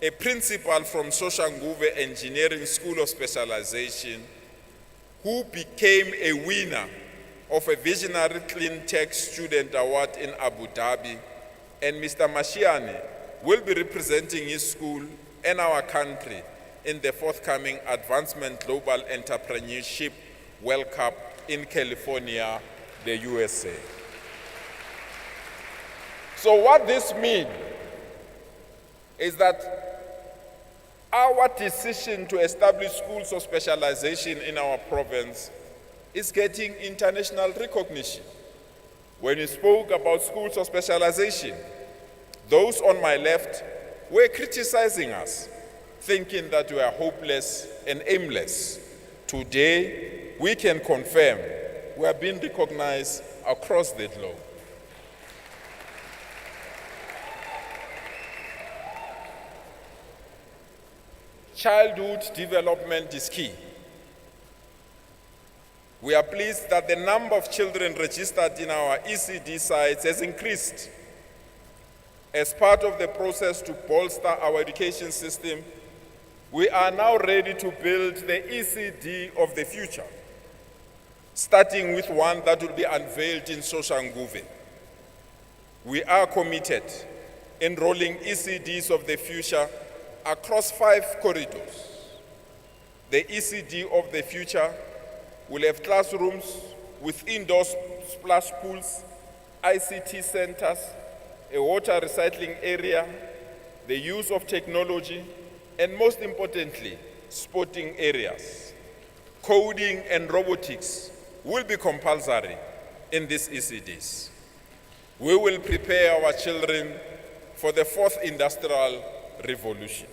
a principal from Soshanguve Engineering School of Specialization, who became a winner of a Visionary Clean Tech Student Award in Abu Dhabi, and Mr. Mashiane will be representing his school and our country in the forthcoming Advancement Global Entrepreneurship World Cup in California, the USA. So what this means is that our decision to establish schools of specialization in our province is getting international recognition. When we spoke about schools of specialization, those on my left were criticizing us, thinking that we are hopeless and aimless. Today, we can confirm we are being recognized across the globe. Childhood development is key. We are pleased that the number of children registered in our ECD sites has increased. As part of the process to bolster our education system, we are now ready to build the ECD of the future, starting with one that will be unveiled in Soshanguve. We are committed in rolling ECDs of the future across 5 corridors. The ECD of the future will have classrooms with indoor splash pools, ICT centers, a water recycling area, the use of technology, and most importantly, sporting areas. Coding and robotics will be compulsory in these ECDs. We will prepare our children for the 4th industrial revolution.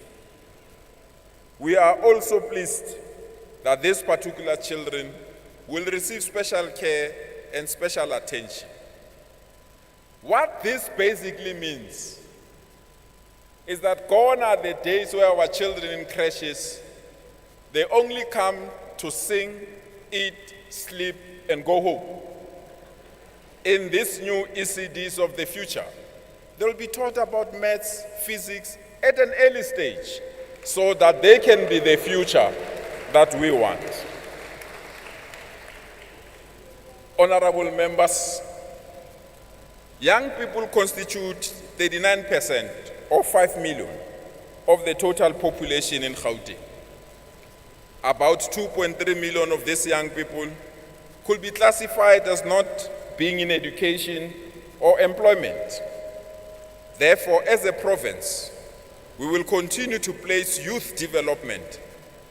We are also pleased that these particular children will receive special care and special attention. What this basically means is that gone are the days where our children in crashes, they only come to sing, eat, sleep, and go home. In these new ECDs of the future, they will be taught about maths, physics at an early stage so that they can be the future that we want. Honorable members, young people constitute 39% or 5 million of the total population in Gauteng. About 2.3 million of these young people could be classified as not being in education or employment. Therefore, as a province, we will continue to place youth development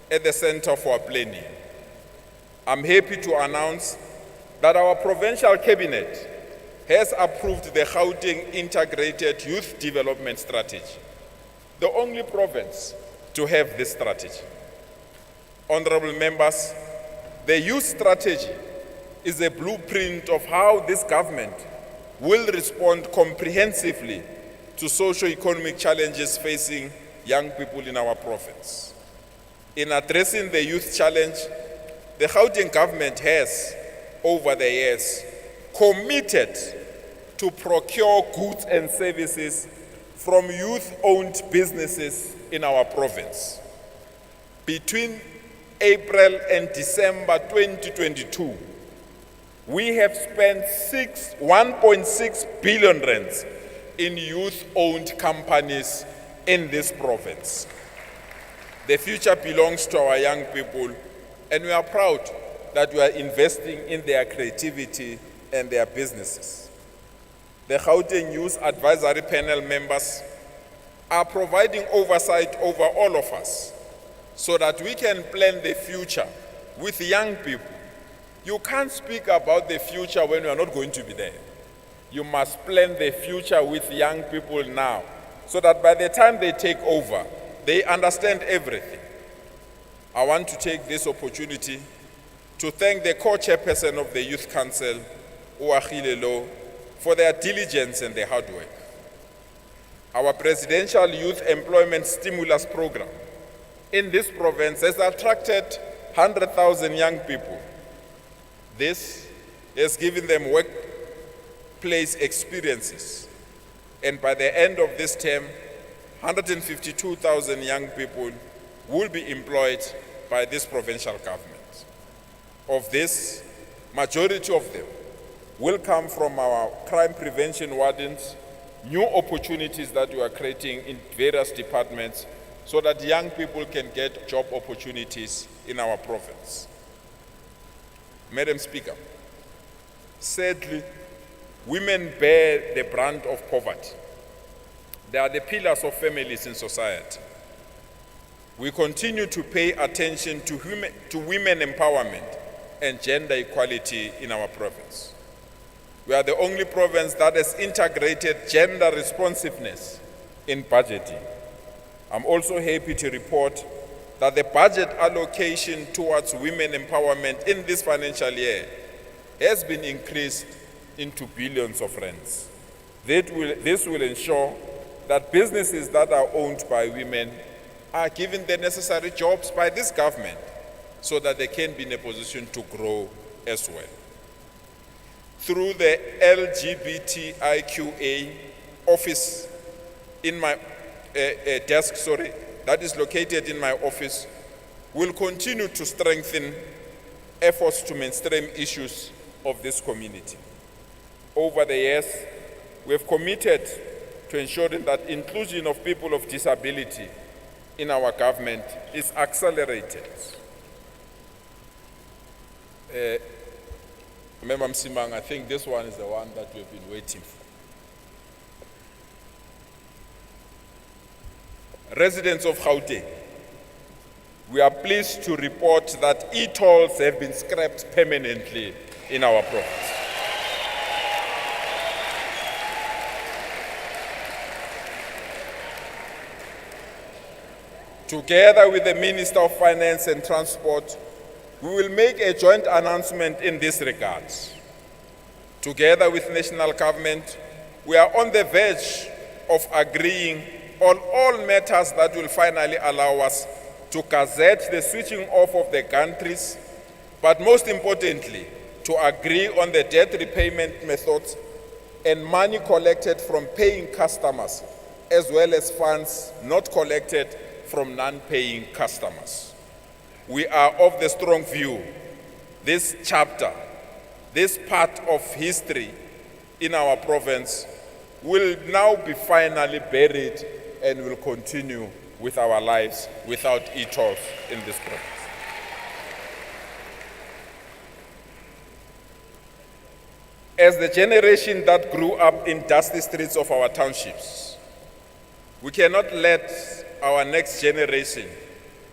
at the center of our planning. I'm happy to announce that our provincial cabinet has approved the Gauteng Integrated Youth Development Strategy, the only province to have this strategy. Honorable members, the youth strategy is a blueprint of how this government will respond comprehensively to socio-economic challenges facing young people in our province. In addressing the youth challenge, the Gauteng government has, over the years, committed to procure goods and services from youth-owned businesses in our province. Between April and December 2022, we have spent 1.6 billion rands in youth-owned companies in this province. The future belongs to our young people, and we are proud that we are investing in their creativity and their businesses. The Gauteng Youth Advisory Panel members are providing oversight over all of us so that we can plan the future with young people. You can't speak about the future when you are not going to be there. You must plan the future with young people now so that by the time they take over, they understand everything. I want to take this opportunity to thank the co-chairperson of the Youth Council, Uagile Lo, for their diligence and their hard work. Our Presidential Youth Employment Stimulus Program in this province has attracted 100,000 young people. This has given them workplace experiences, and by the end of this term, 152,000 young people will be employed by this provincial government. Of this, majority of them will come from our crime prevention wardens, new opportunities that we are creating in various departments so that young people can get job opportunities in our province. Madam Speaker, sadly, women bear the brunt of poverty. They are the pillars of families in society. We continue to pay attention to women empowerment and gender equality in our province. We are the only province that has integrated gender responsiveness in budgeting. I'm also happy to report that the budget allocation towards women empowerment in this financial year has been increased into billions of rands. This will ensure that businesses that are owned by women are given the necessary jobs by this government so that they can be in a position to grow as well. Through the LGBTIQA office in my desk, that is located in my office, will continue to strengthen efforts to mainstream issues of this community. Over the years, we have committed to ensuring that inclusion of people of disability in our government is accelerated. Member Msimang, I think this one is the one that we've been waiting for. Residents of Gauteng, we are pleased to report that e-tolls have been scrapped permanently in our province. Together with the Minister of Finance and Transport, we will make a joint announcement in this regard. Together with national government, we are on the verge of agreeing on all matters that will finally allow us to gazette the switching off of the gantries, but most importantly, to agree on the debt repayment methods and money collected from paying customers, as well as funds not collected from non-paying customers. We are of the strong view this chapter, this part of history in our province will now be finally buried and will continue with our lives without e-tolls in this province. As the generation that grew up in dusty streets of our townships, we cannot let our next generation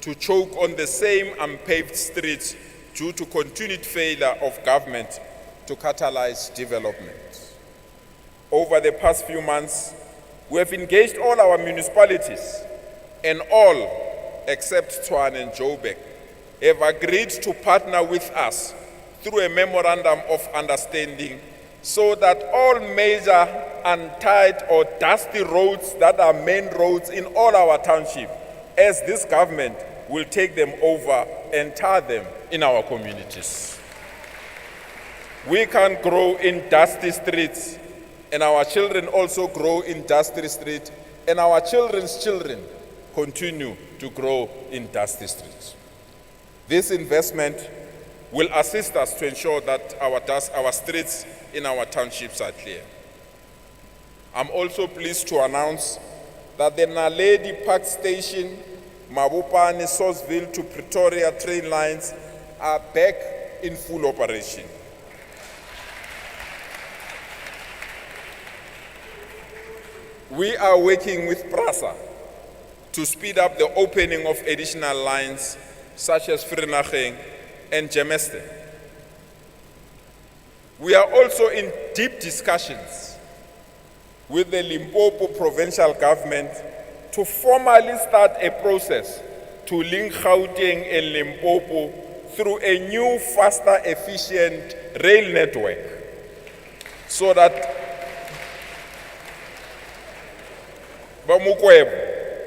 to choke on the same unpaved streets due to continued failure of government to catalyze development. Over the past few months, we have engaged all our municipalities, and all, except Tshwane and Joburg, have agreed to partner with us through a memorandum of understanding so that all major untied or dusty roads that are main roads in all our townships, as this government will take them over and tar them in our communities. We can't grow in dusty streets, and our children also grow in dusty streets, and our children's children continue to grow in dusty streets. This investment will assist us to ensure that our streets in our townships are clear. I'm also pleased to announce that the Naledi Park Station, Mabopane, Sosville to Pretoria train lines are back in full operation. We are working with PRASA to speed up the opening of additional lines such as Vereeniging and Germiston. We are also in deep discussions with the Limpopo provincial government to formally start a process to link Gauteng and Limpopo through a new, faster, efficient rail network so that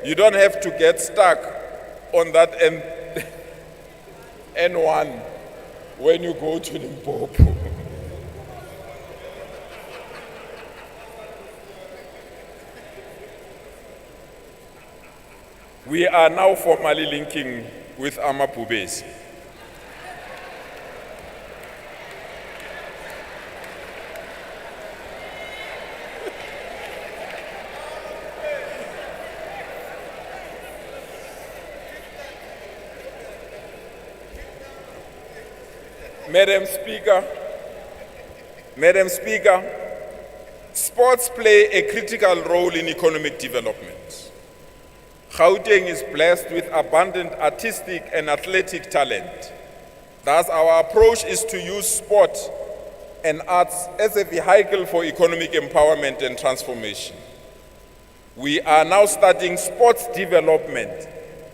you don't have to get stuck on that N1 when you go to Limpopo. We are now formally linking with Amapubesi. Madam Speaker, sports play a critical role in economic development. Gauteng is blessed with abundant artistic and athletic talent. Thus, our approach is to use sport and arts as a vehicle for economic empowerment and transformation. We are now starting sports development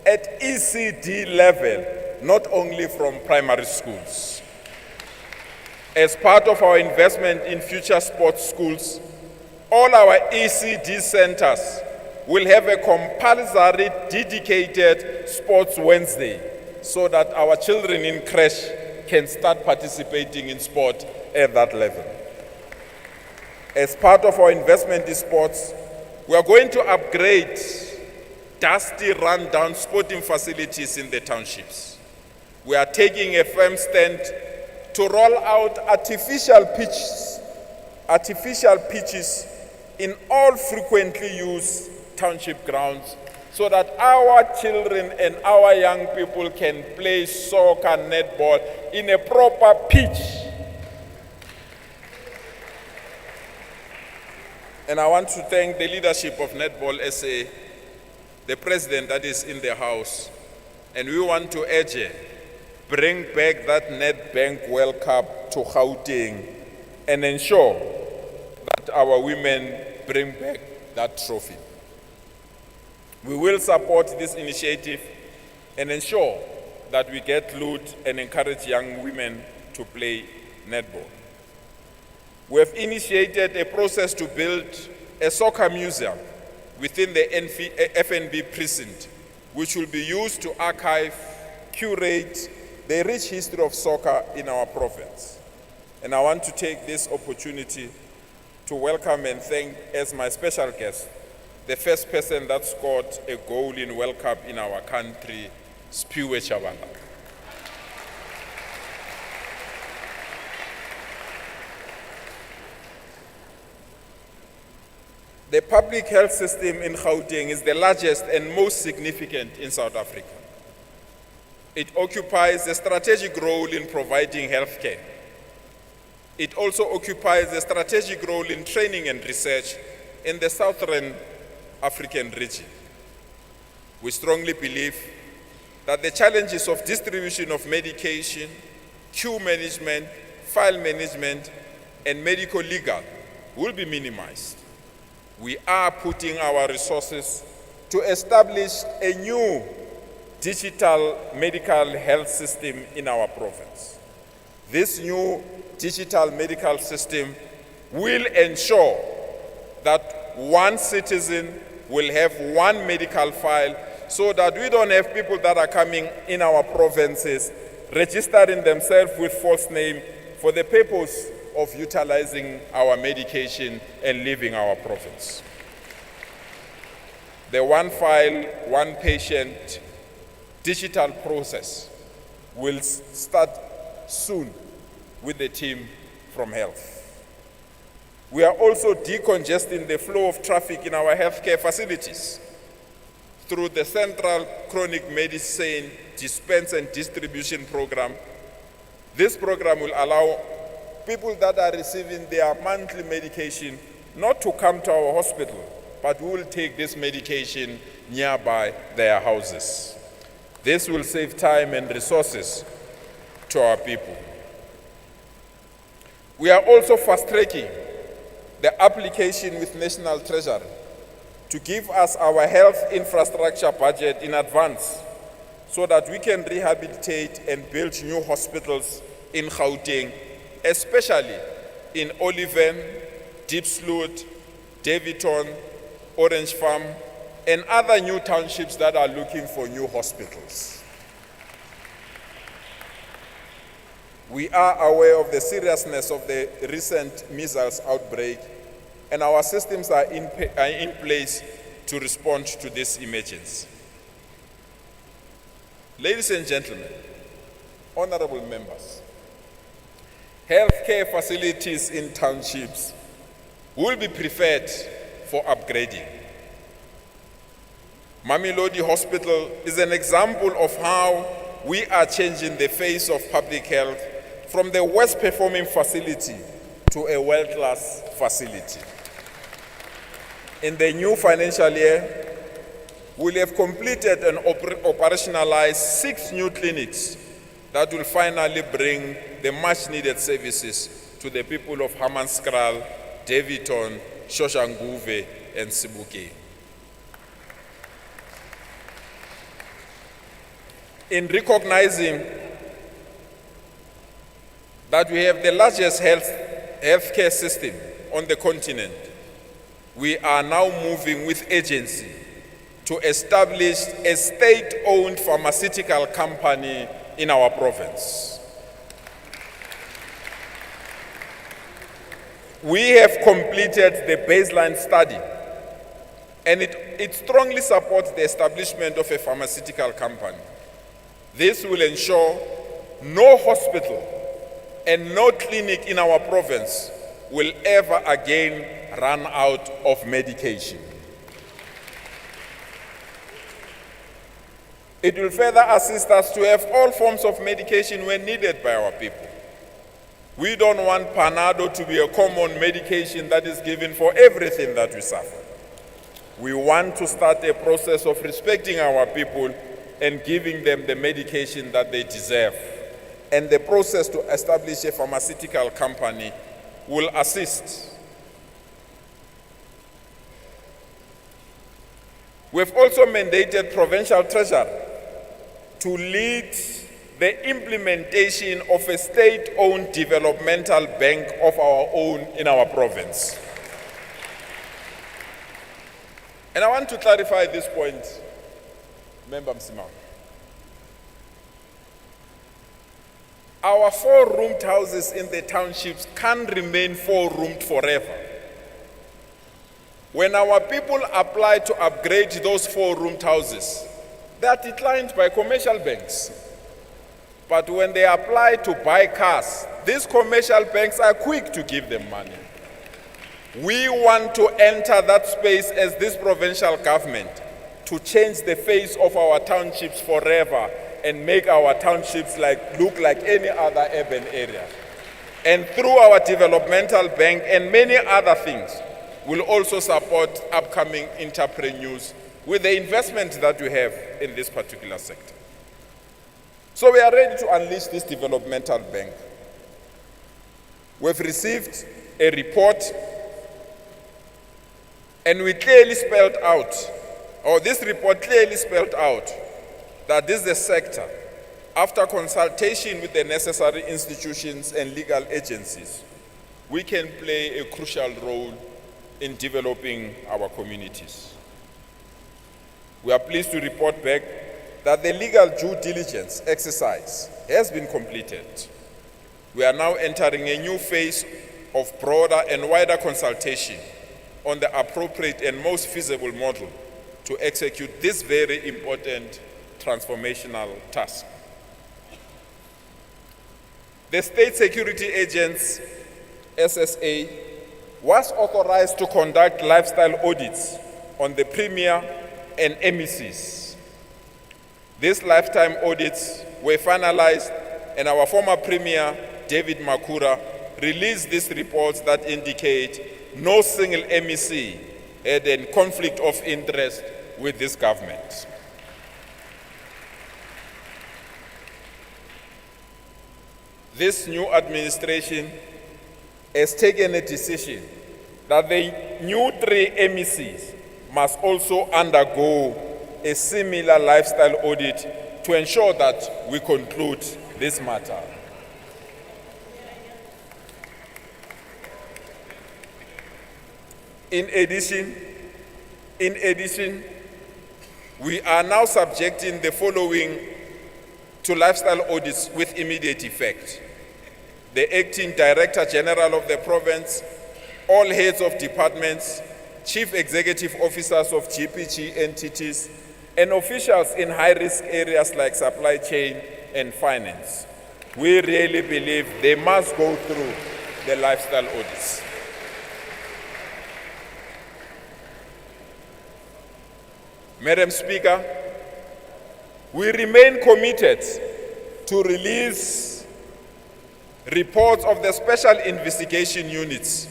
at ECD level, not only from primary schools. As part of our investment in future sports schools, all our ECD centers will have a compulsory dedicated Sports Wednesday so that our children in creche can start participating in sport at that level. As part of our investment in sports, we are going to upgrade dusty, run-down sporting facilities in the townships. We are taking a firm stand to roll out artificial pitches in all frequently used township grounds so that our children and our young people can play soccer, netball in a proper pitch. And I want to thank the leadership of Netball SA, the president that is in the house, and we want to urge bring back that Nedbank World Cup to Gauteng and ensure that our women bring back that trophy. We will support this initiative and ensure that we get loot and encourage young women to play netball. We have initiated a process to build a soccer museum within the FNB precinct, which will be used to archive, curate the rich history of soccer in our province. And I want to take this opportunity to welcome and thank as my special guest, the first person that scored a goal in World Cup in our country, Spiwe Tshabalala. The public health system in Gauteng is the largest and most significant in South Africa. It occupies a strategic role in providing health care. It also occupies a strategic role in training and research in the Southern African region. We strongly believe that the challenges of distribution of medication, queue management, file management, and medical legal will be minimized. We are putting our resources to establish a new digital medical health system in our province. This new digital medical system will ensure that one citizen will have one medical file so that we don't have people that are coming in our provinces registering themselves with false name for the purpose of utilizing our medication and leaving our province. The one file, one patient digital process will start soon with the team from health. We are also decongesting the flow of traffic in our healthcare facilities through the Central Chronic Medicine Dispense and Distribution Program. This program will allow people that are receiving their monthly medication not to come to our hospital, but we will take this medication nearby their houses. This will save time and resources to our people. We are also fast-tracking the application with National Treasury to give us our health infrastructure budget in advance so that we can rehabilitate and build new hospitals in Gauteng, especially in Oliven, Diepsloot, Davidton, Orange Farm, and other new townships that are looking for new hospitals. We are aware of the seriousness of the recent measles outbreak, and our systems are in place to respond to this emergency. Ladies and gentlemen, honorable members, healthcare facilities in townships will be preferred for upgrading. Mamelodi Hospital is an example of how we are changing the face of public health from the worst performing facility to a world-class facility. In the new financial year, we have completed and operationalized 6 new clinics that will finally bring the much-needed services to the people of Hammanskraal, Davidton, Shoshanguve, and Sebokeng. In recognizing that we have the largest healthcare system on the continent, we are now moving with urgency to establish a state-owned pharmaceutical company in our province. We have completed the baseline study, and it strongly supports the establishment of a pharmaceutical company. This will ensure no hospital and no clinic in our province will ever again run out of medication. It will further assist us to have all forms of medication when needed by our people. We don't want Panado to be a common medication that is given for everything that we suffer. We want to start a process of respecting our people and giving them the medication that they deserve. And the process to establish a pharmaceutical company will assist. We've also mandated Provincial Treasury to lead the implementation of a state-owned developmental bank of our own in our province. And I want to clarify this point, Member Msimang. Our 4-roomed houses in the townships can't remain 4-roomed forever. When our people apply to upgrade those 4-roomed houses, they are declined by commercial banks. But when they apply to buy cars, these commercial banks are quick to give them money. We want to enter that space as this provincial government to change the face of our townships forever and make our townships look like any other urban area. And through our developmental bank and many other things, we'll also support upcoming entrepreneurs with the investment that we have in this particular sector. So we are ready to unleash this developmental bank. We've received a report and we clearly spelled out, or this report clearly spelled out, that this is a sector, after consultation with the necessary institutions and legal agencies, we can play a crucial role in developing our communities. We are pleased to report back that the legal due diligence exercise has been completed. We are now entering a new phase of broader and wider consultation on the appropriate and most feasible model to execute this very important transformational task. The State Security Agents, SSA, was authorized to conduct lifestyle audits on the Premier and MECs. These lifetime audits were finalized and our former Premier, David Makura, released these reports that indicate no single MEC had a conflict of interest with this government. This new administration has taken a decision that the new 3 MECs must also undergo a similar lifestyle audit to ensure that we conclude this matter. In addition, we are now subjecting the following to lifestyle audits with immediate effect: the Acting Director General of the province, all heads of departments, chief executive officers of GPG entities, and officials in high-risk areas like supply chain and finance. We really believe they must go through the lifestyle audits. Madam Speaker, we remain committed to release reports of the special investigation units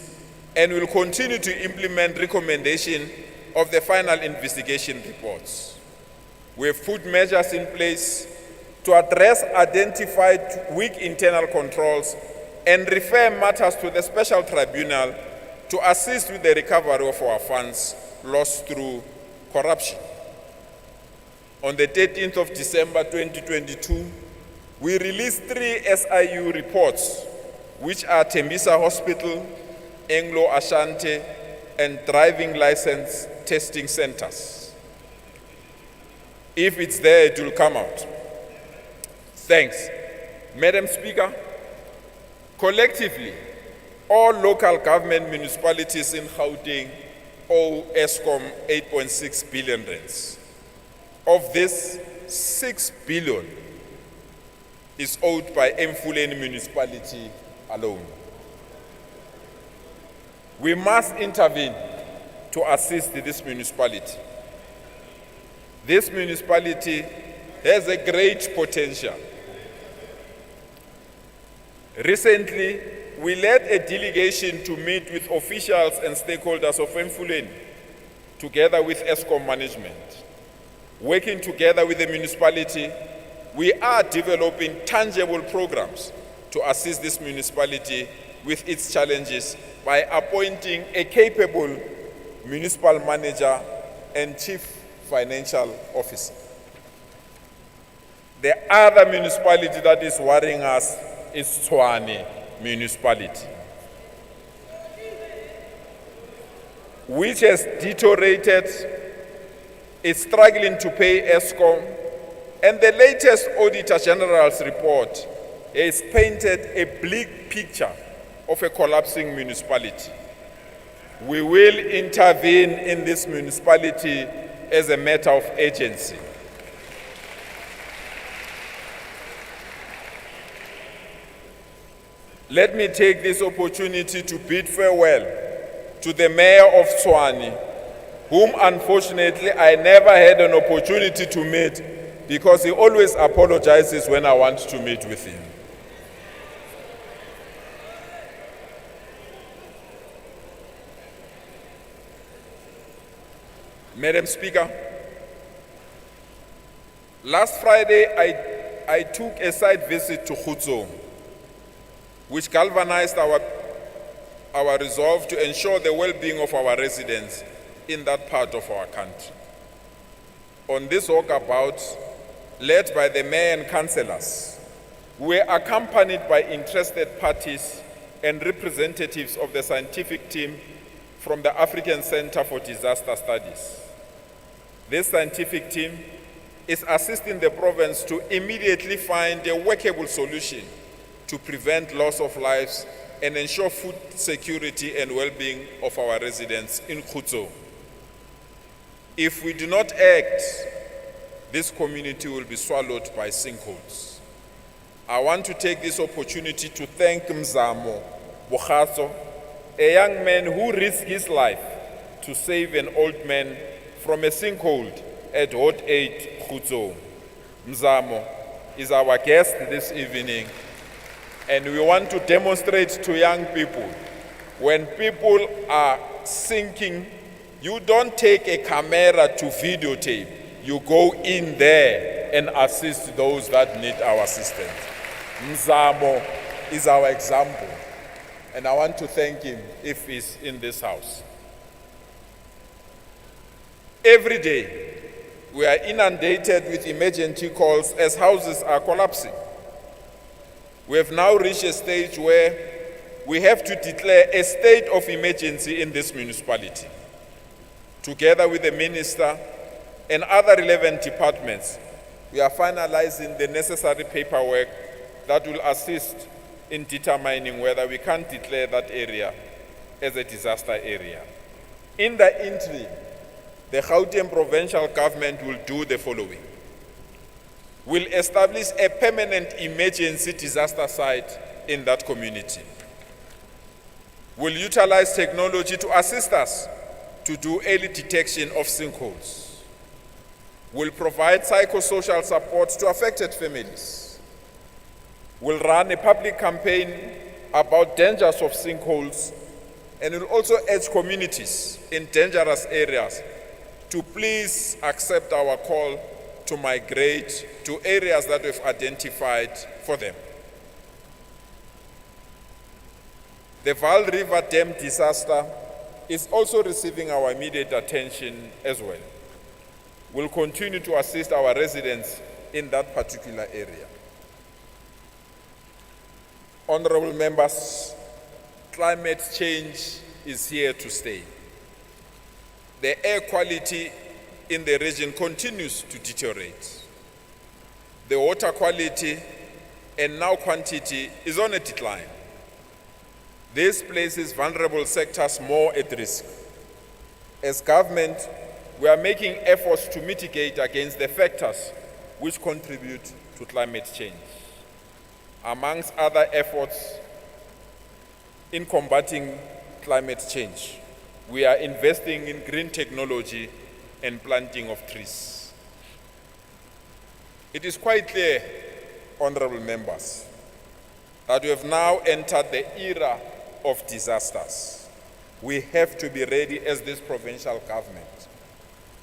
and will continue to implement recommendation of the final investigation reports. We have put measures in place to address identified weak internal controls and refer matters to the special tribunal to assist with the recovery of our funds lost through corruption. On the 13th of December 2022, we released 3 SIU reports, which are Tembisa Hospital, Anglo Ashanti, and driving license testing centers. If it's there, it will come out. Thanks. Madam Speaker, collectively, all local government municipalities in Gauteng owe Eskom 8.6 billion rands. Of this, 6 billion is owed by Emfuleni municipality alone. We must intervene to assist this municipality. This municipality has a great potential. Recently, we led a delegation to meet with officials and stakeholders of Emfuleni, together with Eskom management. Working together with the municipality, we are developing tangible programs to assist this municipality with its challenges by appointing a capable municipal manager and chief financial officer. The other municipality that is worrying us is Tshwane municipality, which has deteriorated, is struggling to pay Eskom, and the latest Auditor General's report has painted a bleak picture of a collapsing municipality. We will intervene in this municipality as a matter of urgency. Let me take this opportunity to bid farewell to the Mayor of Tshwane, whom unfortunately I never had an opportunity to meet because he always apologizes when I want to meet with him. Madam Speaker, last Friday I took a site visit to Gauteng, which galvanized our resolve to ensure the well-being of our residents in that part of our country. On this walkabout, led by the mayor and councillors, we were accompanied by interested parties and representatives of the scientific team from the African Center for Disaster Studies. This scientific team is assisting the province to immediately find a workable solution to prevent loss of lives and ensure food security and well-being of our residents in Gauteng. If we do not act, this community will be swallowed by sinkholes. I want to take this opportunity to thank Mzamo Bukhaso, a young man who risked his life to save an old man from a sinkhole at Hot 8 Gauteng. Mzamo is our guest this evening, and we want to demonstrate to young people, when people are sinking, you don't take a camera to videotape. You go in there and assist those that need our assistance. Mzamo is our example, and I want to thank him if he's in this house. Every day, we are inundated with emergency calls as houses are collapsing. We have now reached a stage where we have to declare a state of emergency in this municipality. Together with the minister and other relevant departments, we are finalizing the necessary paperwork that will assist in determining whether we can declare that area as a disaster area. In the interim, the Gauteng provincial government will do the following. We'll establish a permanent emergency disaster site in that community. We'll utilize technology to assist us to do early detection of sinkholes. We'll provide psychosocial support to affected families. We'll run a public campaign about dangers of sinkholes, and we'll also urge communities in dangerous areas to please accept our call to migrate to areas that we've identified for them. The Vaal River Dam disaster is also receiving our immediate attention as well. We'll continue to assist our residents in that particular area. Honorable members, climate change is here to stay. The air quality in the region continues to deteriorate. The water quality and now quantity is on a decline. This places vulnerable sectors more at risk. As government, we are making efforts to mitigate against the factors which contribute to climate change. Amongst other efforts in combating climate change, we are investing in green technology and planting of trees. It is quite clear, honorable members, that we have now entered the era of disasters. We have to be ready as this provincial government,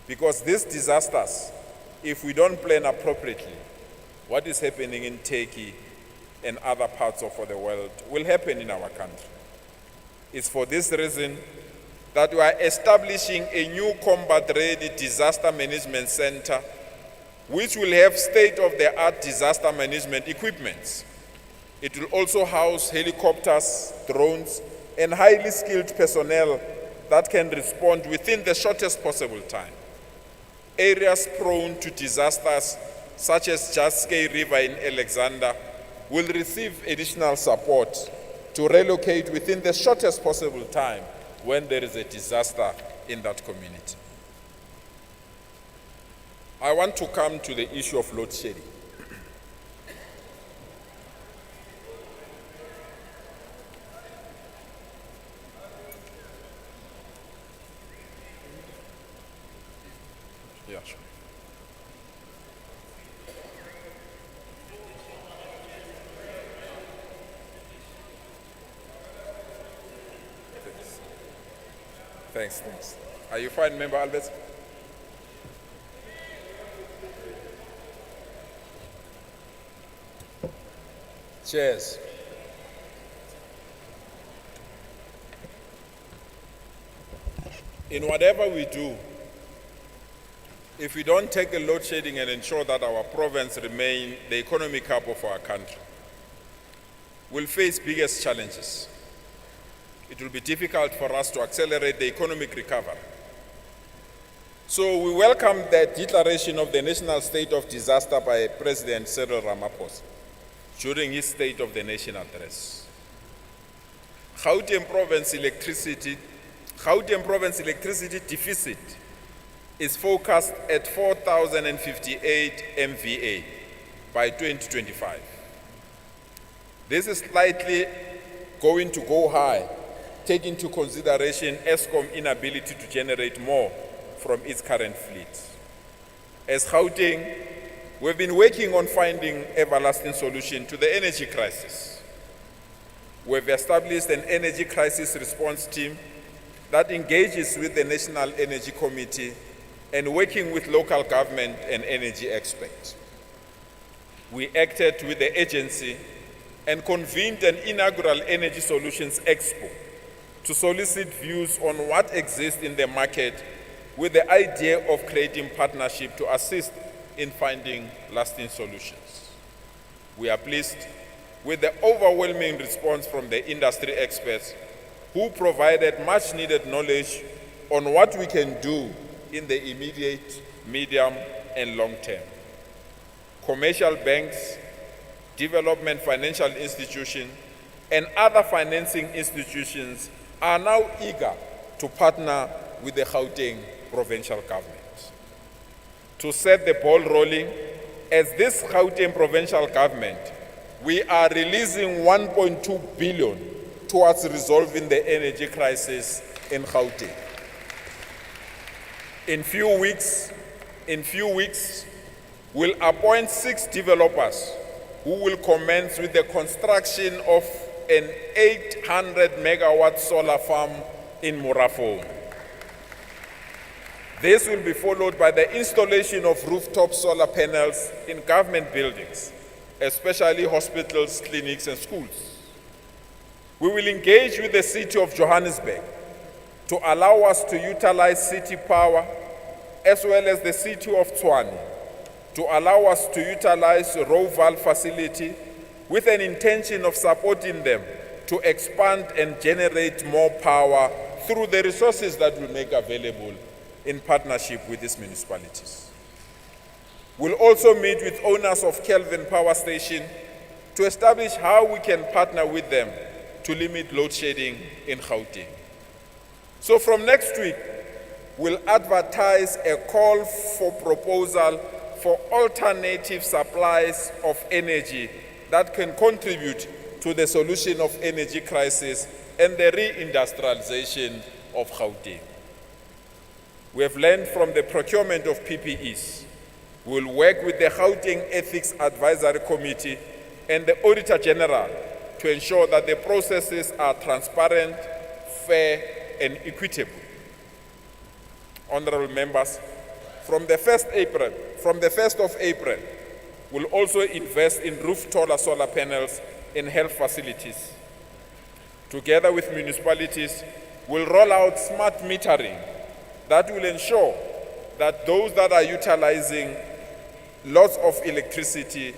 because these disasters, if we don't plan appropriately, what is happening in Turkey and other parts of the world will happen in our country. It's for this reason that we are establishing a new combat-ready disaster management center, which will have state-of-the-art disaster management equipment. It will also house helicopters, drones, and highly skilled personnel that can respond within the shortest possible time. Areas prone to disasters, such as Jaskei River in Alexander, will receive additional support to relocate within the shortest possible time when there is a disaster in that community. I want to come to the issue of load shedding. Yeah, sure. Thanks. Are you fine, Member Albert? Cheers. In whatever we do, if we don't take a load shedding and ensure that our province remain the economic hub of our country, we'll face biggest challenges. It will be difficult for us to accelerate the economic recovery. So we welcome the declaration of the national state of disaster by President Cyril Ramaphosa during his State of the Nation address. Gauteng province electricity deficit is forecast at 4,058 MVA by 2025. This is slightly going to go high, taking into consideration Eskom's inability to generate more from its current fleet. As Gauteng, we've been working on finding everlasting solution to the energy crisis. We've established an energy crisis response team that engages with the National Energy Committee and working with local government and energy experts. We acted with the agency and convened an inaugural Energy Solutions Expo to solicit views on what exists in the market with the idea of creating partnership to assist in finding lasting solutions. We are pleased with the overwhelming response from the industry experts who provided much needed knowledge on what we can do in the immediate, medium, and long term. Commercial banks, development financial institutions, and other financing institutions are now eager to partner with the Gauteng provincial government. To set the ball rolling, as this Gauteng provincial government, we are releasing 1.2 billion towards resolving the energy crisis in Gauteng. In few weeks, we'll appoint 6 developers who will commence with the construction of an 800 megawatt solar farm in Morafong. This will be followed by the installation of rooftop solar panels in government buildings, especially hospitals, clinics, and schools. We will engage with the City of Johannesburg to allow us to utilize city power, as well as the City of Tshwane, to allow us to utilize the Roval facility with an intention of supporting them to expand and generate more power through the resources that we make available in partnership with these municipalities. We'll also meet with owners of Kelvin Power Station to establish how we can partner with them to limit load shedding in Gauteng. So from next week, we'll advertise a call for proposal for alternative supplies of energy that can contribute to the solution of energy crisis and the reindustrialization of Gauteng. We have learned from the procurement of PPEs. We will work with the Gauteng Ethics Advisory Committee and the Auditor General to ensure that the processes are transparent, fair, and equitable. Honorable members, from the 1st of April, we'll also invest in rooftop solar panels in health facilities. Together with municipalities, we'll roll out smart metering that will ensure that those that are utilizing lots of electricity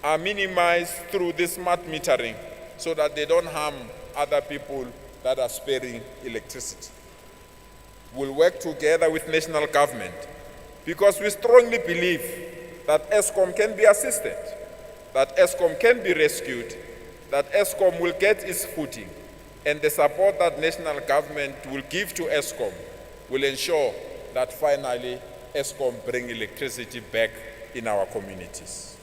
are minimized through this smart metering so that they don't harm other people that are sparing electricity. We'll work together with national government because we strongly believe that Eskom can be assisted that ESCOM can be rescued, that ESCOM will get its footing, and the support that national government will give to ESCOM will ensure that finally ESCOM bring electricity back in our communities.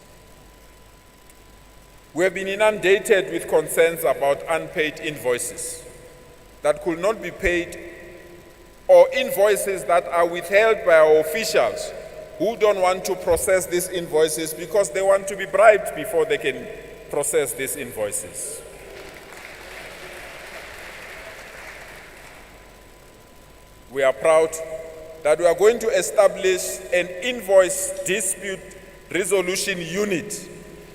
We have been inundated with concerns about unpaid invoices that could not be paid, or invoices that are withheld by our officials who don't want to process these invoices because they want to be bribed before they can process these invoices. We are proud that we are going to establish an invoice dispute resolution unit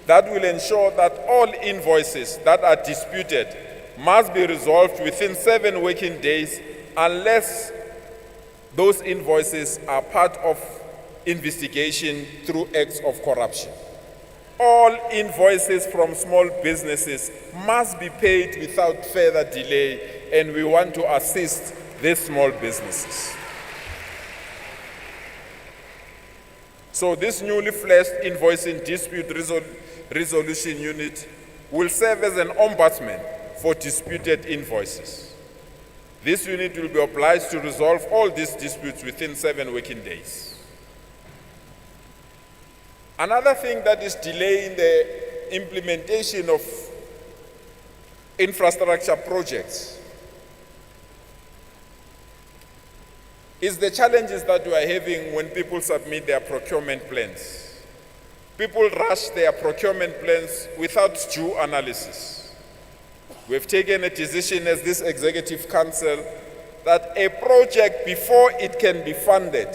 that will ensure that all invoices that are disputed must be resolved within 7 working days unless those invoices are part of investigation through acts of corruption. All invoices from small businesses must be paid without further delay, and we want to assist these small businesses. So this newly fledged invoicing dispute resolution unit will serve as an ombudsman for disputed invoices. This unit will be obliged to resolve all these disputes within 7 working days. Another thing that is delaying the implementation of infrastructure projects is the challenges that we are having when people submit their procurement plans. People rush their procurement plans without due analysis. We have taken a decision as this Executive Council that a project, before it can be funded,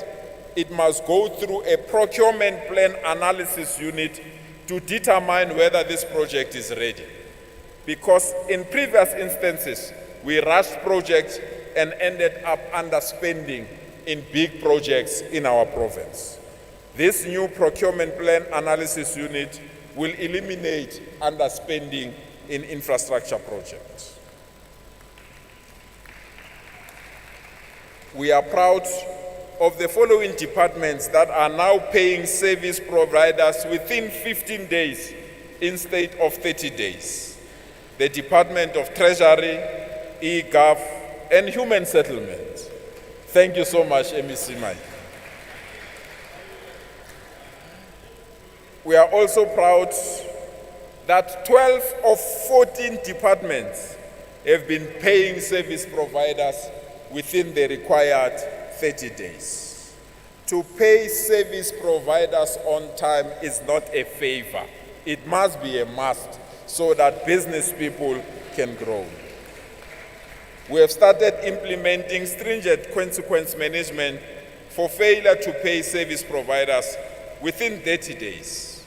it must go through a procurement plan analysis unit to determine whether this project is ready. Because in previous instances, we rushed projects and ended up underspending in big projects in our province. This new procurement plan analysis unit will eliminate underspending in infrastructure projects. We are proud of the following departments that are now paying service providers within 15 days instead of 30 days. The Department of Treasury, e-Gov, and Human Settlement. Thank you so much, MEC Mike. We are also proud that 12 of 14 departments have been paying service providers within the required 30 days. To pay service providers on time is not a favor. It must be a must so that business people can grow. We have started implementing stringent consequence management for failure to pay service providers within 30 days.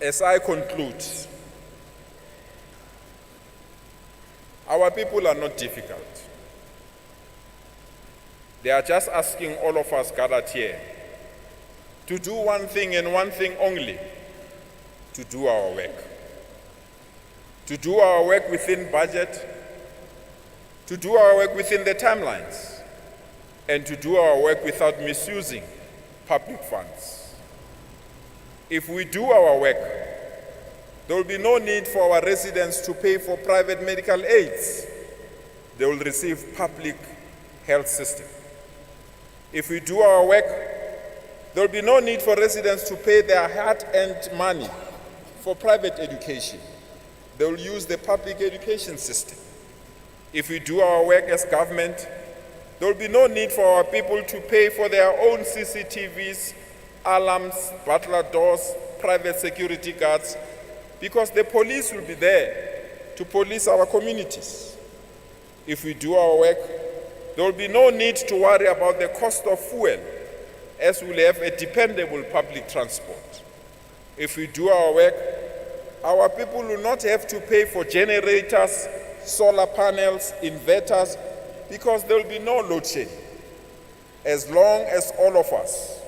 As I conclude, our people are not difficult. They are just asking all of us gathered here to do one thing and one thing only, to do our work. To do our work within budget, to do our work within the timelines, and to do our work without misusing public funds. If we do our work, there will be no need for our residents to pay for private medical aids. They will receive public health system. If we do our work, there will be no need for residents to pay their hard-earned money for private education. They will use the public education system. If we do our work as government, there will be no need for our people to pay for their own CCTVs, alarms, butler doors, private security guards, because the police will be there to police our communities. If we do our work, there will be no need to worry about the cost of fuel, as we will have a dependable public transport. If we do our work, our people will not have to pay for generators, solar panels, inverters, because there will be no load shedding. As long as all of us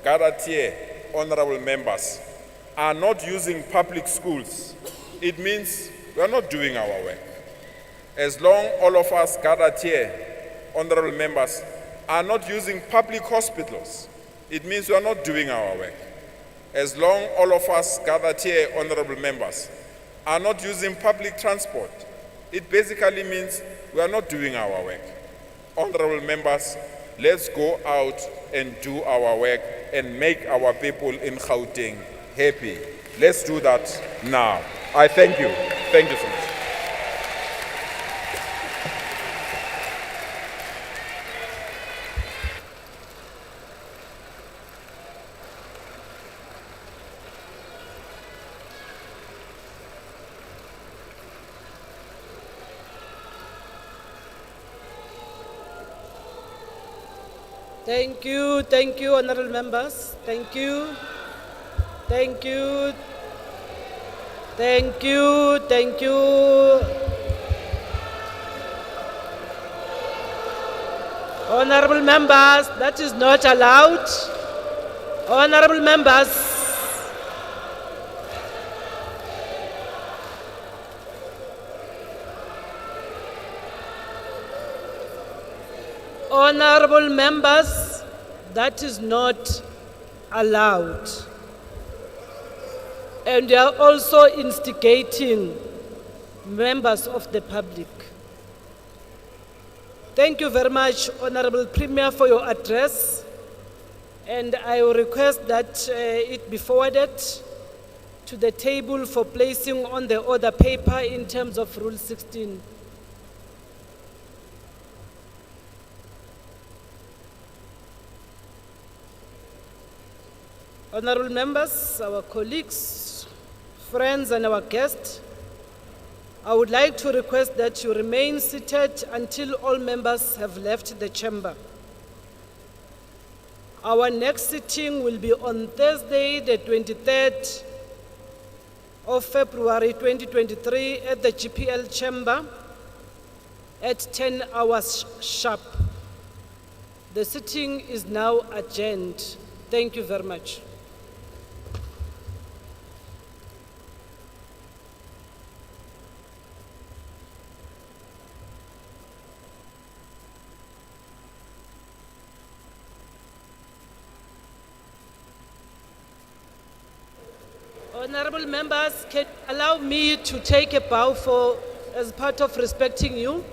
gathered here, honorable members, are not using public schools, it means we are not doing our work. As long all of us gathered here, honorable members, are not using public hospitals, it means we are not doing our work. As long all of us gathered here, honorable members, are not using public transport, it basically means we are not doing our work. Honorable members, let's go out and do our work and make our people in Gauteng happy. Let's do that now. I thank you. Thank you so much. Thank you, honorable members. Thank you. Thank you. Thank you. Thank you. Honorable members, that is not allowed. Honorable members. Honorable members, that is not allowed. And they are also instigating members of the public. Thank you very much, Honorable Premier, for your address. And I will request that it be forwarded to the table for placing on the order paper in terms of Rule 16. Honorable members, our colleagues, friends, and our guests, I would like to request that you remain seated until all members have left the chamber. Our next sitting will be on Thursday, the 23rd of February 2023 at the GPL chamber at 10 hours sharp. The sitting is now adjourned. Thank you very much. Honorable members, can you allow me to take a bow as part of respecting you?